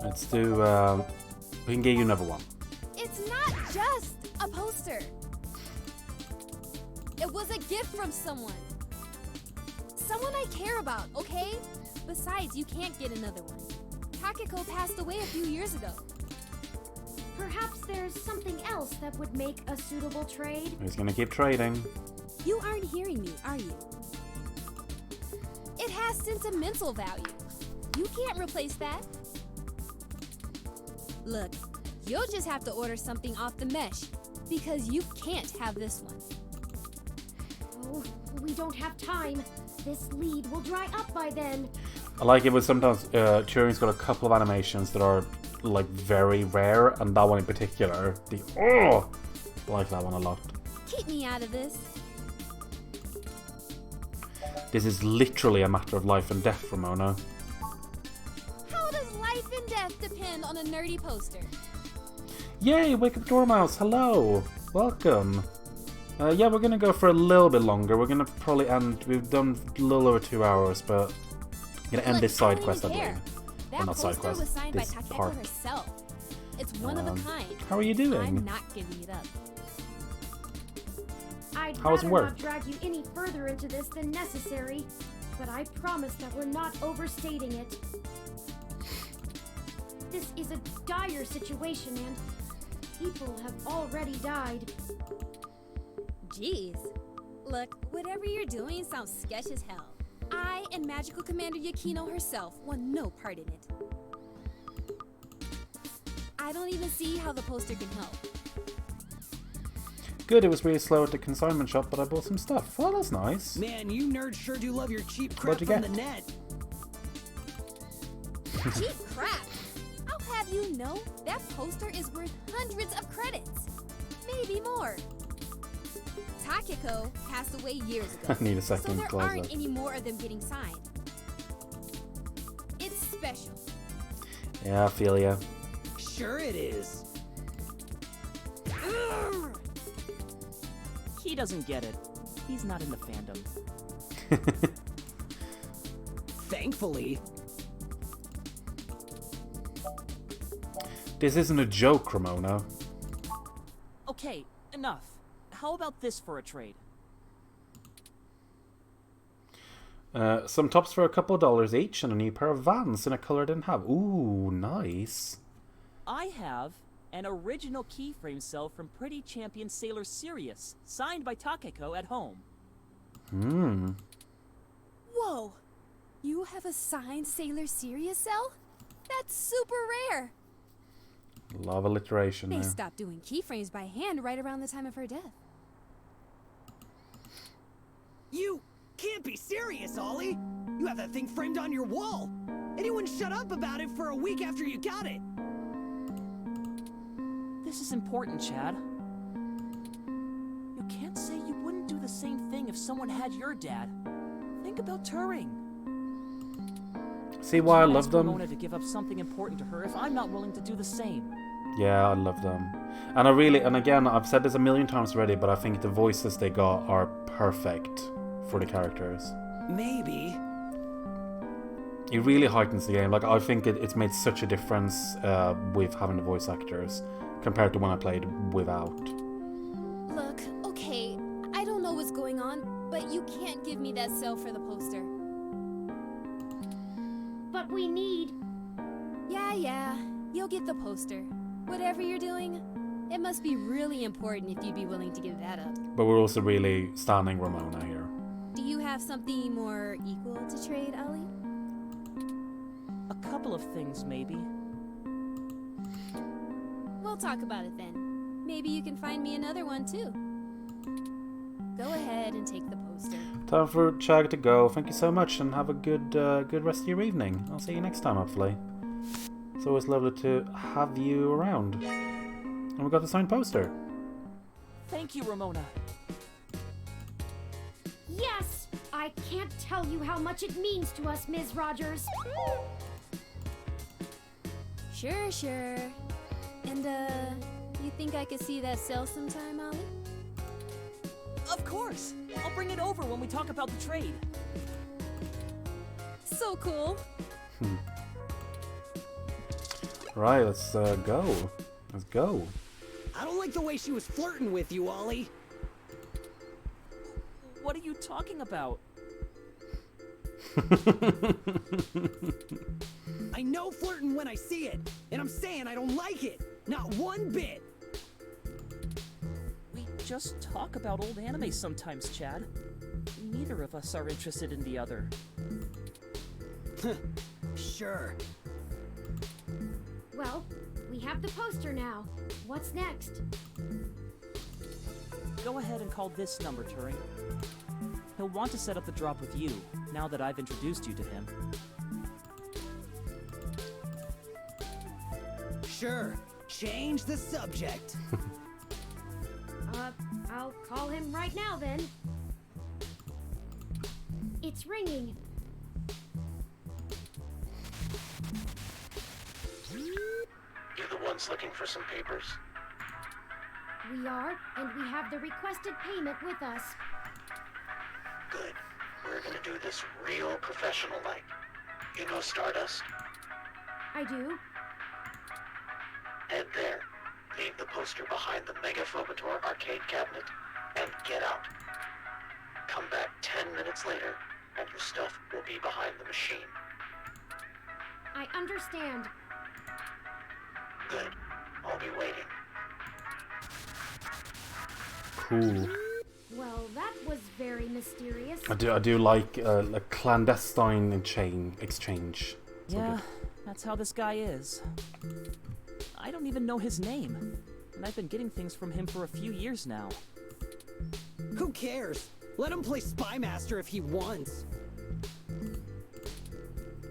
Let's do, we can get you another one. It's not just a poster. It was a gift from someone. Someone I care about, okay? Besides, you can't get another one. Takeko passed away a few years ago. Perhaps there's something else that would make a suitable trade. He's gonna keep trading. You aren't hearing me, are you? It has sentimental value. You can't replace that. Look, you'll just have to order something off the mesh, because you can't have this one. Oh, we don't have time. This lead will dry up by then. I like it with sometimes Turing's got a couple of animations that are like very rare, and that one in particular. I like that one a lot. Keep me out of this. This is literally a matter of life and death, Ramona. How does life and death depend on a nerdy poster? Yay, Wake Up Dormouse, hello! Welcome. Yeah, we're gonna go for a little bit longer. We're gonna probably end, we've done a little over 2 hours, but I'm gonna end this side quest, I believe. That not side poster quest, was signed by this Takeko part. herself. It's one of a kind. How are you doing? I'm not giving it up. I'd How was rather work? not drag you any further into this than necessary, but I promise that we're not overstating it. This is a dire situation, and people have already died. Jeez. Look, whatever you're doing sounds sketch as hell. I and Magical Commander Yukino herself want no part in it. I don't even see how the poster can help. Good, it was really slow at the consignment shop, but I bought some stuff. Oh, that's nice. Man, you nerds sure do love your cheap crap What'd you from get? the net. Cheap crap! I'll have you know, that poster is worth hundreds of credits. Maybe more. Takeko passed away years ago. I need a so second there closet. aren't any more of them getting signed. It's special. Yeah, I feel ya. Sure it is. He doesn't get it. He's not in the fandom. Thankfully. This isn't a joke, Ramona. Okay, enough. How about this for a trade? Some tops for a couple of dollars each, and a new pair of Vans in a color I didn't have. Ooh, nice. I have an original keyframe cell from Pretty Champion Sailor Sirius, signed by Takeko at home. Whoa! You have a signed Sailor Sirius cell? That's super rare! Love alliteration They there. stopped doing keyframes by hand right around the time of her death. You can't be serious, Ollie! You have that thing framed on your wall! Anyone shut up about it for a week after you got it! This is important, Chad. You can't say you wouldn't do the same thing if someone had your dad. Think about Turing. See why I can't love ask them? Ramona to give up something important to her if I'm not willing to do the same. Yeah, I love them. And I really, and again, I've said this a million times already, but I think the voices they got are perfect for the characters. Maybe. It really heightens the game. Like, I think it's made such a difference with having the voice actors compared to when I played without. Look, okay, I don't know what's going on, but you can't give me that cell for the poster. But we need... Yeah, you'll get the poster. Whatever you're doing, it must be really important if you'd be willing to give that up. But we're also really standing Ramona here. Do you have something more equal to trade, Ollie? A couple of things, maybe. We'll talk about it then. Maybe you can find me another one too. Go ahead and take the poster. Time for Chag to go. Thank you so much, and have a good rest of your evening. I'll see you next time, hopefully. It's always lovely to have you around. And we got the signed poster. Thank you, Ramona. Yes! I can't tell you how much it means to us, Ms. Rogers. Sure. And, you think I could see that cell sometime, Ollie? Of course! I'll bring it over when we talk about the trade. So cool. Right, let's go. Let's go. I don't like the way she was flirting with you, Ollie. What are you talking about? I know flirting when I see it, and I'm saying I don't like it. Not one bit. We just talk about old anime sometimes, Chad. Neither of us are interested in the other. Sure. Well, we have the poster now. What's next? Go ahead and call this number, Turing. He'll want to set up the drop with you, now that I've introduced you to him. Sure. Change the subject. I'll call him right now then. It's ringing. You the ones looking for some papers? We are, and we have the requested payment with us. Good. We're gonna do this real professional-like. You know Stardust? I do. Head there. Leave the poster behind the Megaphobator arcade cabinet, and get out. Come back 10 minutes later, and your stuff will be behind the machine. I understand. Good. I'll be waiting. Cool. Well, that was very mysterious. I do like a clandestine exchange. Yeah, that's how this guy is. I don't even know his name, and I've been getting things from him for a few years now. Who cares? Let him play Spy Master if he wants.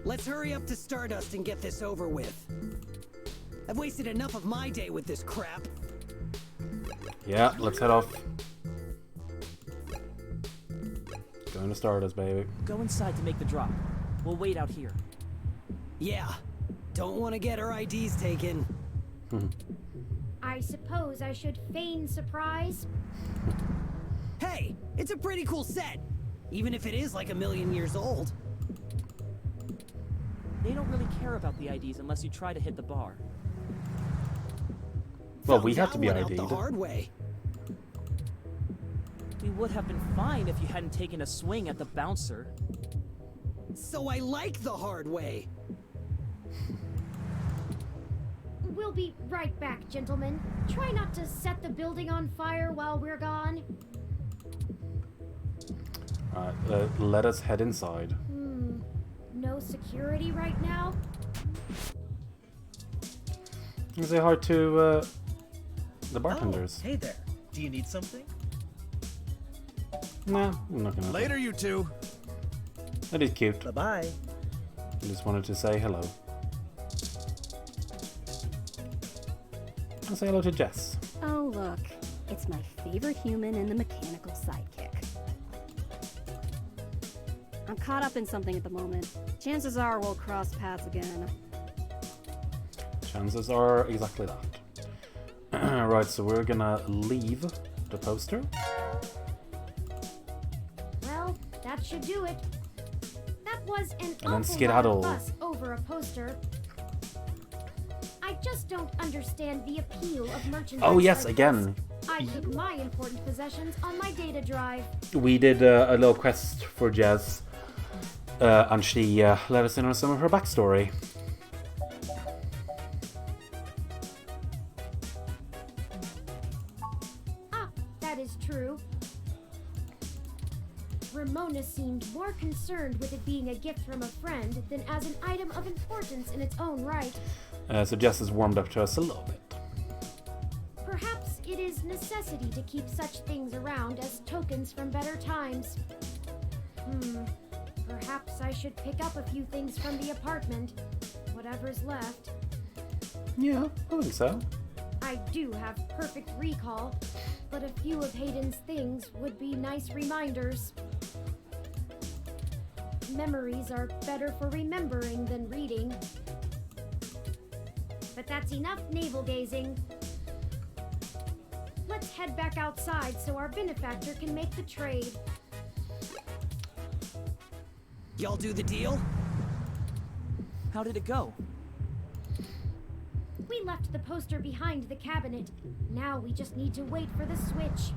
Let's hurry up to Stardust and get this over with. I've wasted enough of my day with this crap. Yeah, let's head off. Going to Stardust, baby. Go inside to make the drop. We'll wait out here. Yeah. Don't want to get our IDs taken. I suppose I should feign surprise. Hey, it's a pretty cool set. Even if it is like 1,000,000 years old. They don't really care about the IDs unless you try to hit the bar. Well, we have to Found be that one ID'd. out the hard way. We would have been fine if you hadn't taken a swing at the bouncer. So I like the hard way. We'll be right back, gentlemen. Try not to set the building on fire while we're gone. Alright, let us head inside. No security right now? You say hi to the bartenders. Oh, hey there. Do you need something? Nah, I'm not gonna. Later, you two. That is cute. Bye-bye. I just wanted to say hello. I'll say hello to Jess. Oh, look. It's my favorite human and the mechanical sidekick. I'm caught up in something at the moment. Chances are we'll cross paths again. Chances are exactly that. Right, so we're gonna leave the poster. Well, that should do it. That was an then awful skedaddle. lot of fuss over a poster. I just don't understand the appeal of merchandise. Oh yes, like again. this. I keep my important possessions on my data drive. We did a little quest for Jess, and she let us in on some of her backstory. Ah, that is true. Ramona seemed more concerned with it being a gift from a friend than as an item of importance in its own right. So Jess has warmed up to us a little bit. Perhaps it is necessity to keep such things around as tokens from better times. Perhaps I should pick up a few things from the apartment. Whatever's left. Yeah, I think so. I do have perfect recall, but a few of Hayden's things would be nice reminders. Memories are better for remembering than reading. But that's enough navel-gazing. Let's head back outside so our benefactor can make the trade. Y'all do the deal? How did it go? We left the poster behind the cabinet. Now we just need to wait for the switch.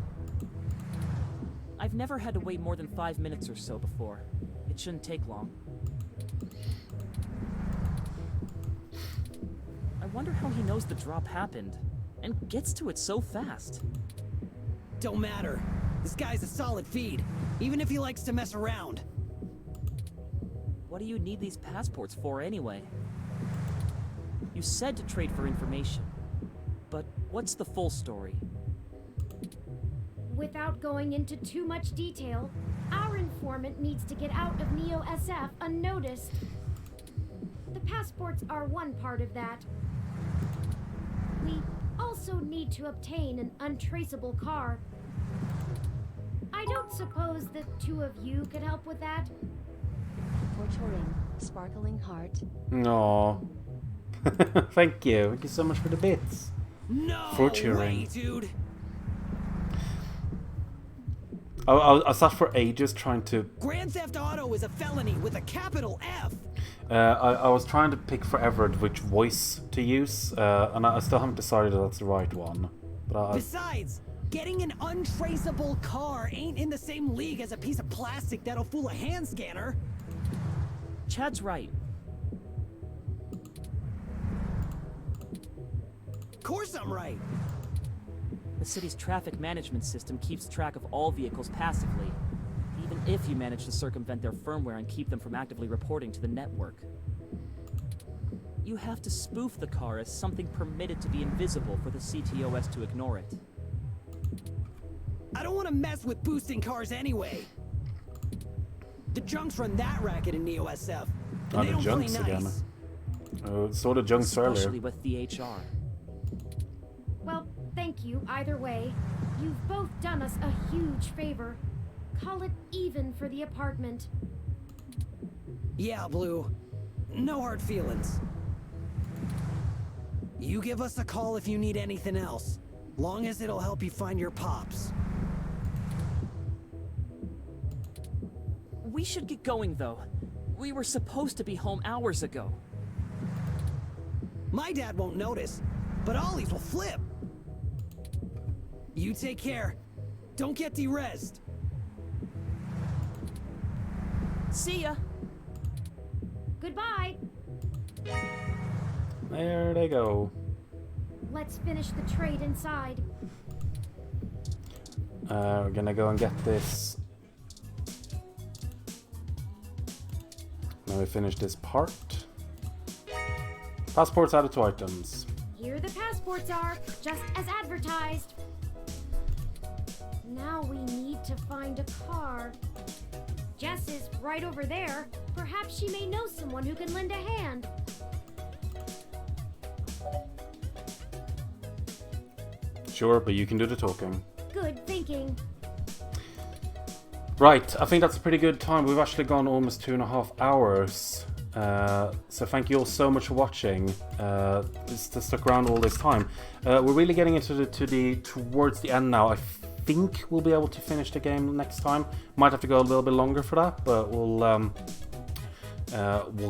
I've never had to wait more than 5 minutes or so before. It shouldn't take long. I wonder how he knows the drop happened, and gets to it so fast. Don't matter. This guy's a solid feed, even if he likes to mess around. What do you need these passports for anyway? You said to trade for information, but what's the full story? Without going into too much detail, our informant needs to get out of Neo SF unnoticed. The passports are one part of that. We also need to obtain an untraceable car. I don't suppose the two of you could help with that? Torturing, sparkling heart. No. Thank you. Thank you so much for the bits. No way, dude. I sat for ages trying to... Grand Theft Auto is a felony with a capital F. I was trying to pick forever which voice to use, and I still haven't decided if that's the right one. But Besides, getting an untraceable car ain't in the same league as a piece of plastic that'll fool a hand scanner. Chad's right. Of course I'm right. The city's traffic management system keeps track of all vehicles passively, even if you manage to circumvent their firmware and keep them from actively reporting to the network. You have to spoof the car as something permitted to be invisible for the CTOS to ignore it. I don't want to mess with boosting cars anyway. The junks run that racket in Neo SF. Oh, the junks again. So the junks earlier. Especially with the HR. Well, thank you either way. You've both done us a huge favor. Call it even for the apartment. Yeah, Blue. No hard feelings. You give us a call if you need anything else. Long as it'll help you find your pops. We should get going, though. We were supposed to be home hours ago. My dad won't notice, but Ollie's will flip. You take care. Don't get de-rezzed. See ya. Goodbye. There they go. Let's finish the trade inside. We're gonna go and get this. Now we finish this part. Passports added to items. Here the passports are, just as advertised. Now we need to find a car. Jess is right over there. Perhaps she may know someone who can lend a hand. Sure, but you can do the talking. Good thinking. Right, I think that's a pretty good time. We've actually gone almost 2.5 hours. So thank you all so much for watching. Just stuck around all this time. We're really getting into towards the end now. I think we'll be able to finish the game next time. Might have to go a little bit longer for that, but we'll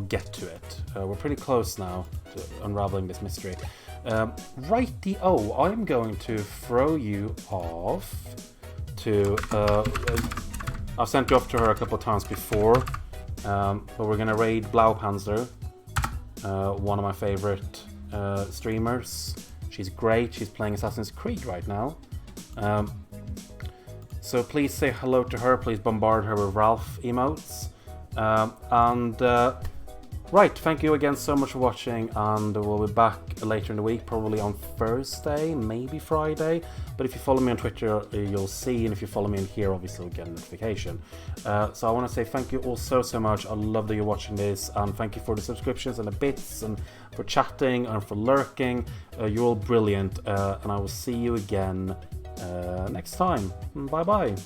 get to it. We're pretty close now to unraveling this mystery. Righty-o, I'm going to throw you off to... I've sent you off to her a couple of times before, but we're going to raid Blaupanzer, one of my favorite streamers. She's great, she's playing Assassin's Creed right now. So please say hello to her, please bombard her with Ralph emotes. Right, thank you again so much for watching, and we'll be back later in the week, probably on Thursday, maybe Friday. But if you follow me on Twitter, you'll see, and if you follow me in here, obviously you'll get a notification. So I want to say thank you all so much. I love that you're watching this, and thank you for the subscriptions and the bits, and for chatting, and for lurking. You're all brilliant, and I will see you again next time. Bye bye.